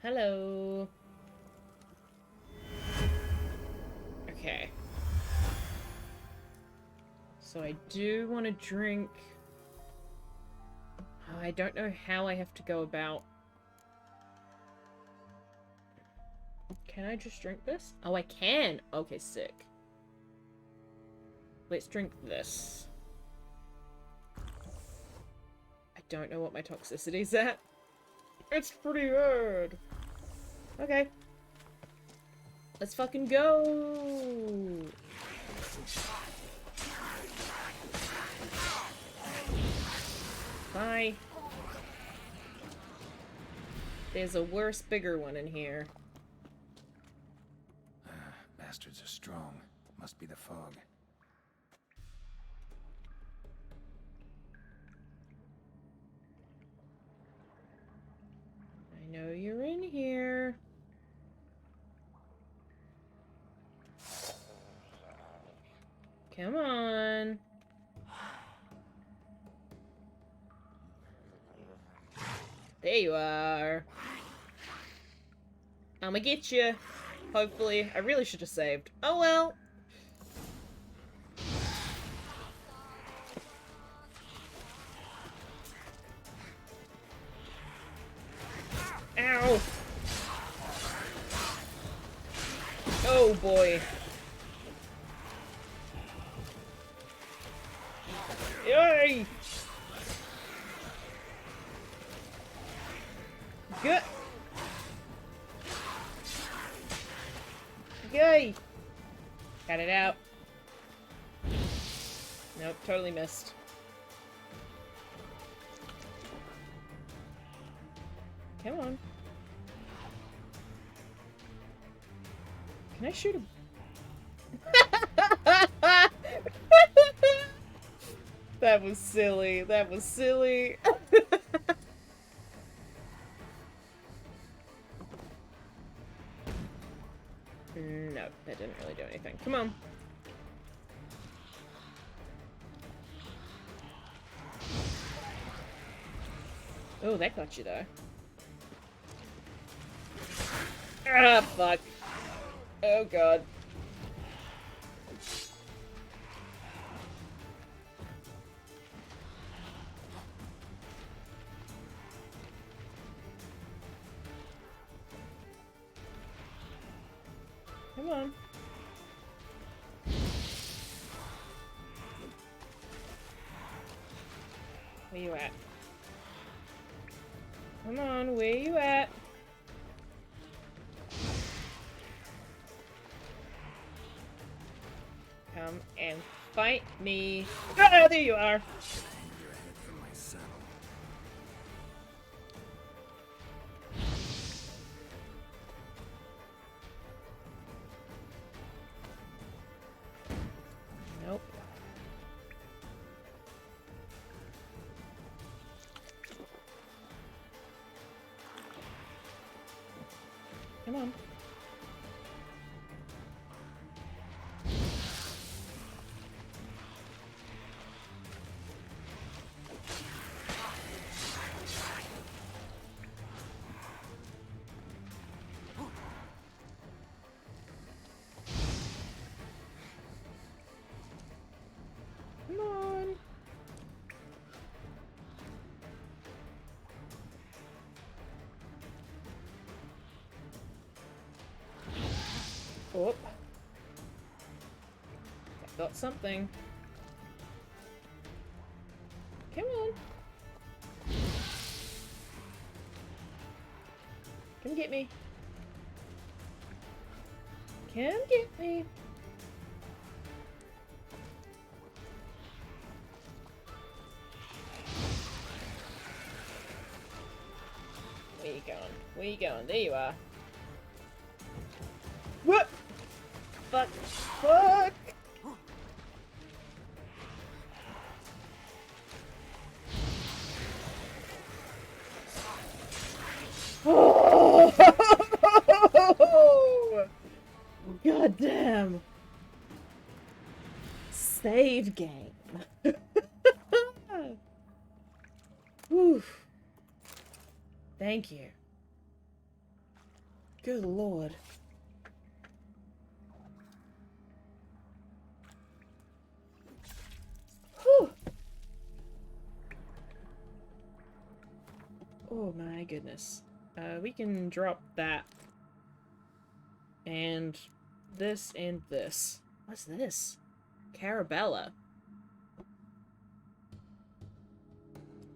Hello. Okay. So I do want to drink. I don't know how I have to go about. Can I just drink this? Oh, I can. Okay, sick. Let's drink this. I don't know what my toxicity's at. It's pretty good. Okay. Let's fucking go! Bye. There's a worse, bigger one in here. Bastards are strong. Must be the fog. I know you're in here. Come on. There you are. I'ma get you. Hopefully. I really should have saved. Oh well. Ow. Oh boy. Yay! Good. Yay! Got it out. Nope, totally missed. Come on. Can I shoot him? That was silly. That was silly. No, that didn't really do anything. Come on. Oh, that got you though. Ah, fuck. Oh god. Come on. Where you at? Come on, where you at? Come and fight me. Ah, there you are. Your head from my saddle. Nope. Come on. Come on. Oh. I got something. Come on. Come get me. Come get me. Where you going? Where you going? There you are. What? Fuck. Fuck. Oh! God damn. Save game. Whew. Thank you. Good lord. Whew. Oh my goodness. We can drop that. And this and this. What's this? Carabella.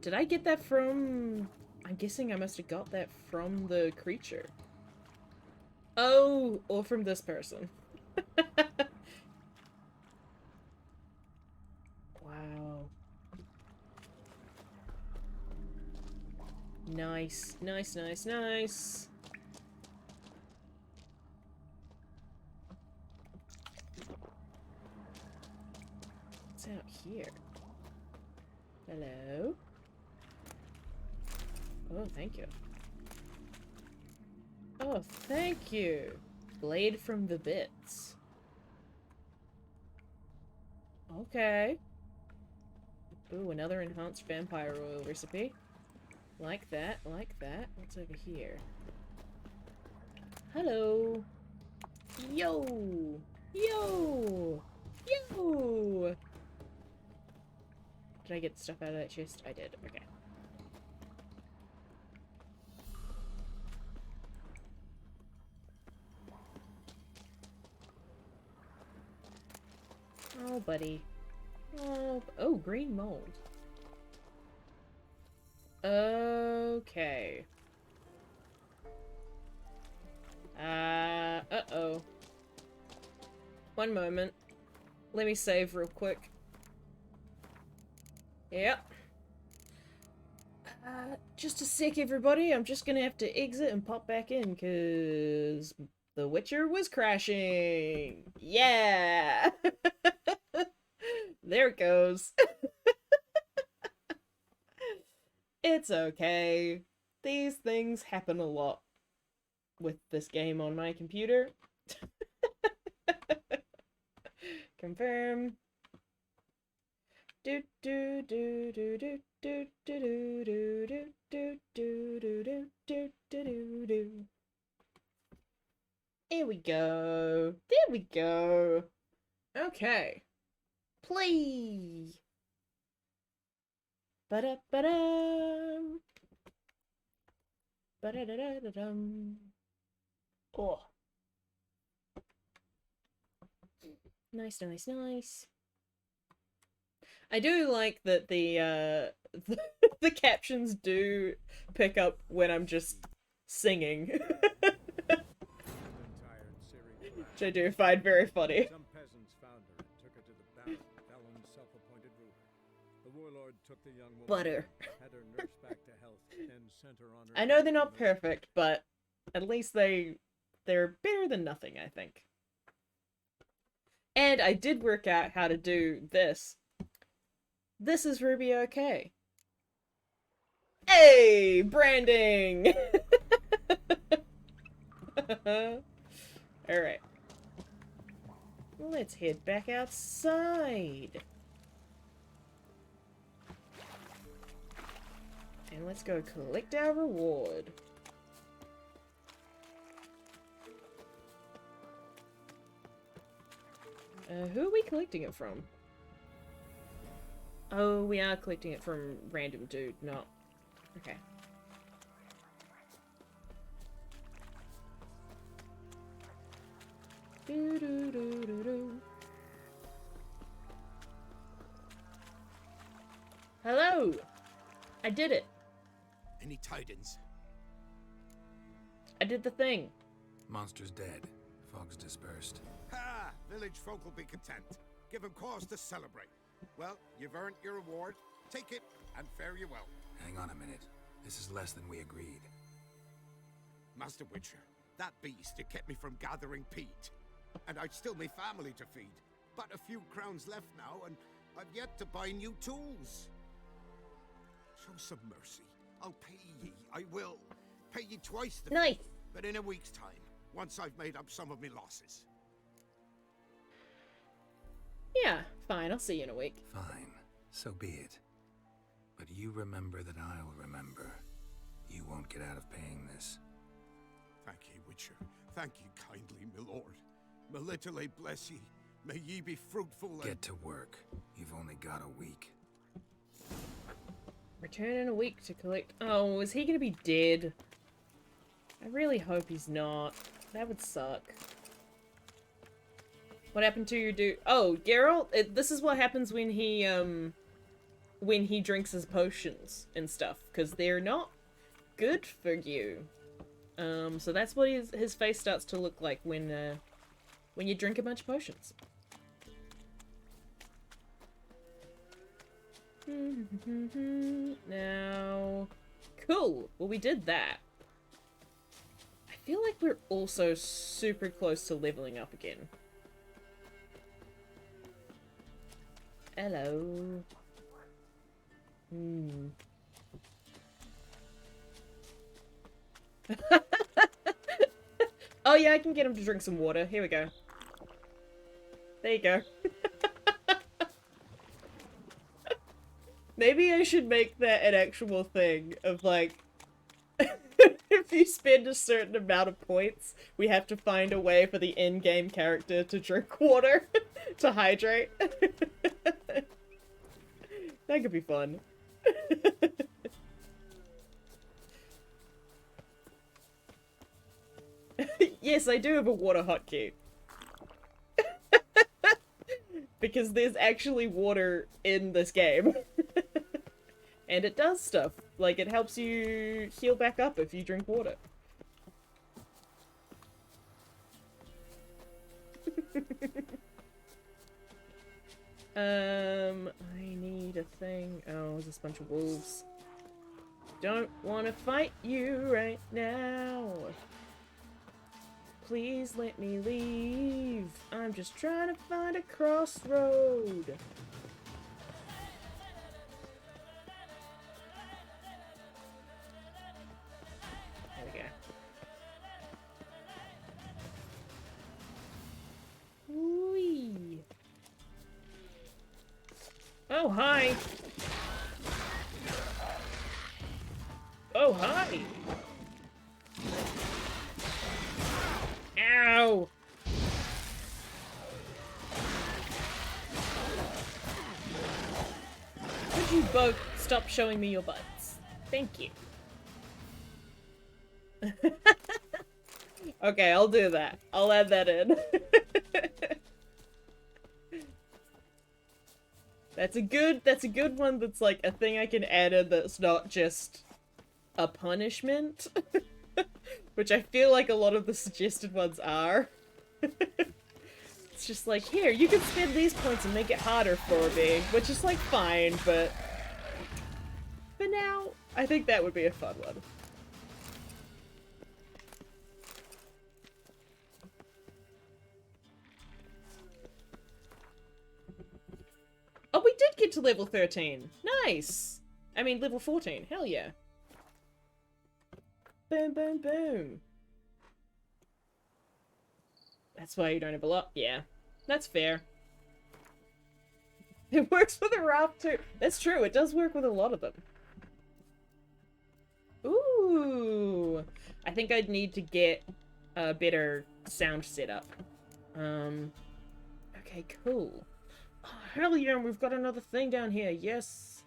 Did I get that from... I'm guessing I must have got that from the creature. Oh, or from this person. Wow. Nice, nice, nice, nice. What's out here? Hello? Oh, thank you. Oh, thank you! Blade from the bits. Okay. Ooh, another enhanced vampire oil recipe. Like that, like that. What's over here? Hello! Yo! Yo! Yo! Did I get stuff out of that chest? I did. Okay. Oh, buddy. Oh, green mold. Okay. Uh-oh. One moment. Let me save real quick. Yep. Just a sec, everybody. I'm just gonna have to exit and pop back in, because The Witcher was crashing. Yeah! There it goes. It's okay. These things happen a lot with this game on my computer. Confirm. Do do do do do do do do do do do do do do do. Here we go. There we go. Okay. Play. Ba-da-ba-dum. Ba-da-da-da-da-dum. Oh. Nice, nice, nice. I do like that the captions do pick up when I'm just singing. Which I do find very funny. Some peasants found her and took her to the baron, Felon's self-appointed ruler. The warlord took the young woman, Butter. had her nursed back to health, and sent her on her I know way they're to not the- perfect, but at least they're better than nothing, I think. And I did work out how to do this. This is Ruby OK. Hey, branding! Alright. Let's head back outside. And let's go collect our reward. Who are we collecting it from? Oh, we are collecting it from random dude, not... Okay. Do, do, do, do, do. Hello! I did it. Any tidings? I did the thing. Monster's dead. Fog's dispersed. Ha! Village folk will be content. Give them cause to celebrate. Well, you've earned your reward. Take it, and fare you well. Hang on a minute. This is less than we agreed. Master Witcher, that beast had kept me from gathering peat. And I'd still me family to feed. But a few crowns left now, and I've yet to buy new tools. Show some mercy. I'll pay ye. I will. Pay ye twice the nice. fee, but in a week's time, once I've made up some of me losses. Yeah, fine. I'll see you in a week. Fine. So be it. But you remember that I'll remember. You won't get out of paying this. Thank ye, Witcher. Thank ye kindly, my lord. Melitele bless ye. May ye be fruitful and... Get to work. You've only got a week. Return in a week to collect... Oh, is he gonna be dead? I really hope he's not. That would suck. What happened to your dude? Oh, Geralt? This is what happens when he drinks his potions and stuff. Because they're not good for you. So that's what his face starts to look like when you drink a bunch of potions. Now, cool. Well, we did that. I feel like we're also super close to leveling up again. Hello. Oh yeah, I can get him to drink some water. Here we go. There you go. Maybe I should make that an actual thing of like, if you spend a certain amount of points, we have to find a way for the in-game character to drink water to hydrate. That could be fun. Yes, I do have a water hotkey. Because there's actually water in this game. And it does stuff. Like, it helps you heal back up if you drink water. I need a thing. Oh, there's this bunch of wolves. Don't want to fight you right now. Please let me leave. I'm just trying to find a crossroad. There we go. Whee. Oh, hi. Oh, hi. Ow! Could you both stop showing me your butts? Thank you. Okay, I'll do that. I'll add that in. That's a good one that's like a thing I can add in that's not just a punishment. Which I feel like a lot of the suggested ones are. It's just like, here, you can spend these points and make it harder for me. Which is like fine, but for now, I think that would be a fun one. Oh, we did get to level 13. Nice! I mean, level 14. Hell yeah. Boom, boom, boom. That's why you don't have a lot. Yeah, that's fair. It works with a raft too. That's true. It does work with a lot of them. Ooh. I think I'd need to get a better sound setup. Okay, cool. Oh, hell yeah, we've got another thing down here. Yes.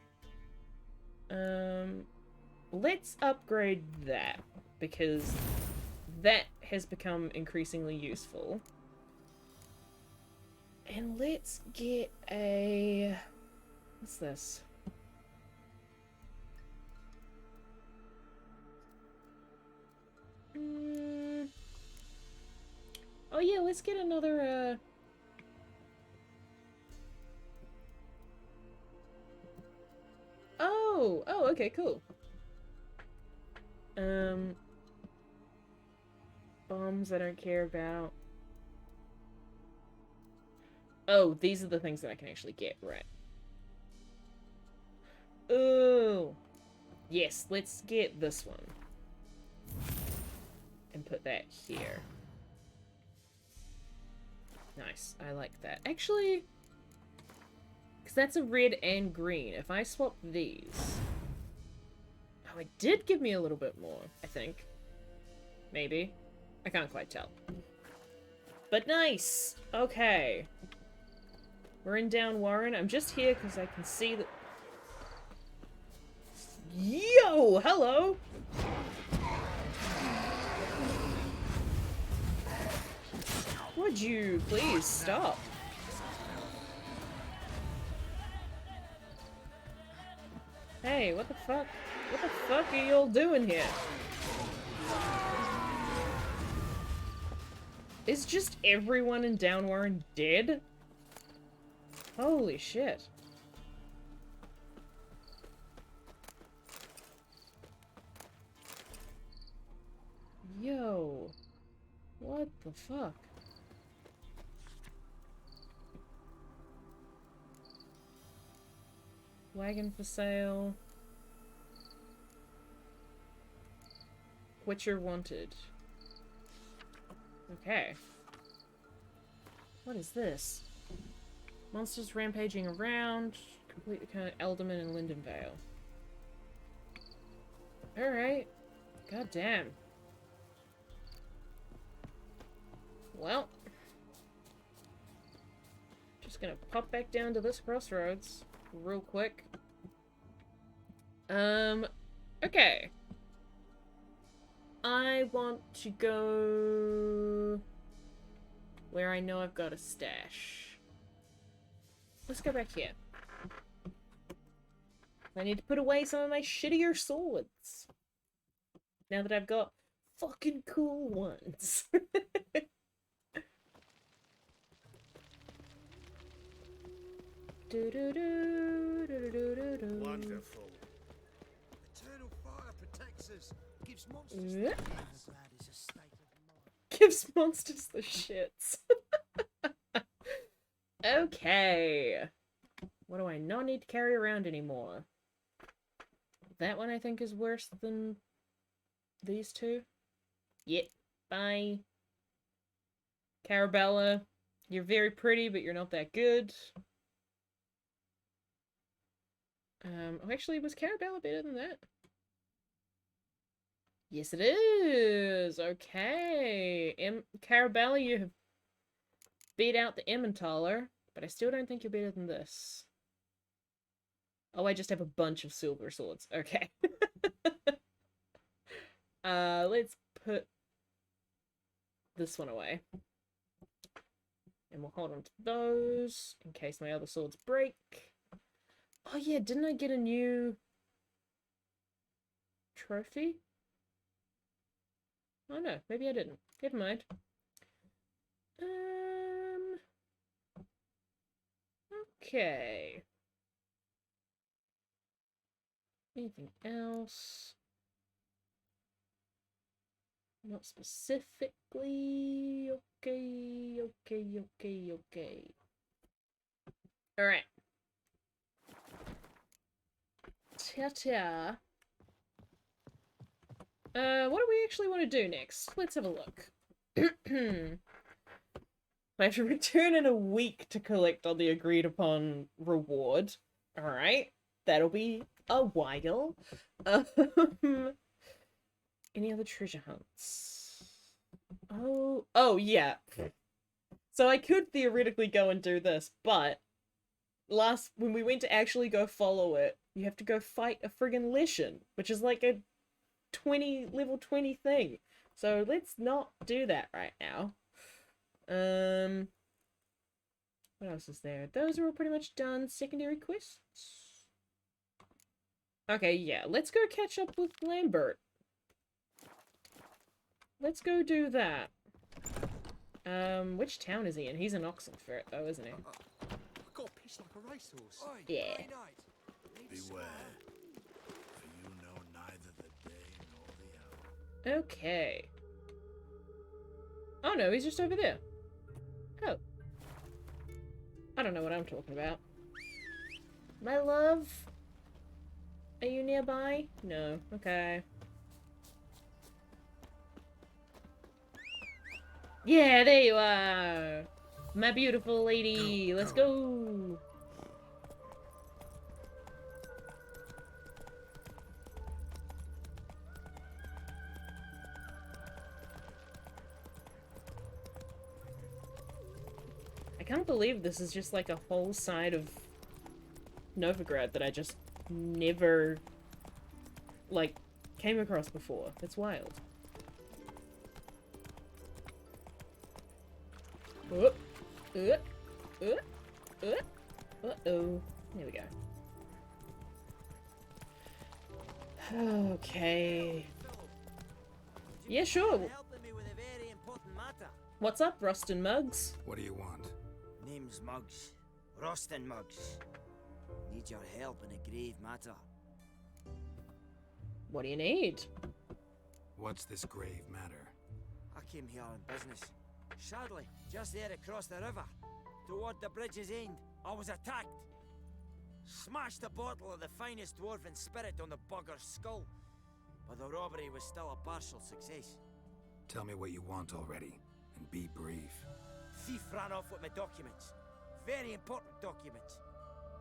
Let's upgrade that, because that has become increasingly useful. And let's get a... What's this? Oh yeah, let's get another, Oh! Oh, okay, cool. Bombs I don't care about. Oh, these are the things that I can actually get, right. Oh! Yes, let's get this one. And put that here. Nice, I like that. Actually, because that's a red and green. If I swap these... Oh, it did give me a little bit more, I think. Maybe. I can't quite tell. But nice! Okay. We're in Down Warren. I'm just here because I can see that... Yo! Hello! Would you please stop? Hey, what the fuck? What the fuck are you all doing here? Is just everyone in Down Warren dead? Holy shit. Yo. What the fuck? Wagon for sale. Witcher wanted. Okay. What is this? Monsters rampaging around. Complete the kind of Elderman and Lindenvale. Alright. God damn. Well. Just gonna pop back down to this crossroads real quick. Okay. I want to go where I know I've got a stash. Let's go back here. I need to put away some of my shittier swords. Now that I've got fucking cool ones. Wonderful. Eternal fire protects us. Gives monsters Gives monsters the shits. Okay. What do I not need to carry around anymore? That one I think is worse than these two. Yep. Bye. Carabella, you're very pretty, but you're not that good. Oh, actually, was Carabella better than that? Yes, it is! Okay. Carabella, you have beat out the Emmentaler, but I still don't think you're better than this. Oh, I just have a bunch of silver swords. Okay. Let's put this one away. And we'll hold on to those in case my other swords break. Oh yeah, didn't I get a new trophy? Oh no, maybe I didn't. Never mind. Okay. Anything else? Not specifically. Okay. Alright. Ta-ta. What do we actually want to do next? Let's have a look. I have to return in a week to collect on the agreed upon reward. Alright. That'll be a while. Any other treasure hunts? Oh yeah. So I could theoretically go and do this, but when we went to actually go follow it, you have to go fight a friggin' Leshen, which is like a level 20 thing. So let's not do that right now. What else is there? Those are all pretty much done. Secondary quests? Okay, yeah. Let's go catch up with Lambert. Let's go do that. Which town is he in? He's in Oxenfurt, though, isn't he? I got pissed like a racehorse. Yeah. Beware, for you know neither the day nor the hour. Okay. Oh no, he's just over there. Oh. I don't know what I'm talking about. My love? Are you nearby? No. Okay. Yeah, there you are! My beautiful lady! Let's go! I can't believe this is just like a whole side of Novigrad that I just never, like, came across before. It's wild. Uh-oh. There we go. Okay. Yeah, sure. What's up, Rustin Muggs? What do you want? Name's Muggs. Rustin Muggs. Need your help in a grave matter. What do you need? What's this grave matter? I came here on business. Sadly, just there across the river, toward the bridge's end, I was attacked. Smashed a bottle of the finest dwarven spirit on the bugger's skull. But the robbery was still a partial success. Tell me what you want already, and be brief. Thief ran off with my documents. Very important documents.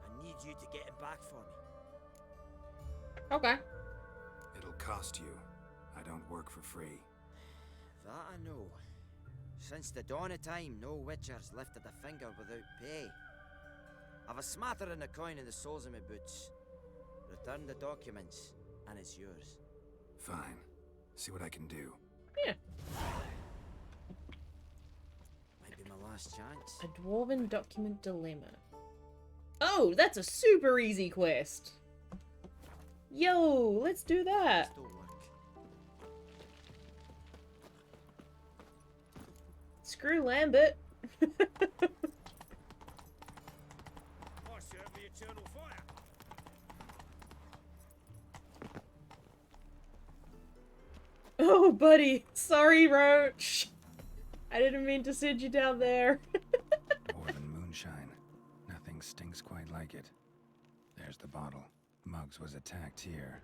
I need you to get him back for me. Okay. It'll cost you. I don't work for free. That I know. Since the dawn of time, no witcher's lifted a finger without pay. I've a smattering of coin in the soles of my boots. Return the documents, and it's yours. Fine. See what I can do. Yeah. Might be my last chance. A dwarven document dilemma. Oh, that's a super easy quest. Yo, let's do that. Screw Lambert. I serve the eternal fire. Oh, buddy. Sorry, Roach. I didn't mean to send you down there. Dwarven moonshine. Nothing stinks quite like it. There's the bottle. Muggs was attacked here.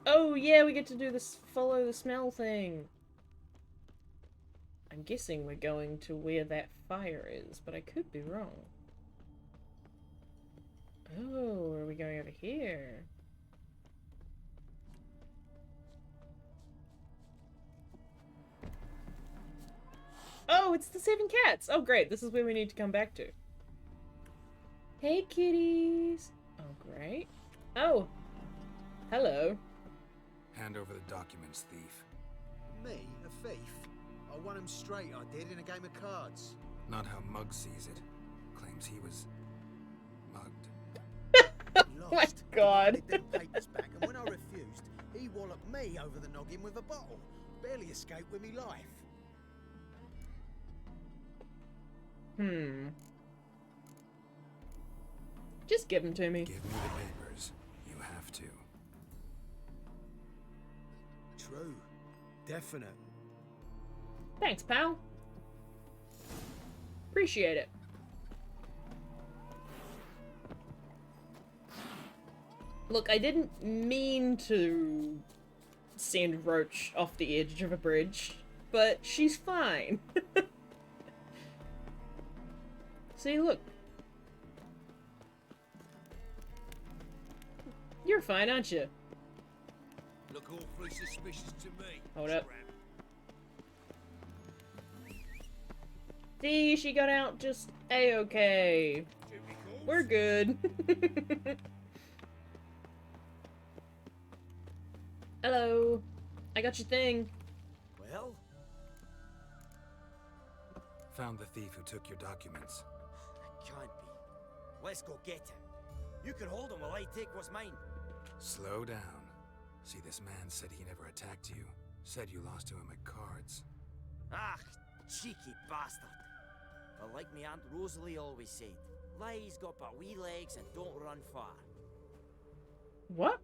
Oh, yeah, we get to do this follow the smell thing. I'm guessing we're going to where that fire is, but I could be wrong. Oh, are we going over here? Oh, it's the 7 cats! Oh, great, this is where we need to come back to. Hey, kitties! Oh, great. Oh, hello. Hand over the documents, thief. Me? A thief? I won him straight, I did, in a game of cards. Not how Muggs sees it. Claims he was mugged. Oh my god. Them papers back, and when I refused, he walloped me over the noggin with a bottle. Barely escaped with me life. Just give them to me. Give me the papers. You have to. True. Definite. Thanks, pal. Appreciate it. Look, I didn't mean to send Roach off the edge of a bridge, but she's fine. See, look. You're fine, aren't you? Look awfully suspicious to me. Hold up. See, she got out just a-okay. We're good. Hello. I got your thing. Well? Found the thief who took your documents. It can't be. Let's go get him. You can hold him while I take what's mine. Slow down. See, this man said he never attacked you. Said you lost to him at cards. Ah, cheeky bastard. But like me Aunt Rosalie always said, lies got but wee legs and don't run far. What?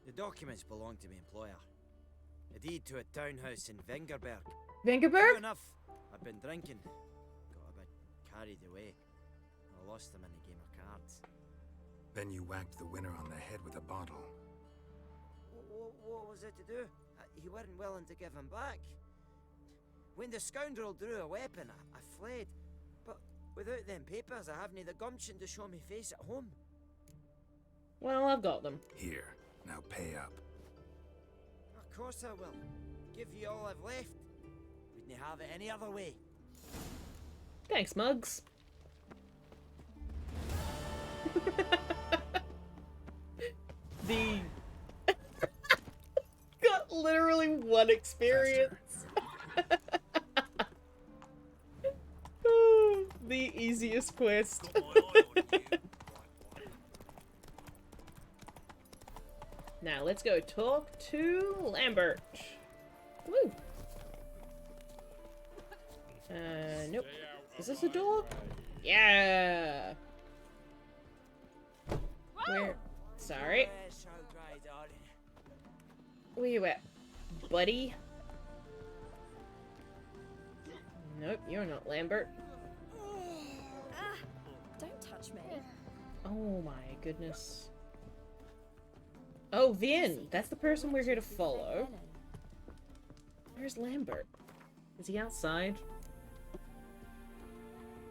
The documents belong to my employer. A deed to a townhouse in Vengerberg. Vengerberg? True enough, I've been drinking. Got a bit carried away. I lost them in a game of cards. Then you whacked the winner on the head with a bottle. What was it to do? He weren't willing to give him back. When the scoundrel drew a weapon, I fled. But without them papers, I haven't the gumption to show me face at home. Well, I've got them. Here, now pay up. Of course I will. Give you all I've left. Wouldn't have it any other way. Thanks, Mugs. The got literally one experience. The easiest quest. Now let's go talk to Lambert. Woo. Nope. Is this a door? Yeah. Where? Sorry. Where you at, buddy? Nope, you're not Lambert. Don't touch me. Oh my goodness. Oh, the inn. That's the person we're here to follow. Where's Lambert? Is he outside?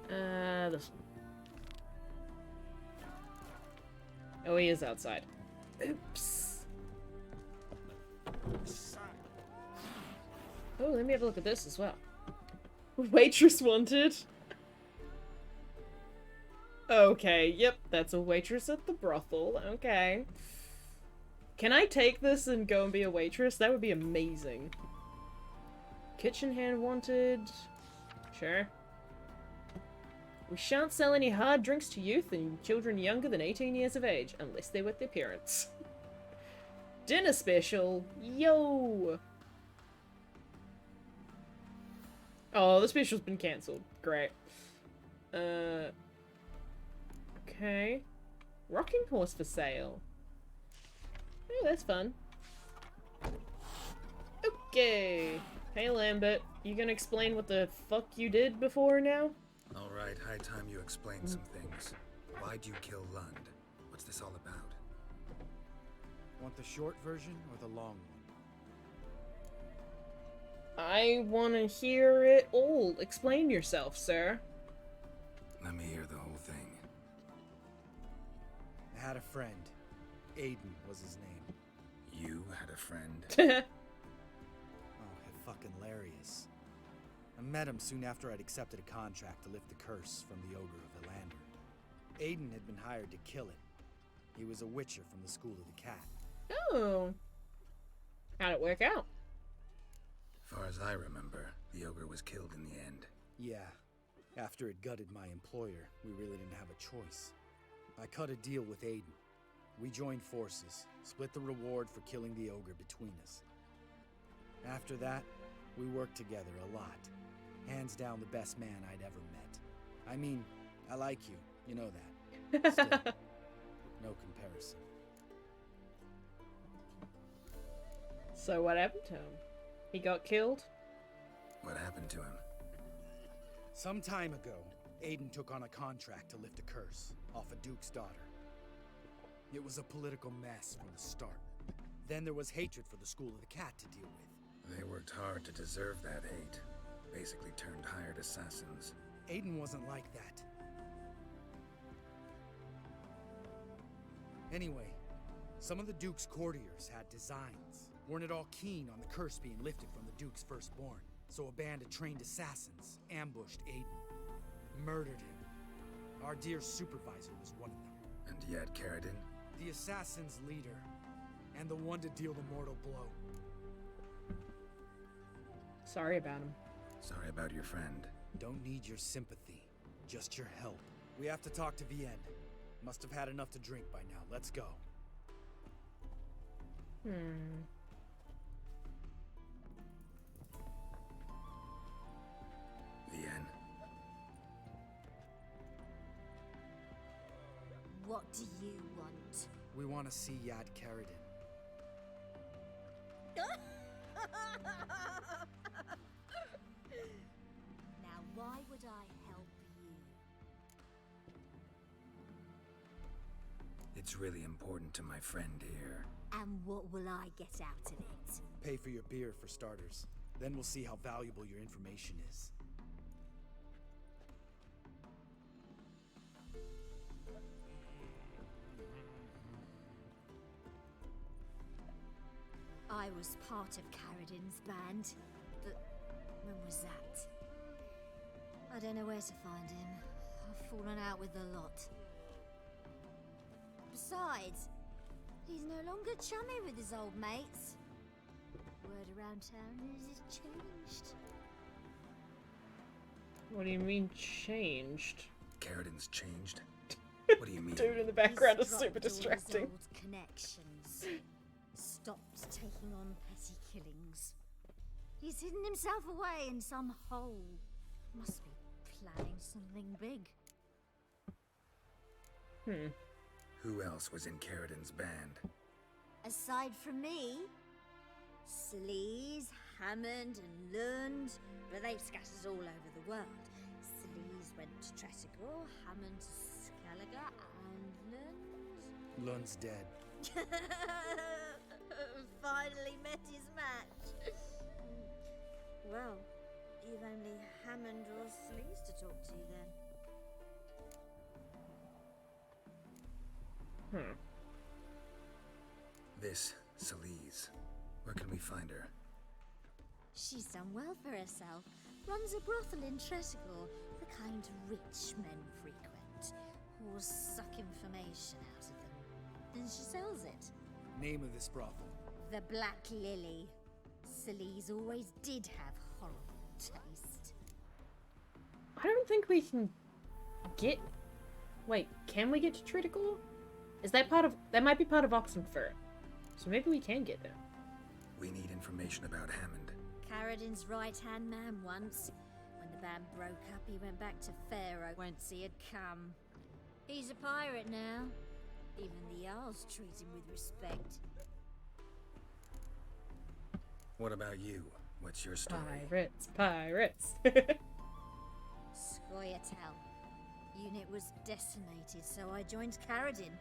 This. Oh, he is outside. Oops. Oh, let me have a look at this as well. Waitress wanted. Okay, yep, that's a waitress at the brothel. Okay. Can I take this and go and be a waitress? That would be amazing. Kitchen hand wanted. Sure. We shan't sell any hard drinks to youth and children younger than 18 years of age, unless they're with their parents. Dinner special. Yo! Oh, the special's been cancelled. Great. Okay. Rocking horse for sale. Oh, that's fun. Okay. Hey, Lambert. You gonna explain what the fuck you did before now? Alright, high time you explain some things. Why'd you kill Lund? What's this all about? Want the short version or the long one? I want to hear it all. Explain yourself, sir. Let me hear the whole thing. I had a friend. Aiden was his name. You had a friend? Oh, fucking hilarious. I met him soon after I'd accepted a contract to lift the curse from the Ogre of Elander. Aiden had been hired to kill it. He was a witcher from the School of the Cat. Oh. How'd it work out? Far as I remember, the ogre was killed in the end. Yeah. After it gutted my employer, we really didn't have a choice. I cut a deal with Aiden. We joined forces, split the reward for killing the ogre between us. After that, we worked together a lot. Hands down the best man I'd ever met. I mean, I like you, you know that. Still, no comparison. So what happened to him? He got killed? What happened to him? Some time ago, Aiden took on a contract to lift a curse off a duke's daughter. It was a political mess from the start. Then there was hatred for the School of the Cat to deal with. They worked hard to deserve that hate. Basically turned hired assassins. Aiden wasn't like that. Anyway, some of the Duke's courtiers had designs. Weren't at all keen on the curse being lifted from the Duke's firstborn. So a band of trained assassins ambushed Aiden. Murdered him. Our dear supervisor was one of them. And yet, Caradin? The assassin's leader. And the one to deal the mortal blow. Sorry about him. Sorry about your friend. Don't need your sympathy, just your help. We have to talk to Vienne. Must have had enough to drink by now. Let's go. Vienne. What do you want? We want to see Yad Karadin. Now, why would I help you? It's really important to my friend here. And what will I get out of it? Pay for your beer, for starters. Then we'll see how valuable your information is. I was part of Karadin's band, but when was that? I don't know where to find him. I've fallen out with the lot. Besides, he's no longer chummy with his old mates. Word around town is he's changed. What do you mean changed? Karadin's changed? What do you mean? Dude in the background is He's super dropped all his distracting. old connections. Stopped taking on petty killings. He's hidden himself away in some hole. Must be planning something big. Who else was in Karadin's band? Aside from me, Sleaze, Hammond and Lund, but they've scattered all over the world. Sleaze went to Tresigor, Hammond to Skellige, and Lund... Lund's dead. Finally met his match. Well, you've only Hammond or Sleaze to talk to then. This Sleaze. Where can we find her? She's done well for herself. Runs a brothel in Tresigor, the kind rich men frequent, who suck information out of them. And she sells it. Name of this brothel. The Black Lily. Sleaze always did have horrible taste. I don't think we can get... Wait, can we get to Triticol? Is that part of... That might be part of Oxenfurt. So maybe we can get there. We need information about Hammond. Karadin's right-hand man once. When the band broke up, he went back to Pharaoh whence he had come. He's a pirate now. Even the Jarls treat him with respect. What about you? What's your story? Pirates. Scoia'tael. Unit was decimated, so I joined Karadin.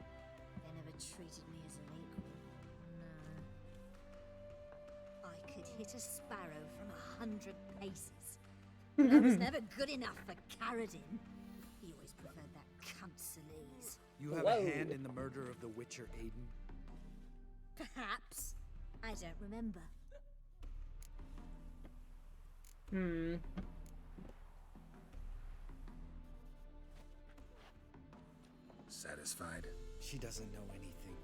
They never treated me as an equal. No. I could hit a sparrow from 100 paces. But I was never good enough for Karadin. He always preferred that cunt Sleaze. You have a hand in the murder of the Witcher Aiden? Perhaps. I don't remember. Satisfied? She doesn't know anything.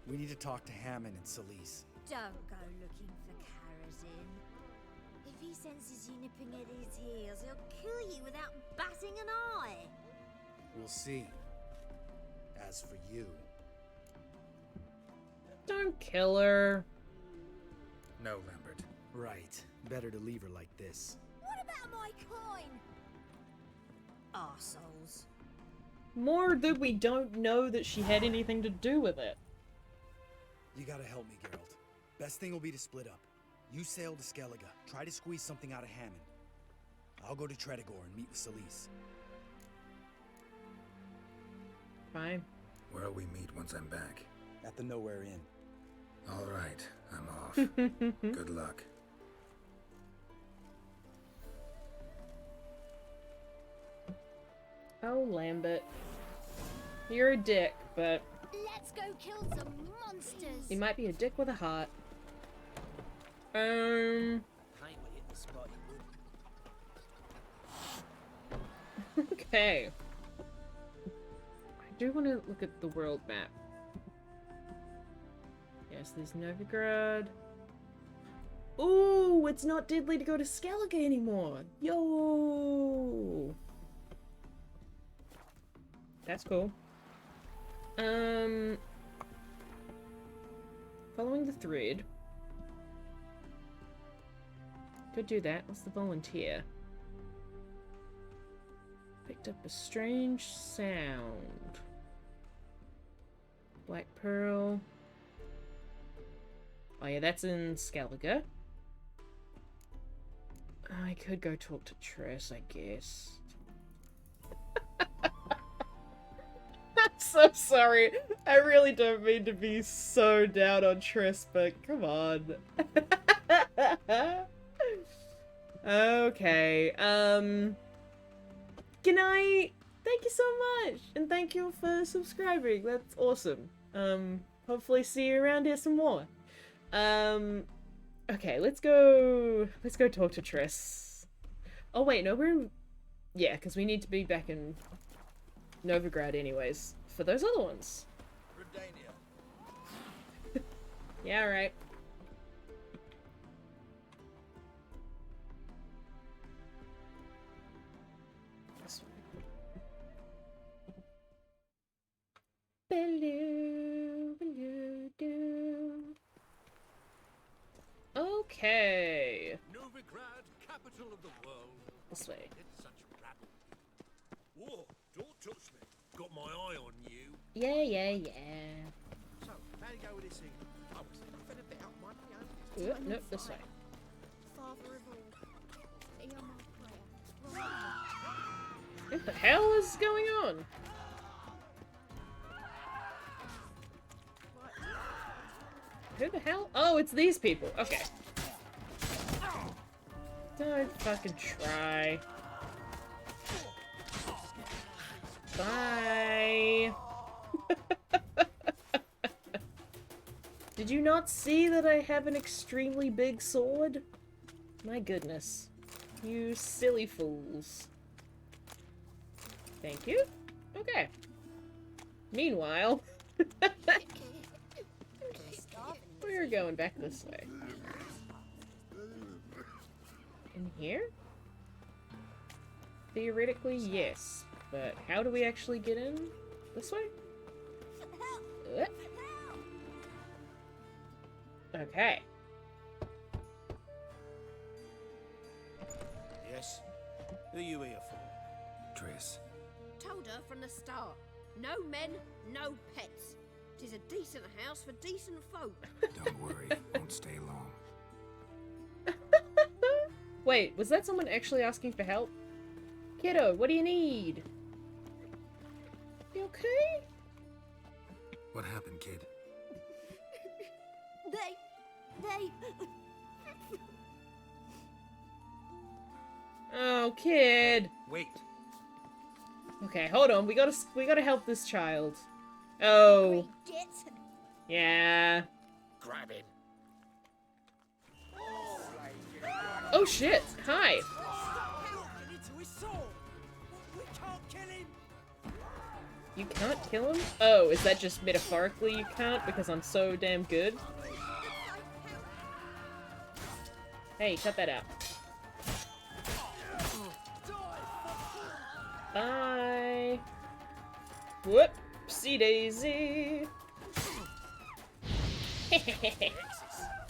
We need to talk to Hammond and Sleaze. Don't go looking for Karadin. If he senses you nipping at his heels, he'll kill you without batting an eye. We'll see. As for you... Don't kill her. No, Lambert. Right. Better to leave her like this. What about my coin? Arseholes. More that we don't know that she had anything to do with it. You gotta help me, Geralt. Best thing will be to split up. You sail to Skellige. Try to squeeze something out of Hammond. I'll go to Tredigor and meet with Sleaze. Fine. Where'll we meet once I'm back? At the Nowhere Inn. All right, I'm off. Good luck. Oh, Lambert. You're a dick, but... Let's go kill some monsters. He might be a dick with a heart. Okay. I do want to look at the world map. Yes, there's Novigrad. Ooh, it's not deadly to go to Skellige anymore. Yo! That's cool. Following the thread. Could do that. What's the volunteer? Picked up a strange sound. Black Pearl. Oh yeah, that's in Skellige. I could go talk to Triss, I guess. I'm so sorry. I really don't mean to be so down on Triss, but come on. Okay, good night. Thank you so much, and thank you for subscribing. That's awesome. Hopefully see you around here some more. Okay, let's go talk to Triss. Oh wait, no, yeah, because we need to be back in Novigrad anyways for those other ones. Yeah, alright. Okay. Novigrad, capital of the world. This way. It's such rabble. Whoa, don't touch me. Got my eye on you. Yeah. So, how do you go with this thing? I was thinking a bit out my Nope, this way. Father of all, hear my prayer. What the hell is going on? Who the hell? Oh, it's these people. Okay. Don't fucking try. Bye. Did you not see that I have an extremely big sword? My goodness. You silly fools. Thank you. Okay. Meanwhile... We're going back this way. In here? Theoretically, yes. But how do we actually get in? This way? Okay. Yes? Who are you here for? Triss. Told her from the start. No men, no pets. 'Tis a decent house for decent folk. Don't worry, won't stay long. Wait, was that someone actually asking for help? Kiddo, what do you need? You okay? What happened, kid? They... Oh, kid. Wait. Okay, hold on. We gotta help this child. Oh. Yeah. Grab him. Oh shit. Hi. You can't kill him? Oh, is that just metaphorically you can't because I'm so damn good? Hey, cut that out. Bye. Whoopsie daisy.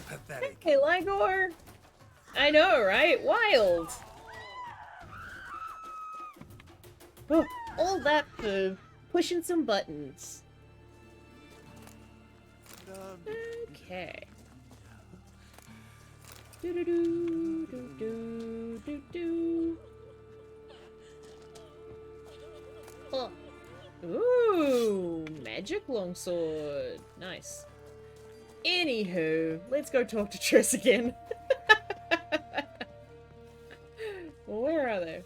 Pathetic. Hey, Ligor. I know, right? Wild. Oh, all that for pushing some buttons. Okay. Do do do do do do do. Oh. Ooh, magic longsword. Nice. Anywho, let's go talk to Triss again. Where are they?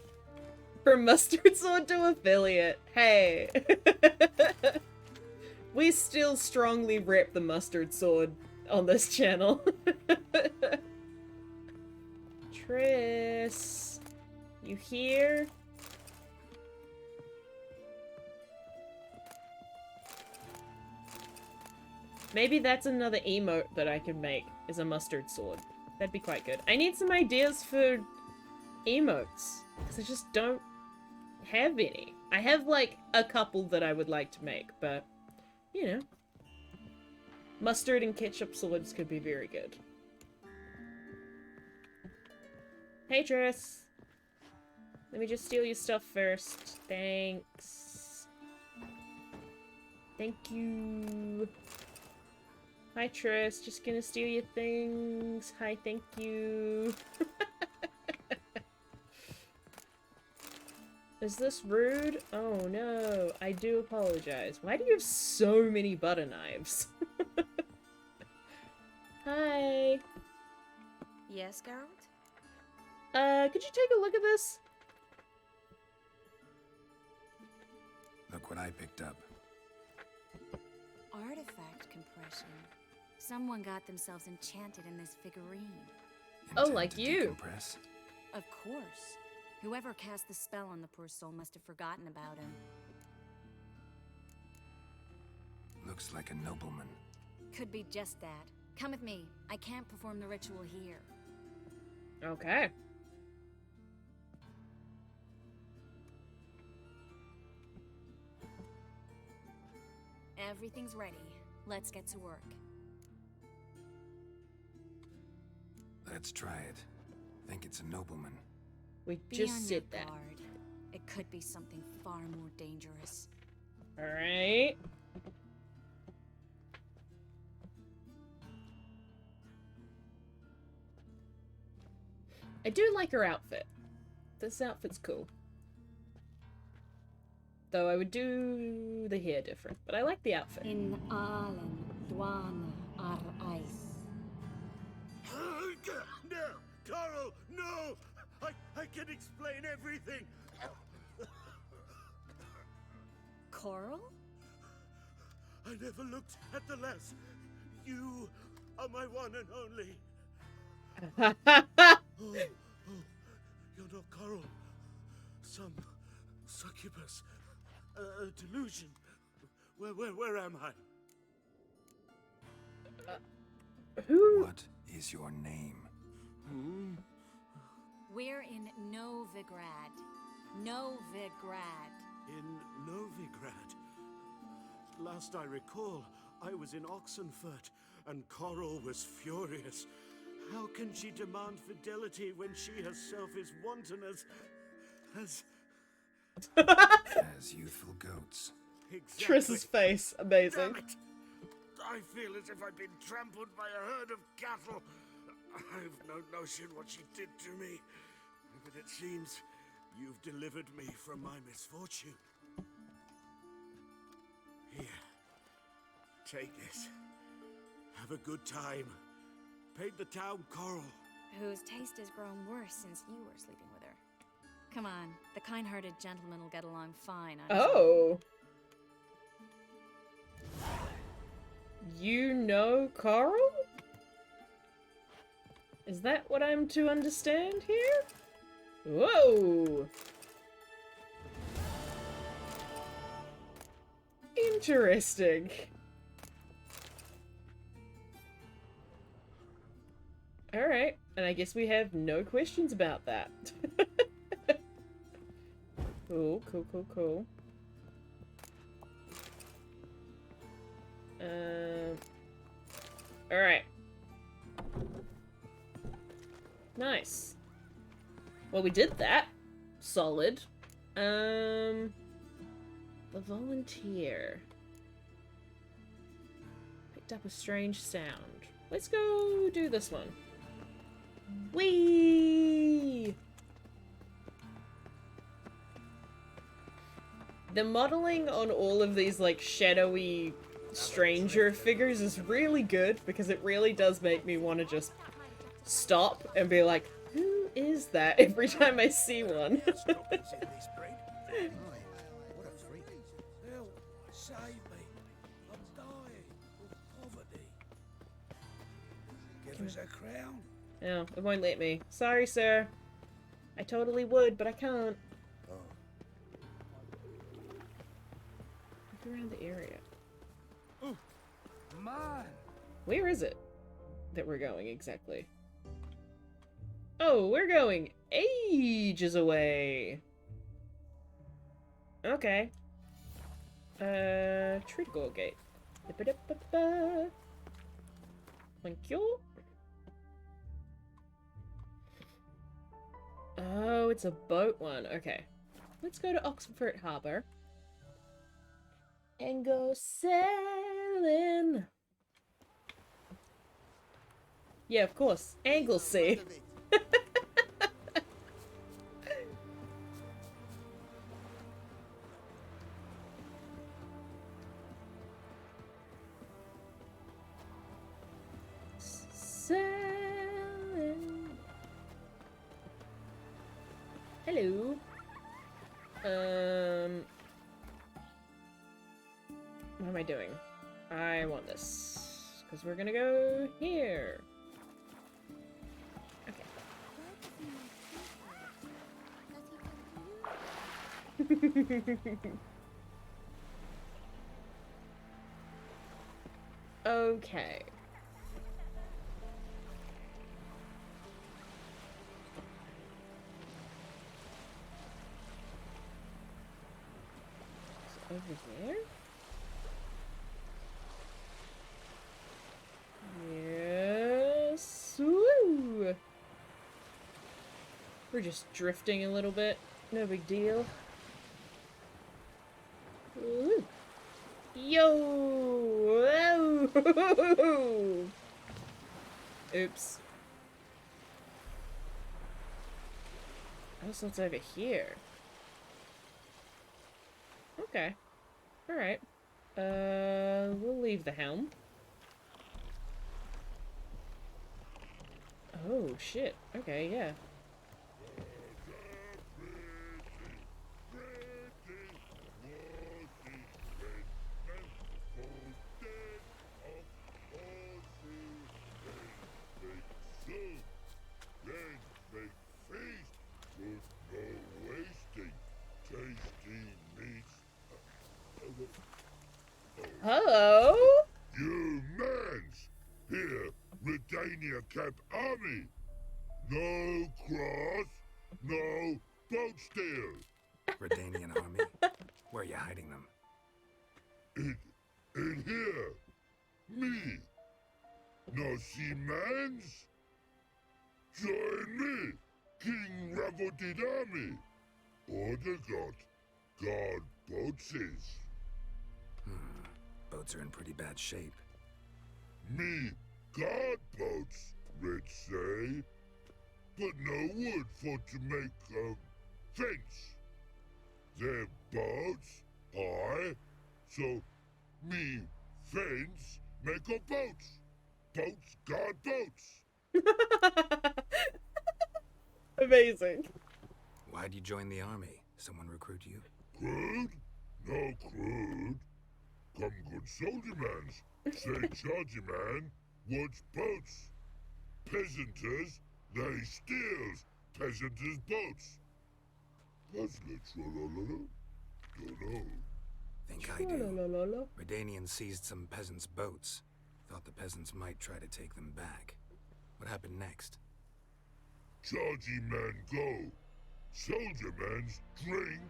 From mustard sword to affiliate. Hey. We still strongly rep the mustard sword on this channel. Triss, you here? Maybe that's another emote that I can make, is a mustard sword. That'd be quite good. I need some ideas for emotes, because I just don't have any. I have, like, a couple that I would like to make, but, you know. Mustard and ketchup swords could be very good. Hey, Triss. Let me just steal your stuff first. Thanks. Thank you. Hi, Triss. Just gonna steal your things. Hi, thank you. Is this rude? Oh no, I do apologize. Why do you have so many butter knives? Hi. Yes, Geralt? Could you take a look at this? Look what I picked up. Artifact compression. Someone got themselves enchanted in this figurine. Oh, like you. Compress? Of course. Whoever cast the spell on the poor soul must have forgotten about him. Looks like a nobleman. Could be just that. Come with me. I can't perform the ritual here. Okay. Everything's ready. Let's get to work. Let's try it. Think it's a nobleman. We Be just on said your that. guard. It could be something far more dangerous. Alright. I do like her outfit. This outfit's cool. Though I would do the hair different, but I like the outfit. In Alan, Dwana, Ar Ice. No! Carl, no! I can explain everything! Coral? I never looked at the lass. You are my one and only. Oh, you're not Coral. Some succubus. A delusion. Where am I? Who? What is your name? We're in Novigrad. Novigrad. In Novigrad. Last I recall, I was in Oxenfurt, and Coral was furious. How can she demand fidelity when she herself is wanton as As youthful goats. Exactly. Triss's face, amazing. Damn it! I feel as if I've been trampled by a herd of cattle. I've no notion what she did to me, but it seems you've delivered me from my misfortune. Here, take this. Have a good time. Paint the town coral. Whose taste has grown worse since you were sleeping with her. Come on, the kind-hearted gentleman will get along fine, I'm sure. Oh. You know Carl? Is that what I'm to understand here? Whoa! Interesting. Alright, and I guess we have no questions about that. Cool, cool, cool, cool. Alright. Nice. Well, we did that. Solid. The volunteer. Picked up a strange sound. Let's go do this one. Whee! The modeling on all of these, like, shadowy stranger figures is really good because it really does make me want to just stop and be like, who is that every time I see one? Help, save me. I'm dying of poverty. Give us a crown. No, it won't let me. Sorry, sir. I totally would, but I can't. Look around the area. Oh, man. Where is it that we're going exactly? Oh, we're going ages away. Okay. Treacle Gate. Thank you. Oh, it's a boat one. Okay. Let's go to Oxford Harbor. And go sailing. Yeah, of course. Anglesey. Sailing. Hello. What am I doing? I want this. Because we're gonna go here. Okay. Over there? Yes. Woo! We're just drifting a little bit. No big deal. Woo! Yo! Oh! Oops. Oh, so it's over here. Okay. Alright. We'll leave the helm. Oh, shit. Okay, yeah. Hello? You mans! Here, Redania Camp Army! No cross, no boat steal! Redanian army? Where are you hiding them? In here! Me! No see mans? Join me! King Ravodid Army! Order God boatses! Boats are in pretty bad shape. Me guard boats, Red say. But no wood for to make a fence. Their boats, aye. So me fence make a boats. Boats guard boats. Amazing. Why'd you join the army? Someone recruit you? Crude? No crude. Come good soldier mans. Say chargy man, what's boats? Peasanters, they steals peasanters' boats. Puzzler trollololo? Dunno. Think I do. Redanians seized some peasants' boats. Thought the peasants might try to take them back. What happened next? Chargy man go. Soldier mans drink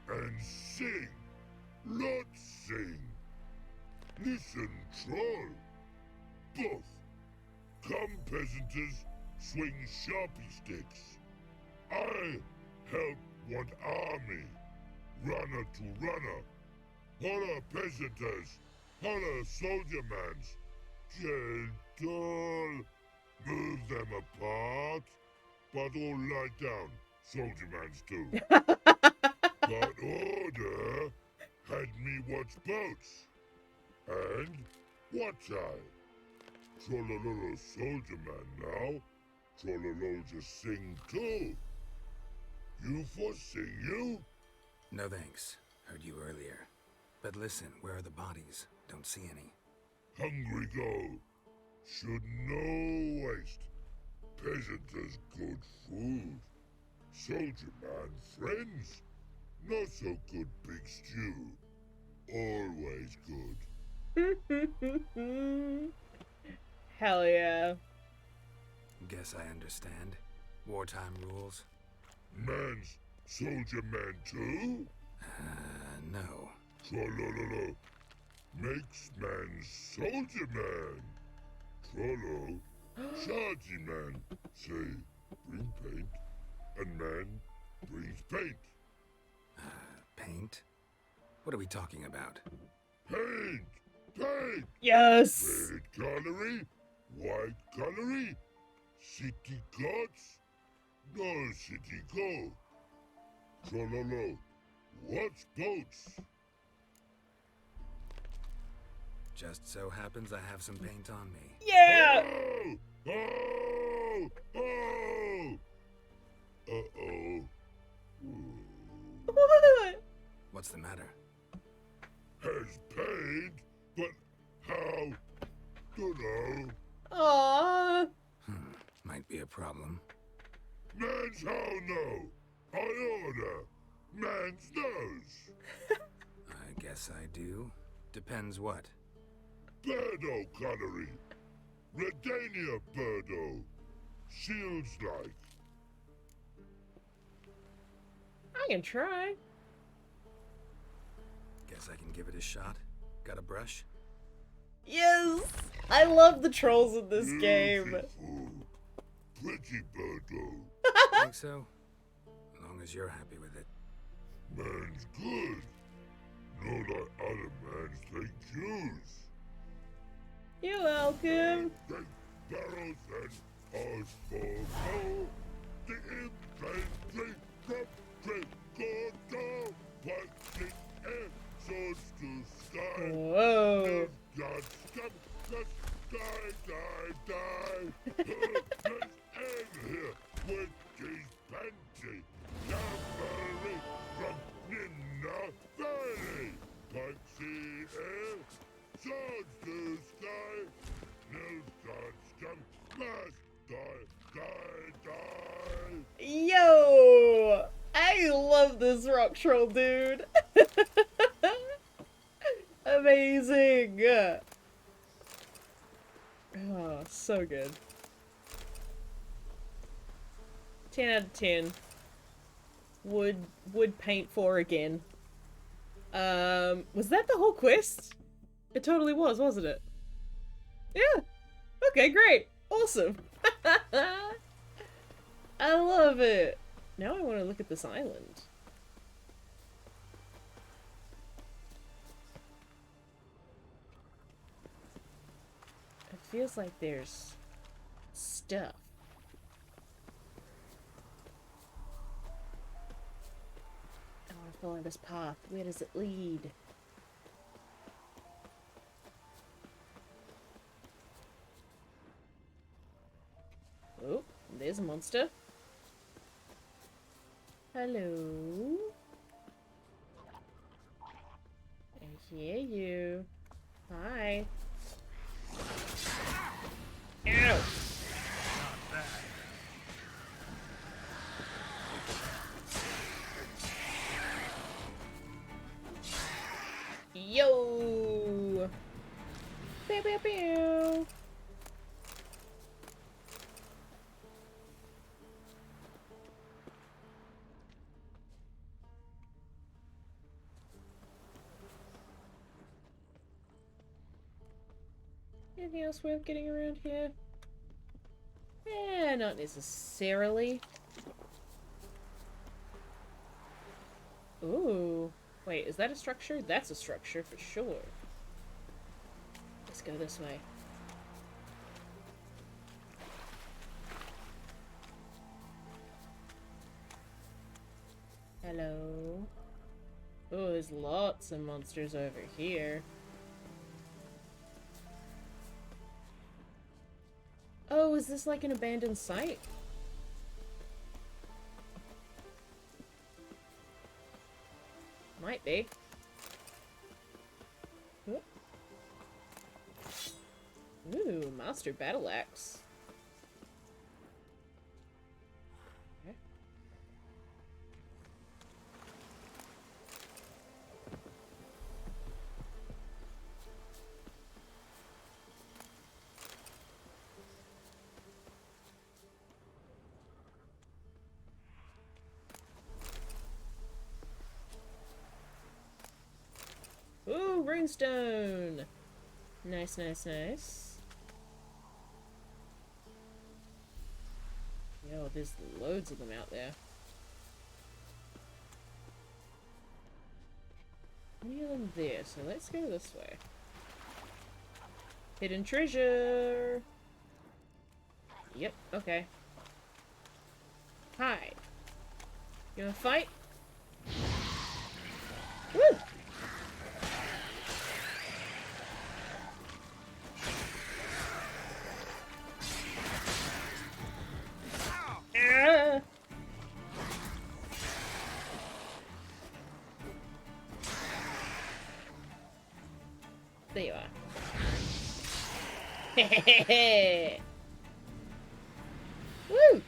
and sing. Lot sing. Listen, troll. Both. Come, peasanters, swing sharpie sticks. I help one army. Runner to runner. Holla, peasanters. Holla, soldier mans. Gentle. Move them apart. But all lie down. Soldier mans too. But order had me watch boats. And watch I. Trollololo soldier man now. Trollolo just sing too. You for sing you? No thanks. Heard you earlier. But listen, where are the bodies? Don't see any. Hungry go. Should no waste. Peasanters good food. Soldier man friends. Not so good big stew. Always good. Hell yeah. Guess I understand. Wartime rules? Man's soldier man too? No. Trollololo. Makes man soldier man. Trollo. Shardy man. Say, bring paint. And man brings paint. Paint? What are we talking about? Paint! Paint! Yes! Red colory, white colory, city gods, no city go. Trololo, what's boats? Just so happens I have some paint on me. Yeah! Oh! Oh! Oh! Uh-oh. What? What's the matter? Has paint, but how? Dunno. Aww. Might be a problem. Man's how no. I order. Man's nose. I guess I do. Depends what. Birdo colory. Redania birdo. Shields like. I can try. Guess I can give it a shot. Got a brush? Yes! I love the trolls in this game. Pretty birdo. Think so? As long as you're happy with it. Man's good. No like other man's thank yous. You're welcome. Take barrels and ours for no. The infantry from Tricordo. Watching air swords to sky. Whoa. God, stop, die. Let's end here with these panty. Cavalry from Ninna Valley. Pixie air, swords to sky. Nils gods come, mass die. Yo! I love this rock troll, dude. Amazing. Oh, so good. 10 out of 10. Would paint for again. Was that the whole quest? It totally was, wasn't it? Yeah. Okay, great. Awesome. I love it. Now I want to look at this island. It feels like there's stuff. I want to follow this path. Where does it lead? Oh, there's a monster. Hello. I hear you. Hi. Ow! Yo! Pew pew pew! Anything else worth getting around here? Eh, not necessarily. Ooh. Wait, is that a structure? That's a structure for sure. Let's go this way. Hello. Oh, there's lots of monsters over here. Oh, is this like an abandoned site? Might be. Ooh, Master Battle Axe. Okay. Oh, runestone! Nice, nice, nice. Yo, there's loads of them out there. Any of them there, so let's go this way. Hidden treasure! Yep, okay. Hi. You wanna fight? Woo! Ah! There you are. Woo!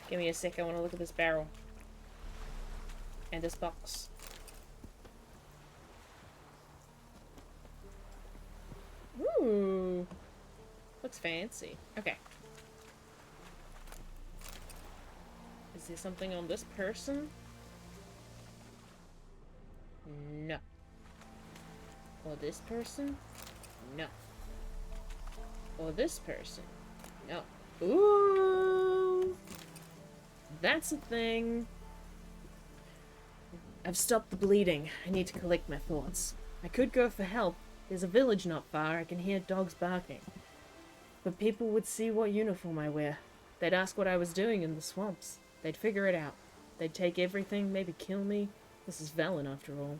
Give me a sec, I want to look at this barrel. And this box. Ooh. Looks fancy. Okay. Is there something on this person? No. Or this person? No. Or this person? No. Ooh! That's a thing. I've stopped the bleeding. I need to collect my thoughts. I could go for help. There's a village not far. I can hear dogs barking. But people would see what uniform I wear. They'd ask what I was doing in the swamps. They'd figure it out. They'd take everything, maybe kill me. This is Velen, after all.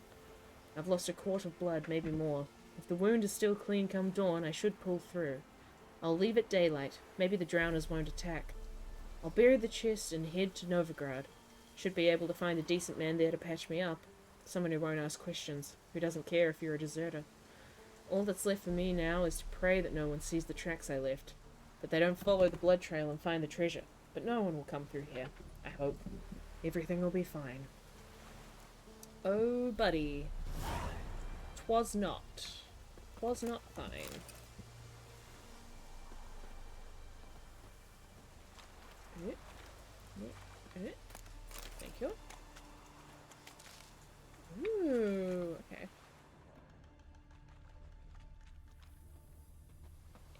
I've lost a quart of blood, maybe more. If the wound is still clean come dawn, I should pull through. I'll leave at daylight. Maybe the drowners won't attack. I'll bury the chest and head to Novigrad. Should be able to find a decent man there to patch me up. Someone who won't ask questions, who doesn't care if you're a deserter. All that's left for me now is to pray that no one sees the tracks I left. That they don't follow the blood trail and find the treasure. But no one will come through here, I hope. Everything will be fine. Oh, buddy. 'Twas not. 'Twas not fine. Thank you. Ooh, okay.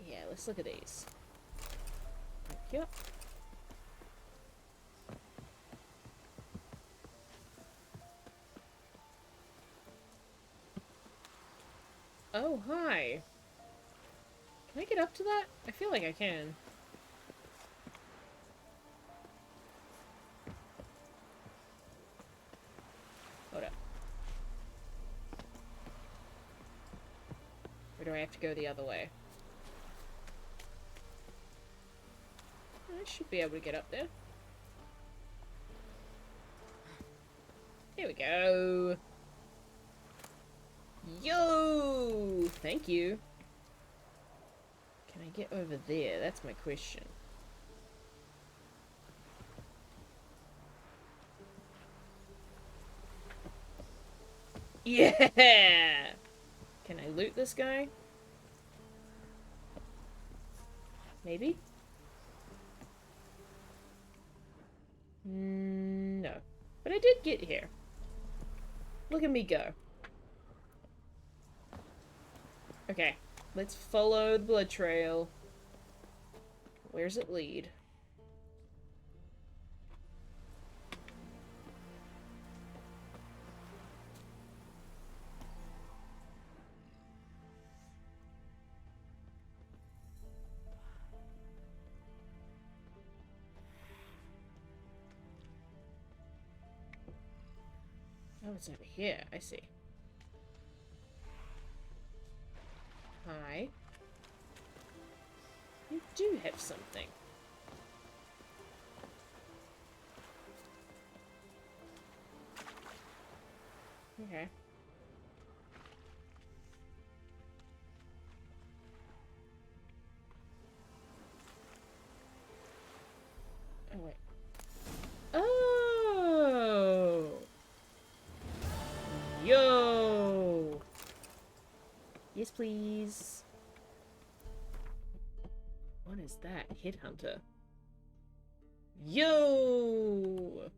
Yeah, let's look at these. Thank you. Oh, hi. Can I get up to that? I feel like I can. Hold up. Or do I have to go the other way? I should be able to get up there. Here we go. Yo! Thank you. Can I get over there? That's my question. Yeah! Can I loot this guy? Maybe? No. But I did get here. Look at me go. Okay, let's follow the blood trail. Where's it lead? Oh, it's over here. I see. Hi. You do have something. Okay. Oh, wait. Oh! Yo! Yes, please. What is that? Headhunter. Yo!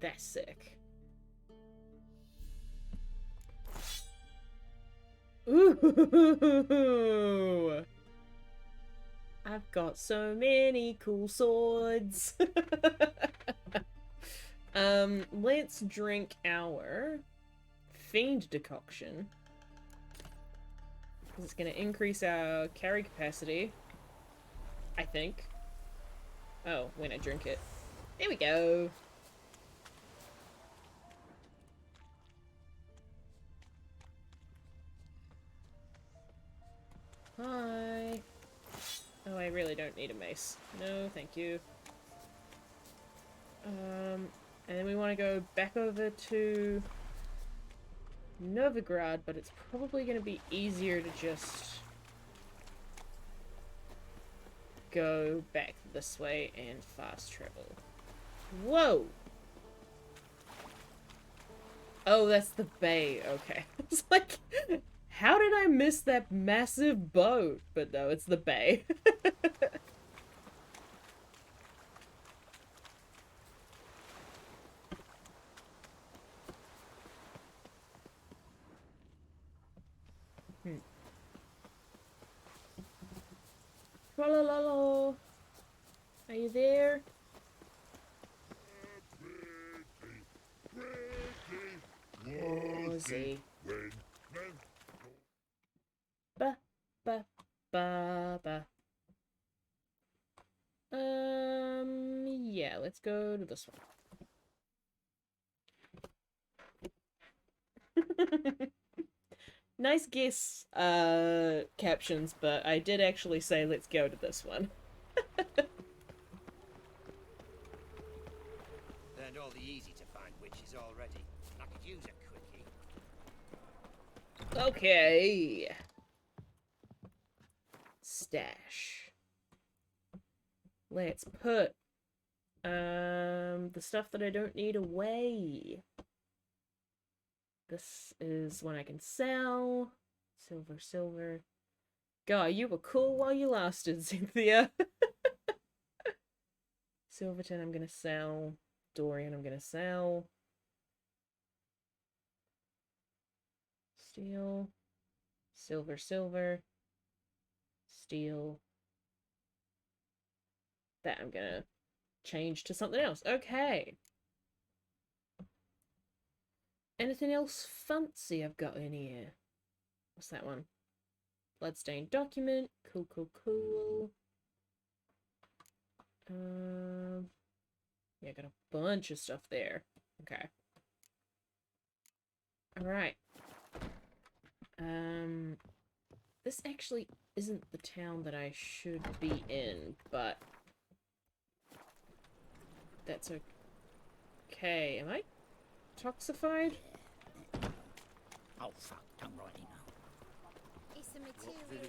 That's sick. Ooh! I've got so many cool swords. Let's drink our Fiend decoction. It's gonna increase our carry capacity. I think. Oh, when I drink it. There we go. Hi. Oh, I really don't need a mace. No, thank you. And then we want to go back over to Novigrad, but it's probably going to be easier to just go back this way and fast travel. Whoa! Oh, that's the bay. Okay. It's like, how did I miss that massive boat? But no, it's the bay. Tra-la-la-la. Are you there? Rosie. Ba ba ba ba. Yeah, let's go to this one. Nice guess, captions, but I did actually say let's go to this one. Learned all the easy to find witches already. I could use a quickie. Okay. Stash. Let's put the stuff that I don't need away. This is one I can sell. Silver, silver. God, you were cool while you lasted, Cynthia. Silverton I'm gonna sell. Dorian I'm gonna sell. Steel. Silver, silver. Steel. That I'm gonna change to something else. Okay. Anything else fancy I've got in here? What's that one? Bloodstained document. Cool, cool, cool. Yeah, I got a bunch of stuff there. Okay. Alright. This actually isn't the town that I should be in, but that's okay. Am I toxified? Oh fuck, don't rightly know. It's a material.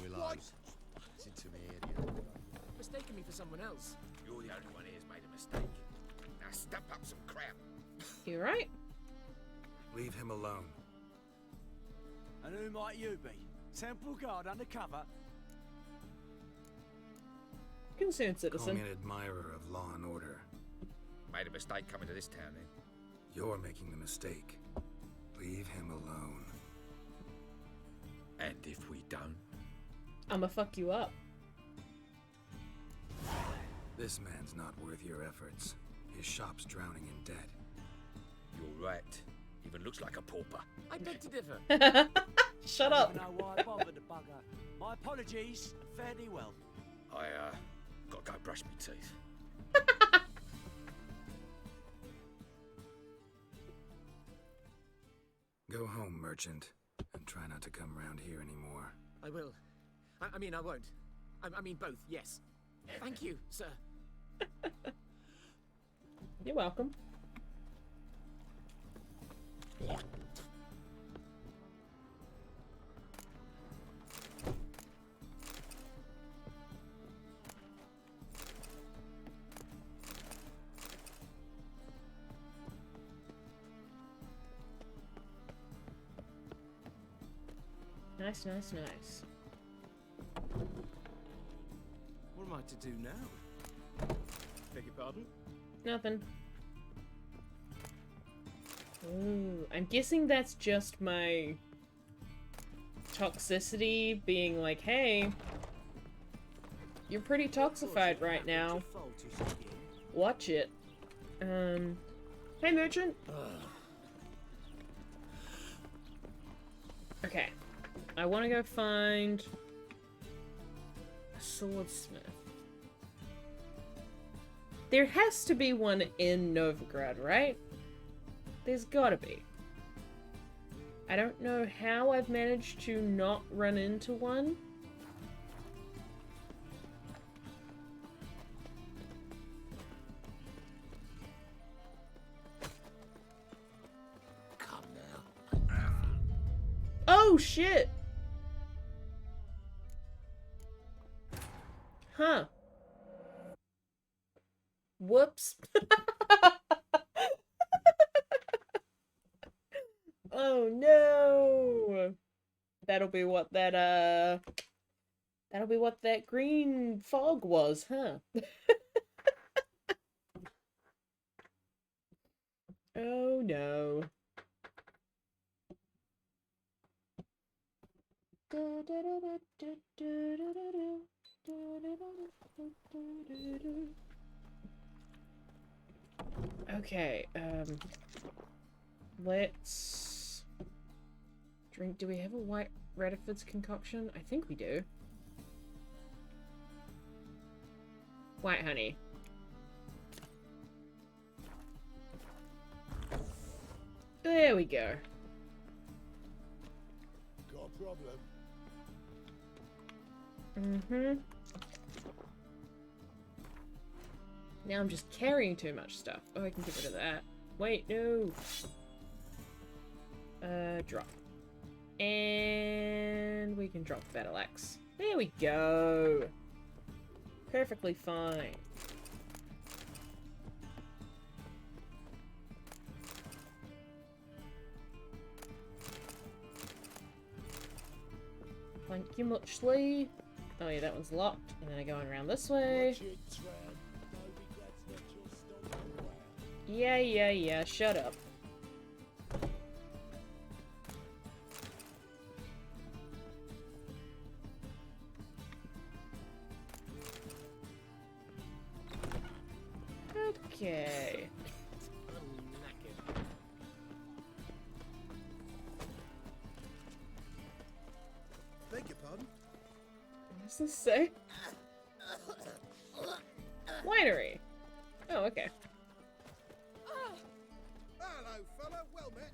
Willows. It's into my area. Mistaken me for someone else. You're the only one here's made a mistake. Now step up some crap. You right? Leave him alone. And who might you be? Temple Guard undercover? Concerned Call citizen. me an admirer of law and order. Made a mistake coming to this town then. You're making the mistake. Leave him alone. And if we don't? I'ma fuck you up. This man's not worth your efforts. His shop's drowning in debt. You're right. Even looks like a pauper. I beg to differ. Shut I up. don't know why I bothered the bugger. My apologies. Fare thee well. I, gotta go brush my teeth. Go home, merchant, and try not to come round here anymore. I will. I mean, I won't. I mean, both, yes. Thank you, sir. You're welcome. Nice, nice, nice. What am I to do now? Beg your pardon? Nothing. Ooh, I'm guessing that's just my toxicity being like, hey, you're pretty toxified right now. Watch it. Hey, merchant. Okay. I want to go find a swordsmith. There has to be one in Novigrad, right? There's gotta be. I don't know how I've managed to not run into one. Come now. Oh, shit! Huh. Whoops. Oh no! That'll be what that green fog was, huh? Oh no. Okay, let's drink. Do we have a white Rediford's concoction? I think we do. White honey. There we go. Got a problem? Mm-hmm. Now I'm just carrying too much stuff. Oh, I can get rid of that. Wait, no. Drop. And we can drop the battle axe. There we go. Perfectly fine. Thank you muchly. Oh yeah, that one's locked. And then I go around this way. Yeah, shut up. Okay. Beg your pardon? What does this say? Winery. Oh, okay. Hello, fella. Well met.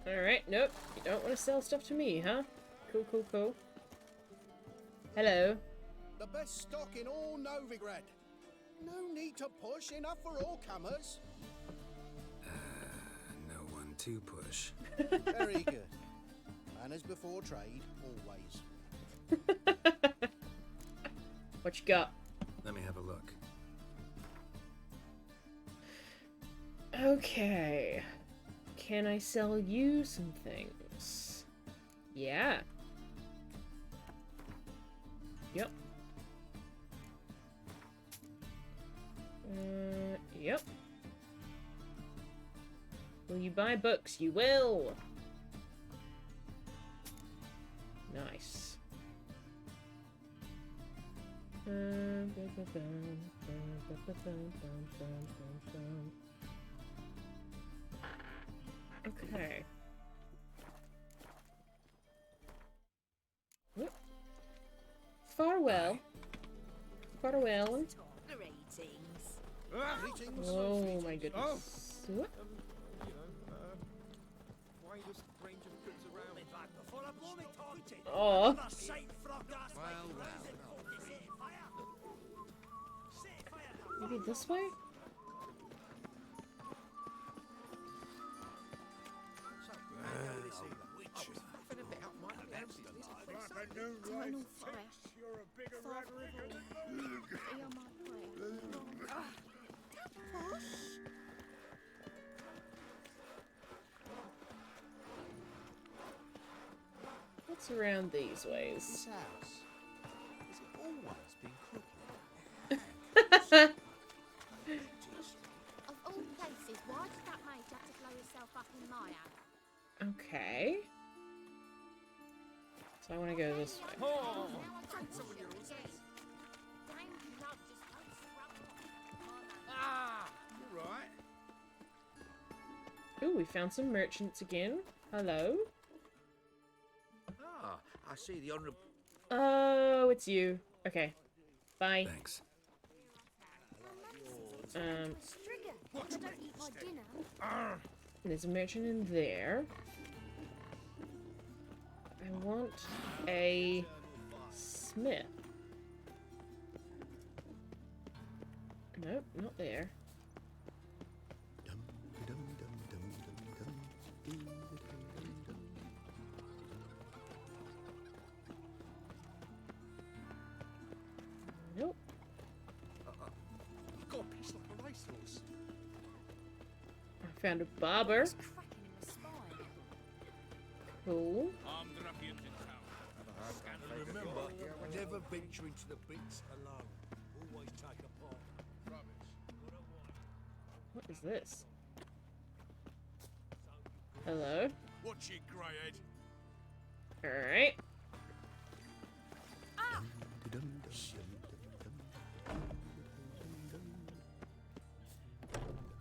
Alright, nope. You don't want to sell stuff to me, huh? Cool, cool, cool. Hello. The best stock in all Novigrad. No need to push, enough for all comers. No one to push. Very good. Manners before trade, always. What you got? Let me have a look. Okay. Can I sell you some things? Yeah. Yep. Yep. Will you buy books? You will! Nice. Okay. Whoop. Farewell. Farewell. Oh my goodness. What? Why does range of goods around me back before I blow me target? Oh. Maybe this way? Eternal fire. Father of all, hear my prayer. Hush. What's around these ways? This house, has it always been crooked? Of all places, why did that mage have to blow himself up in my house? Okay. So this way. Oh. Ah, you're right. Ooh, we found some merchants again. Hello. Ah, I see the honourable. Oh, it's you. Okay. Bye. Thanks. Striga, I don't eat my dinner. There's a merchant in there. I want a smith. Nope, not there. Nope. You've got a piece like a racehorse. I found a barber. Cool. And remember, never venture into the pits alone. Always take a partner. What is this? Hello. Watch it, greyhead. Alright.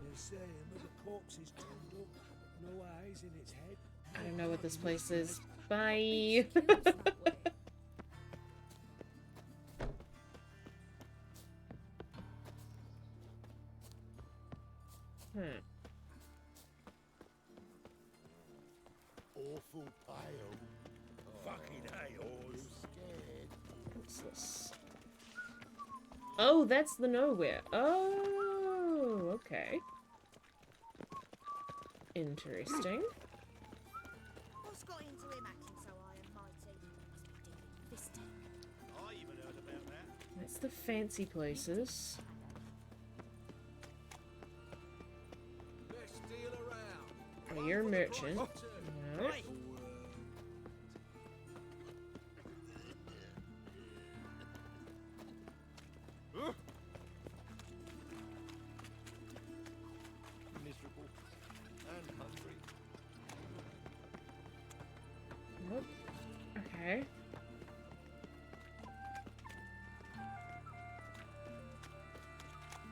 There's another corpse is turned up. No eyes in its head. I don't know what this place is. Bye. Awful pale. Fucking a-holes. Scared. What's this? Oh, that's the nowhere. Oh, okay. Interesting. What's got into him acting so high and mighty? Must be dealing I even heard about that. That's the fancy places. Best deal around. Oh, you're a merchant. No. Miserable and hungry. Nope. Okay.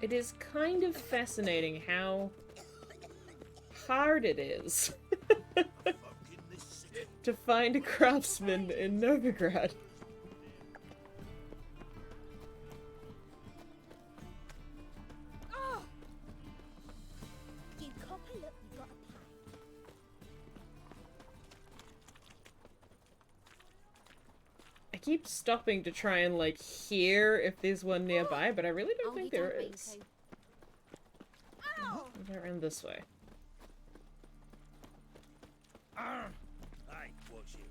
It is kind of fascinating how hard it is to find a craftsman in Novigrad. Oh! You copper, look, you got a pie. I keep stopping to try and, like, hear if there's one nearby, but I really don't think there is. I'll go around this way. Hey, watch it.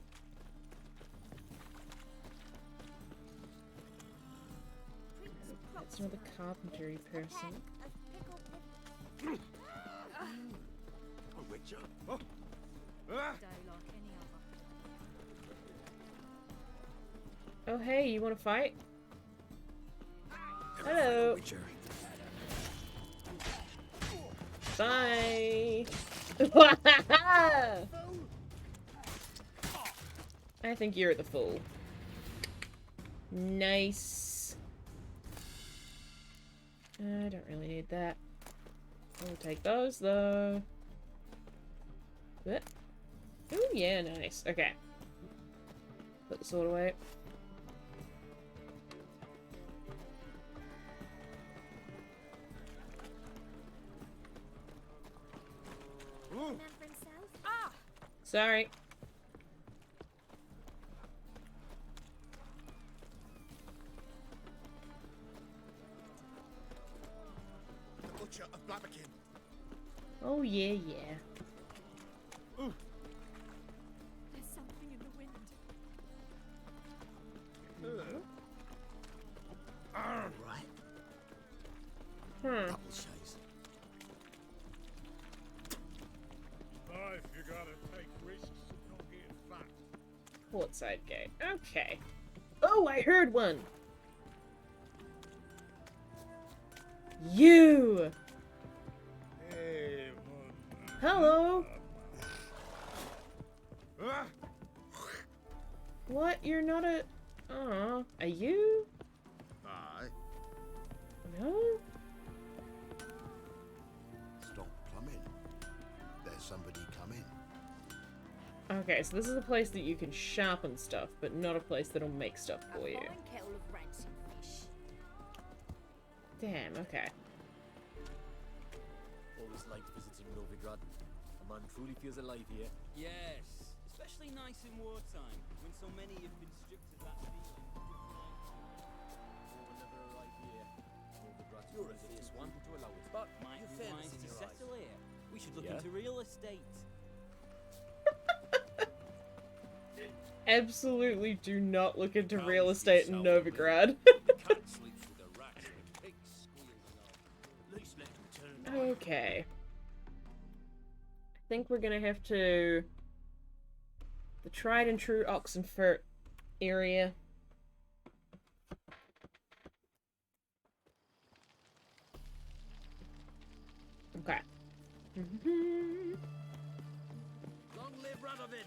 That's another carpentry person. Oh, Witcher. Day like any other. Oh, hey, you want to fight? Hello. Bye. I think you're the fool. Nice. I don't really need that. I'll take those though. What? Oh yeah, nice. Okay. Put the sword away. Sorry. The Butcher of Blaviken. Oh yeah, yeah. There's something in the wind. Right. Hmm. Life, you gotta take risks and not get fat. Portside gate. Okay. Oh, I heard one. You. Hey, Hello. What? You're not a... Aw. Are you? Aye. No? Stop plumbing. There's somebody coming. Okay, so this is a place that you can sharpen stuff, but not a place that'll make stuff for you. Fine kettle of rancid fish. Damn, okay. Always liked visiting Novigrad. A man truly feels alive here. Yes, especially nice in wartime, when so many have been stripped of that feeling. Oh, we'll never arrive here. Novigrad's you're a fierce one to allow it. But might You be fairness wise in to your settle eyes. here. We should look Yeah? into real estate. Absolutely do not look into real estate in Novigrad. Cat sleeps with the rats and the pigs squealed along. At least let them turn. Okay. I think we're gonna have to... The tried and true Oxenfurt area. Okay. Long live Radovid!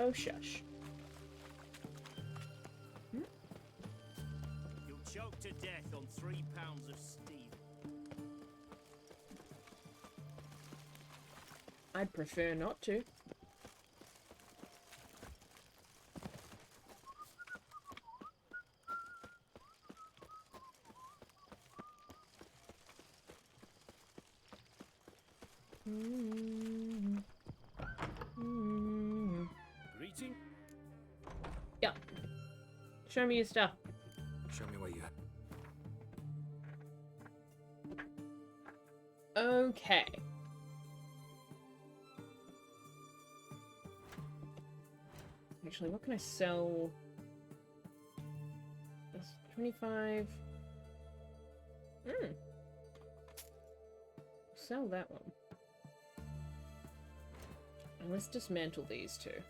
Oh, shush. You'll choke to death on 3 pounds of steel. I'd prefer not to. Greeting? Yeah. Show me your stuff. Show me what you have. Okay. Actually, what can I sell? That's 25. Sell that one. And let's dismantle these two.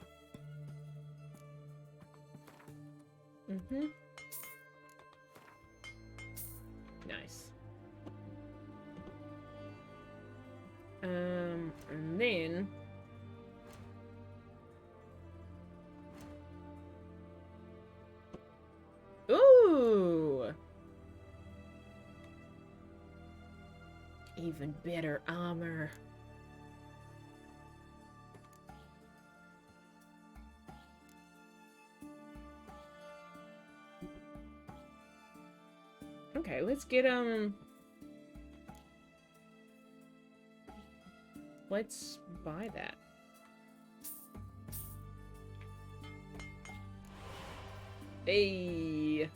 Nice. And then... Ooh! Even better armor. Okay, let's get, let's buy that. Hey!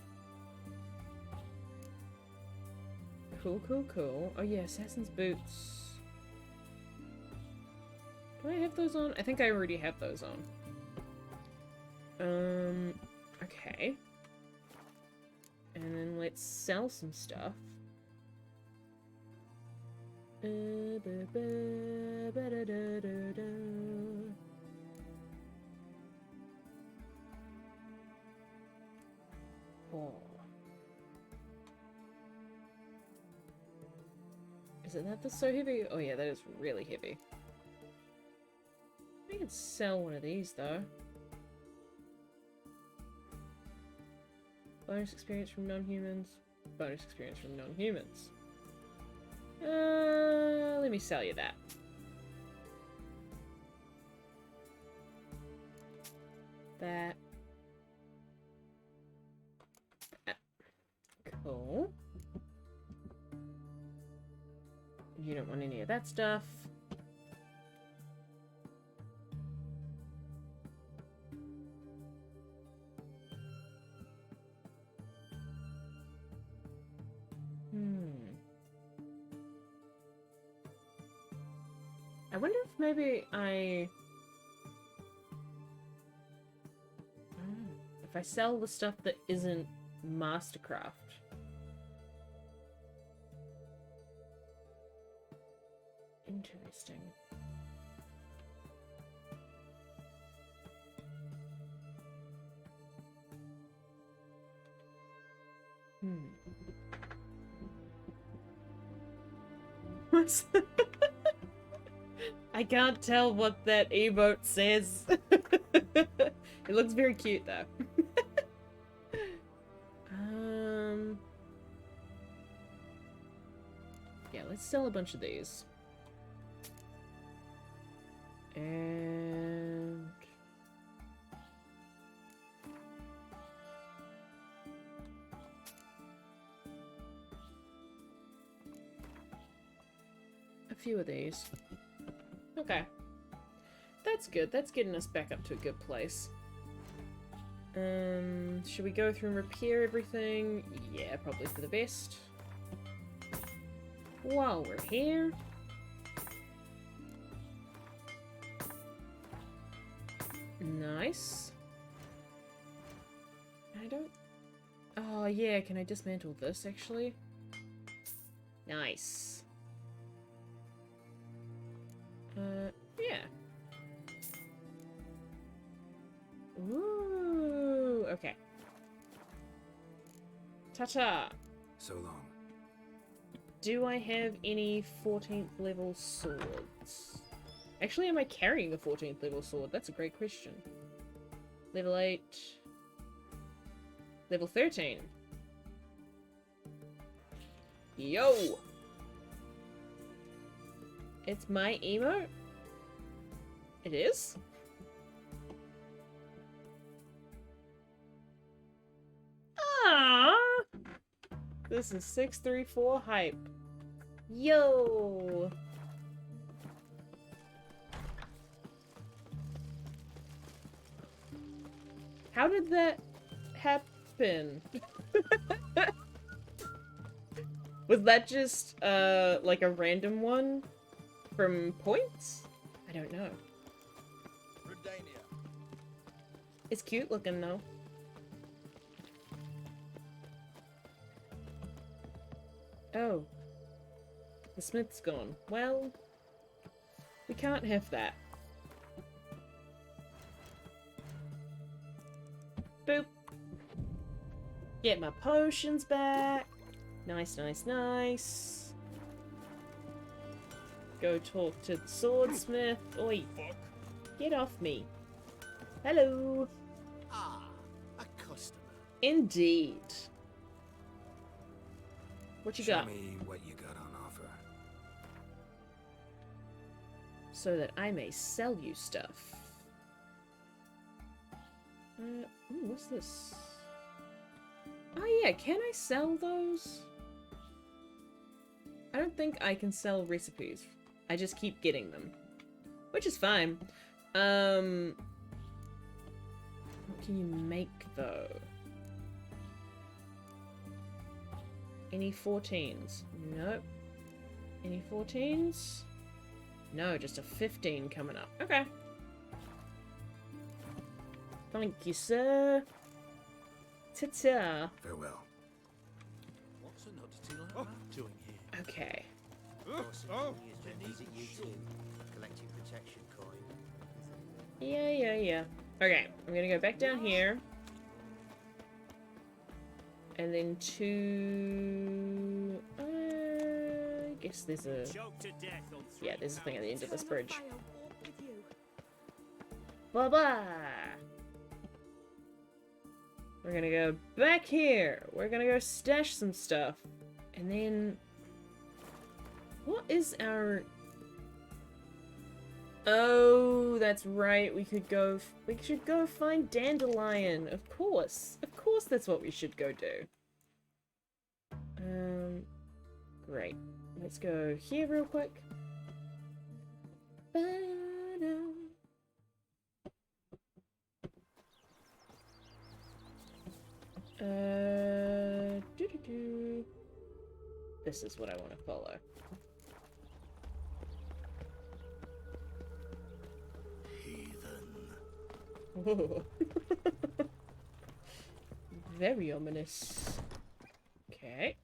Cool, cool, cool. Oh yeah, Assassin's Boots. Do I have those on? I think I already have those on. Okay. And then let's sell some stuff. Oh. Isn't that so heavy? Oh yeah, that is really heavy. I could sell one of these though. Bonus experience from non-humans. Bonus experience from non-humans. Let me sell you that. That. Cool. You don't want any of that stuff. I wonder if maybe if I sell the stuff that isn't Mastercraft. Interesting. What's that? I can't tell what that emote says. It looks very cute though. Yeah, let's sell a bunch of these. And a few of these. Okay. That's good. That's getting us back up to a good place. Should we go through and repair everything? Yeah, probably for the best. While we're here. Nice. I don't... Oh, yeah, can I dismantle this, actually? Nice. Yeah. Ooh, okay. Ta-ta. So long. Do I have any 14th level swords? Actually, am I carrying a 14th level sword? That's a great question. Level 8. Level 13. Yo! It's my emote? It is? Ah! This is 634 hype. Yo! How did that happen? Was that just, like a random one from points? I don't know. It's cute looking though. Oh. The smith's gone. Well, we can't have that. Boop. Get my potions back. Nice, nice, nice. Go talk to the swordsmith. Oi. Get off me. Hello. Ah, a customer. Indeed. What you got? Show me what you got on offer. So that I may sell you stuff. Ooh, what's this? Oh yeah, can I sell those? I don't think I can sell recipes. I just keep getting them. Which is fine. What can you make though? Any 14s? Nope. Any 14s? No, just a 15 coming up. Okay. Thank you, sir. Ta-ta. Farewell. What's a nuttity like that doing here? Okay. Visit you too, collecting protection coin. Yeah. Okay, I'm gonna go back down here. And then to... I guess there's a... Yeah, there's a thing at the end of this bridge. Bye-bye! We're gonna go back here. We're gonna go stash some stuff. And then... What is our... Oh, that's right. We should go find Dandelion. Of course that's what we should go do. Great. Let's go here real quick. This is what I want to follow. Whoa. Very ominous. Okay.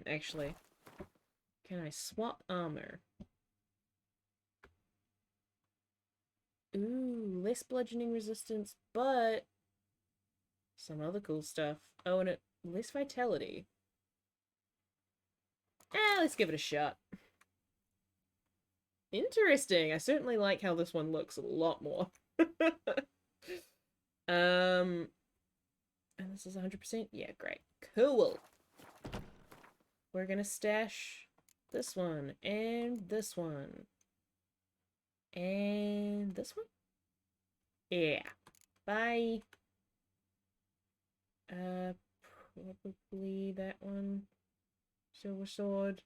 Actually. Can I swap armor? Ooh, less bludgeoning resistance, but some other cool stuff. Oh, and less vitality. Let's give it a shot. Interesting. I certainly like how this one looks a lot more. And this is 100%? Yeah, great. Cool. We're gonna stash this one, and this one. And this one? Yeah. Bye. Probably that one. Silver sword.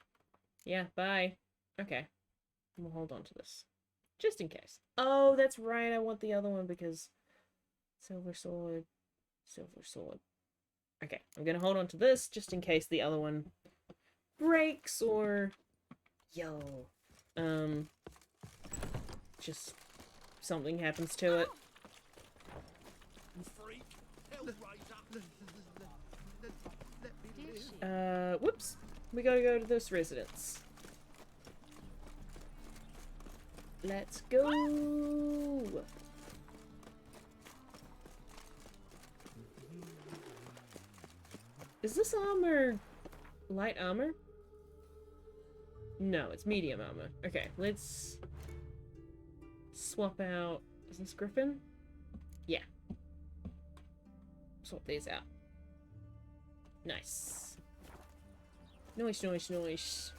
Yeah, bye. Okay. We'll hold on to this. Just in case. Oh, that's right. I want the other one because silver sword. Silver sword. Okay, I'm gonna hold on to this just in case the other one breaks or just something happens to it. Whoops. We gotta go to this residence. Let's go. Is this armor light armor? No, it's medium armor. Okay, let's swap out. Is this Griffin? Yeah. Swap these out. Nice. Nice, nice, nice.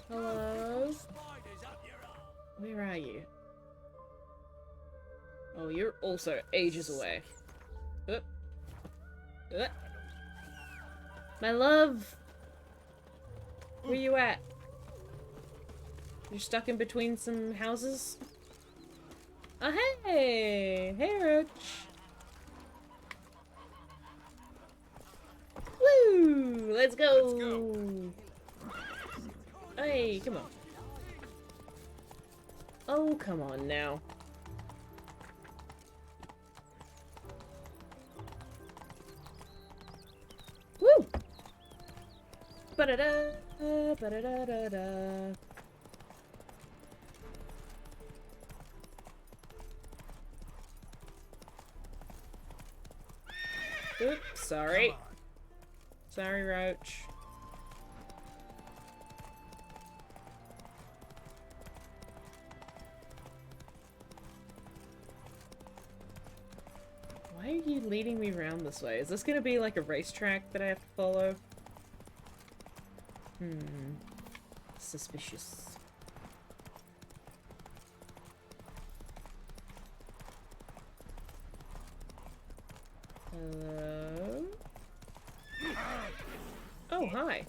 Hello? Where are you? Oh, you're also ages away. My love! Where you at? You're stuck in between some houses? Oh, hey! Hey, Roach! Woo! Let's go! Hey, come on. Oh, come on now. Woo! Ba-da-da, ba-da-da-da-da. Oops, sorry. Sorry, Roach. Why are you leading me around this way? Is this gonna be like a racetrack that I have to follow? Suspicious. Hello? Oh, hi.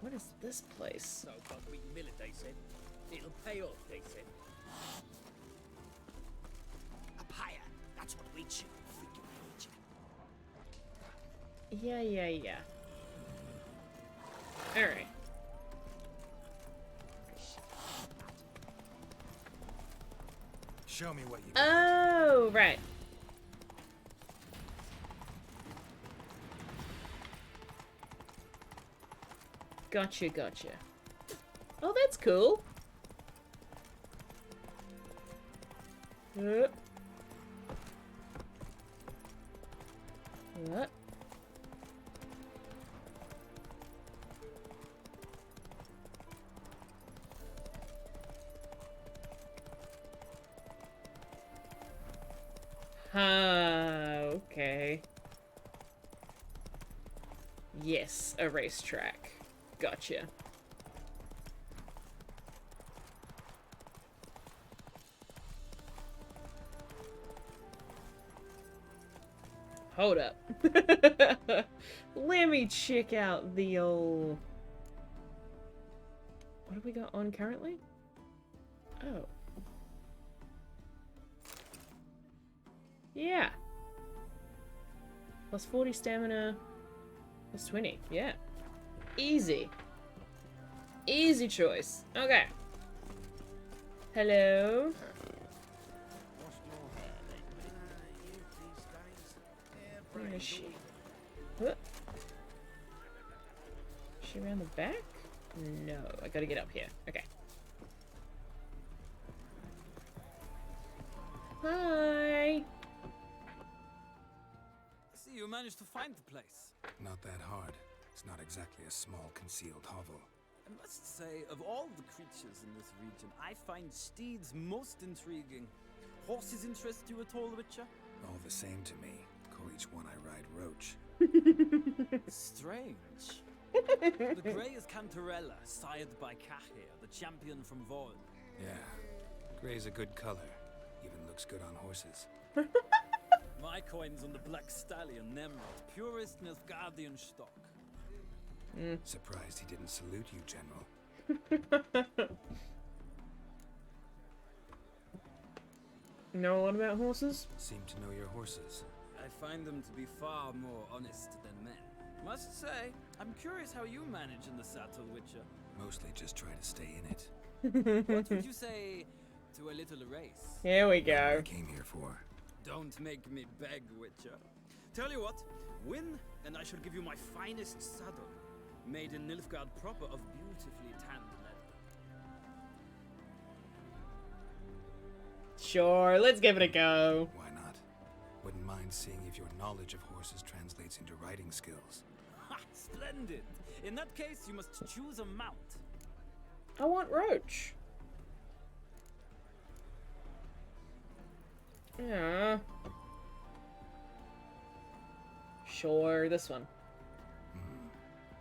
What is this place? So buckwheat millet, they said. It'll pay off, they said. Up higher. That's what we should. Yeah. Alright. Show me what you Oh, right. Gotcha. Oh, that's cool. What? Okay. Yes, a racetrack. Gotcha. Hold up. Let me check out the old... What have we got on currently? Oh. Yeah. Plus 40 stamina. Plus 20. Yeah. Easy. Easy choice. Okay. Hello? Where is she? What? Is she around the back? No, I gotta get up here. Okay. Hi! I see you managed to find the place. Not that hard. It's not exactly a small concealed hovel. I must say, of all the creatures in this region, I find steeds most intriguing. Horses interest you at all, Witcher? All the same to me. Call each one I ride Roach. Strange. The grey is Cantarella, sired by Cahir, the champion from Voln. Yeah, gray's a good color. Even looks good on horses. My coin's on the Black Stallion, Nemrod, purest Nilfgaardian stock. Surprised he didn't salute you, General. Know a lot about horses? Seem to know your horses. I find them to be far more honest than men. Must say, I'm curious how you manage in the saddle, Witcher. Mostly just try to stay in it. What would you say to a little race? Here we go. I came here for. Don't make me beg, Witcher. Tell you what, win, and I shall give you my finest saddle, made in Nilfgaard proper of beautifully tanned leather. Sure, let's give it a go. Why not? Wouldn't mind seeing if your knowledge of horses translates into riding skills. Ha! Splendid! In that case, you must choose a mount. I want Roach. Yeah. Sure, this one.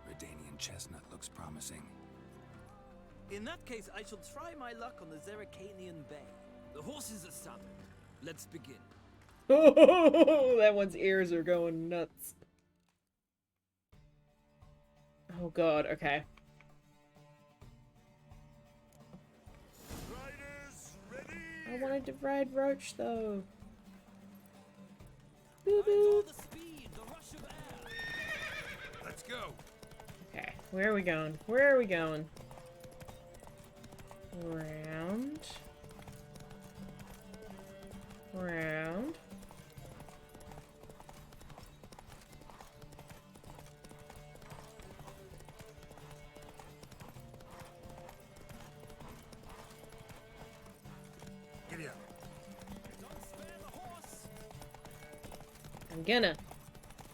Redanian chestnut looks promising. In that case, I shall try my luck on the Zerrikanian Bay. The horses are saddled. Let's begin. Oh, that one's ears are going nuts. Oh god, okay. I wanted to ride Roach though. Boo boo. Let's go. Okay, where are we going? Where are we going? Round. Round. Giddy up. I'm gonna.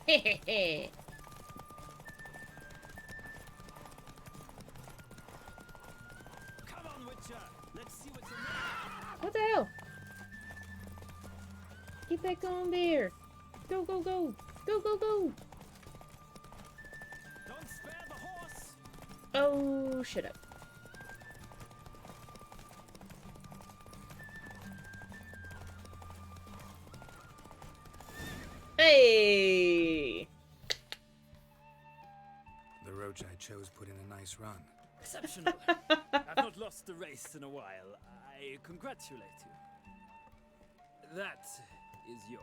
Hehehe. Come on, Witcher. Let's see what you're made. What the hell? Get back on there. Go, go, go. Go, go, go. Don't spare the horse. Oh, shut up. Hey! The Roach I chose put in a nice run. Exceptional. I've not lost a race in a while. I congratulate you. That is yours.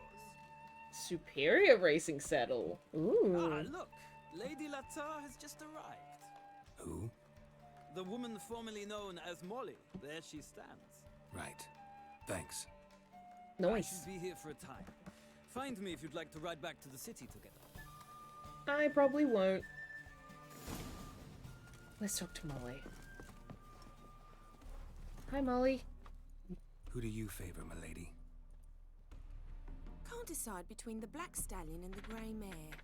Superior racing saddle. Ooh. Ah, look. Lady Latar has just arrived. Who? The woman formerly known as Molly. There she stands. Right. Thanks. I Nice. should be here for a time. Find me if you'd like to ride back to the city together. I probably won't. Let's talk to Molly. Hi, Molly. Who do you favor, milady? Can't decide between the Black Stallion and the Grey Mare.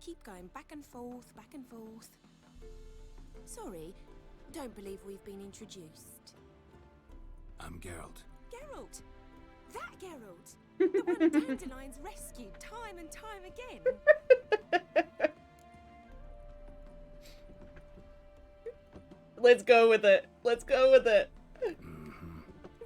Keep going back and forth, back and forth. Sorry, don't believe we've been introduced. I'm Geralt. Geralt! That Geralt! The one Dandelion's rescued time and time again. Let's go with it. Let's go with it.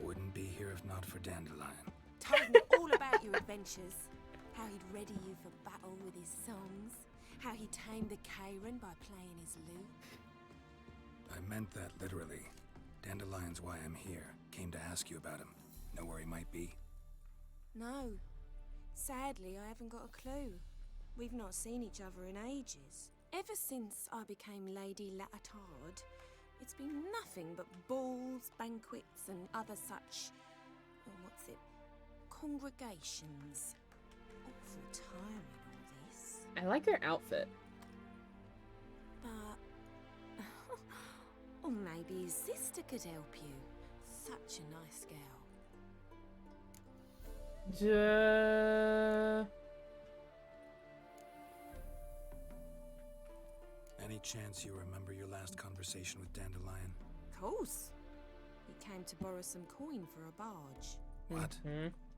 Wouldn't be here if not for Dandelion. Told me all about your adventures. How he'd ready you for battle with his songs. How he tamed the Kairan by playing his lute. I meant that literally. Dandelion's why I'm here. Came to ask you about him. Know where he might be? No. Sadly, I haven't got a clue. We've not seen each other in ages. Ever since I became Lady Latard, it's been nothing but balls, banquets, and other such... congregations. Awful tiring, all this. I like her outfit. But... or maybe his sister could help you. Such a nice girl. chance you remember your last conversation with Dandelion? Of course. He came to borrow some coin for a barge. What?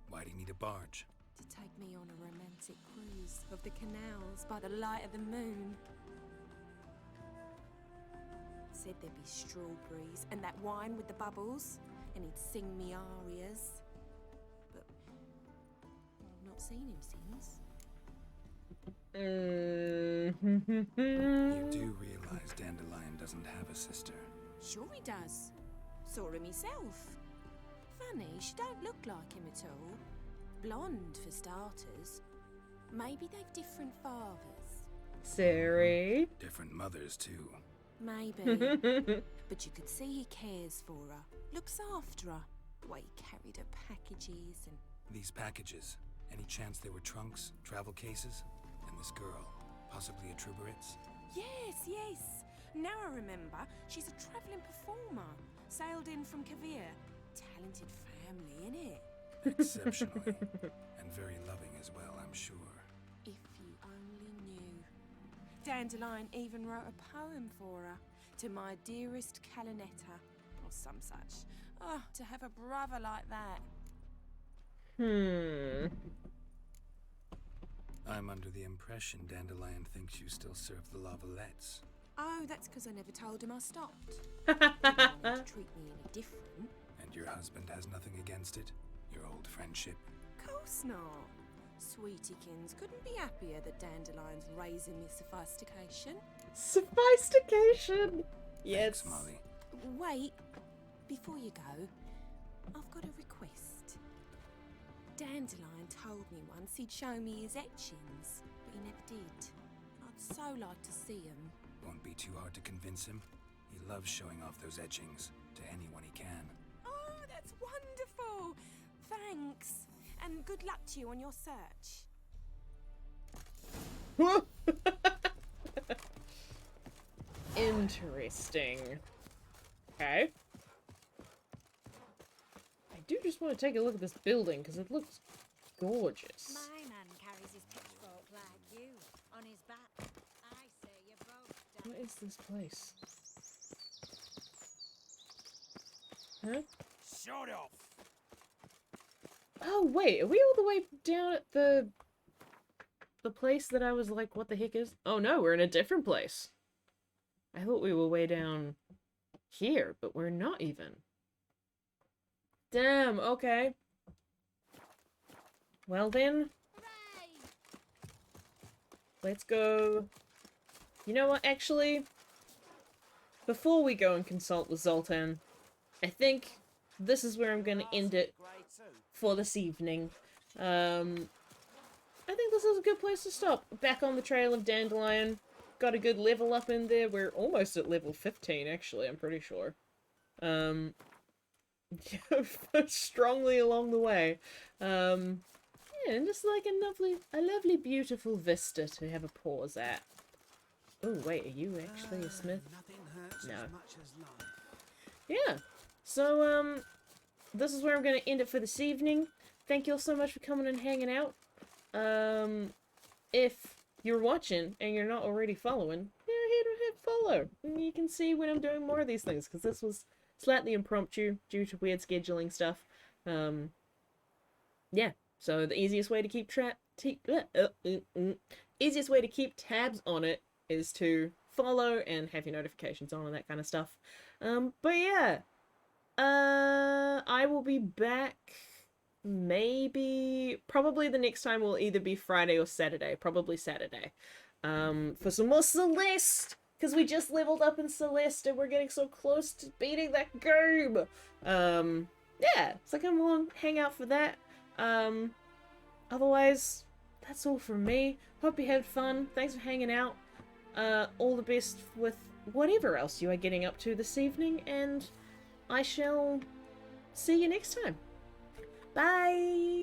Why do you need a barge? To take me on a romantic cruise of the canals by the light of the moon. Said there'd be strawberries and that wine with the bubbles, and he'd sing me arias. But I've not seen him since. You do realize Dandelion doesn't have a sister. Sure he does. Saw him himself. Funny, she don't look like him at all. Blonde, for starters. Maybe they've different fathers. Siri. Different mothers, too. Maybe. But you could see he cares for her. Looks after her. The way he carried her packages and... These packages, any chance they were trunks, travel cases? And this girl, possibly a Truberitz? Yes. Now I remember. She's a travelling performer. Sailed in from Kavir. Talented family, innit? Exceptionally. And very loving as well, I'm sure. If you only knew. Dandelion even wrote a poem for her. To my dearest Calinetta. Or some such. Oh, to have a brother like that. I'm under the impression Dandelion thinks you still serve the Lavalettes. Oh, that's because I never told him I stopped. He wanted to treat me any different. And your husband has nothing against it? Your old friendship? Course not. Sweetiekins couldn't be happier that Dandelion's raising me sophistication. Sophistication! Yes. Thanks, Molly. Wait, before you go, I've got a request. Dandelion told me once he'd show me his etchings, but he never did. I'd so like to see them. Won't be too hard to convince him. He loves showing off those etchings to anyone he can. Oh, that's wonderful! Thanks. And good luck to you on your search. Interesting. Okay. I do just want to take a look at this building because it looks gorgeous. My man carries his pitchfork like you on his back. I say you both die. What is this place? Huh? Shut off. Oh wait, are we all the way down at the place that I was like, what the heck is? Oh no, we're in a different place. I thought we were way down here, but we're not even. Damn, okay. Well then. Let's go. You know what, actually? Before we go and consult with Zoltan, I think this is where I'm going to end it for this evening. I think this is a good place to stop. Back on the trail of Dandelion. Got a good level up in there. We're almost at level 15, actually, I'm pretty sure. Strongly along the way. Yeah, and just like a lovely, beautiful vista to have a pause at. Oh, wait, are you actually a smith? Nothing hurts No. as much as life. Yeah. So, this is where I'm going to end it for this evening. Thank you all so much for coming and hanging out. If you're watching and you're not already following, hit follow. And you can see when I'm doing more of these things, because this was slightly impromptu due to weird scheduling stuff. Yeah. So the easiest way to keep easiest way to keep tabs on it is to follow and have your notifications on and that kind of stuff. But yeah, I will be back. Probably the next time will either be Friday or Saturday. Probably Saturday. For some more Celeste, because we just leveled up in Celeste and we're getting so close to beating that game. Yeah, so come along, hang out for that. Otherwise, that's all from me. Hope you had fun. Thanks for hanging out. All the best with whatever else you are getting up to this evening, and I shall see you next time. Bye!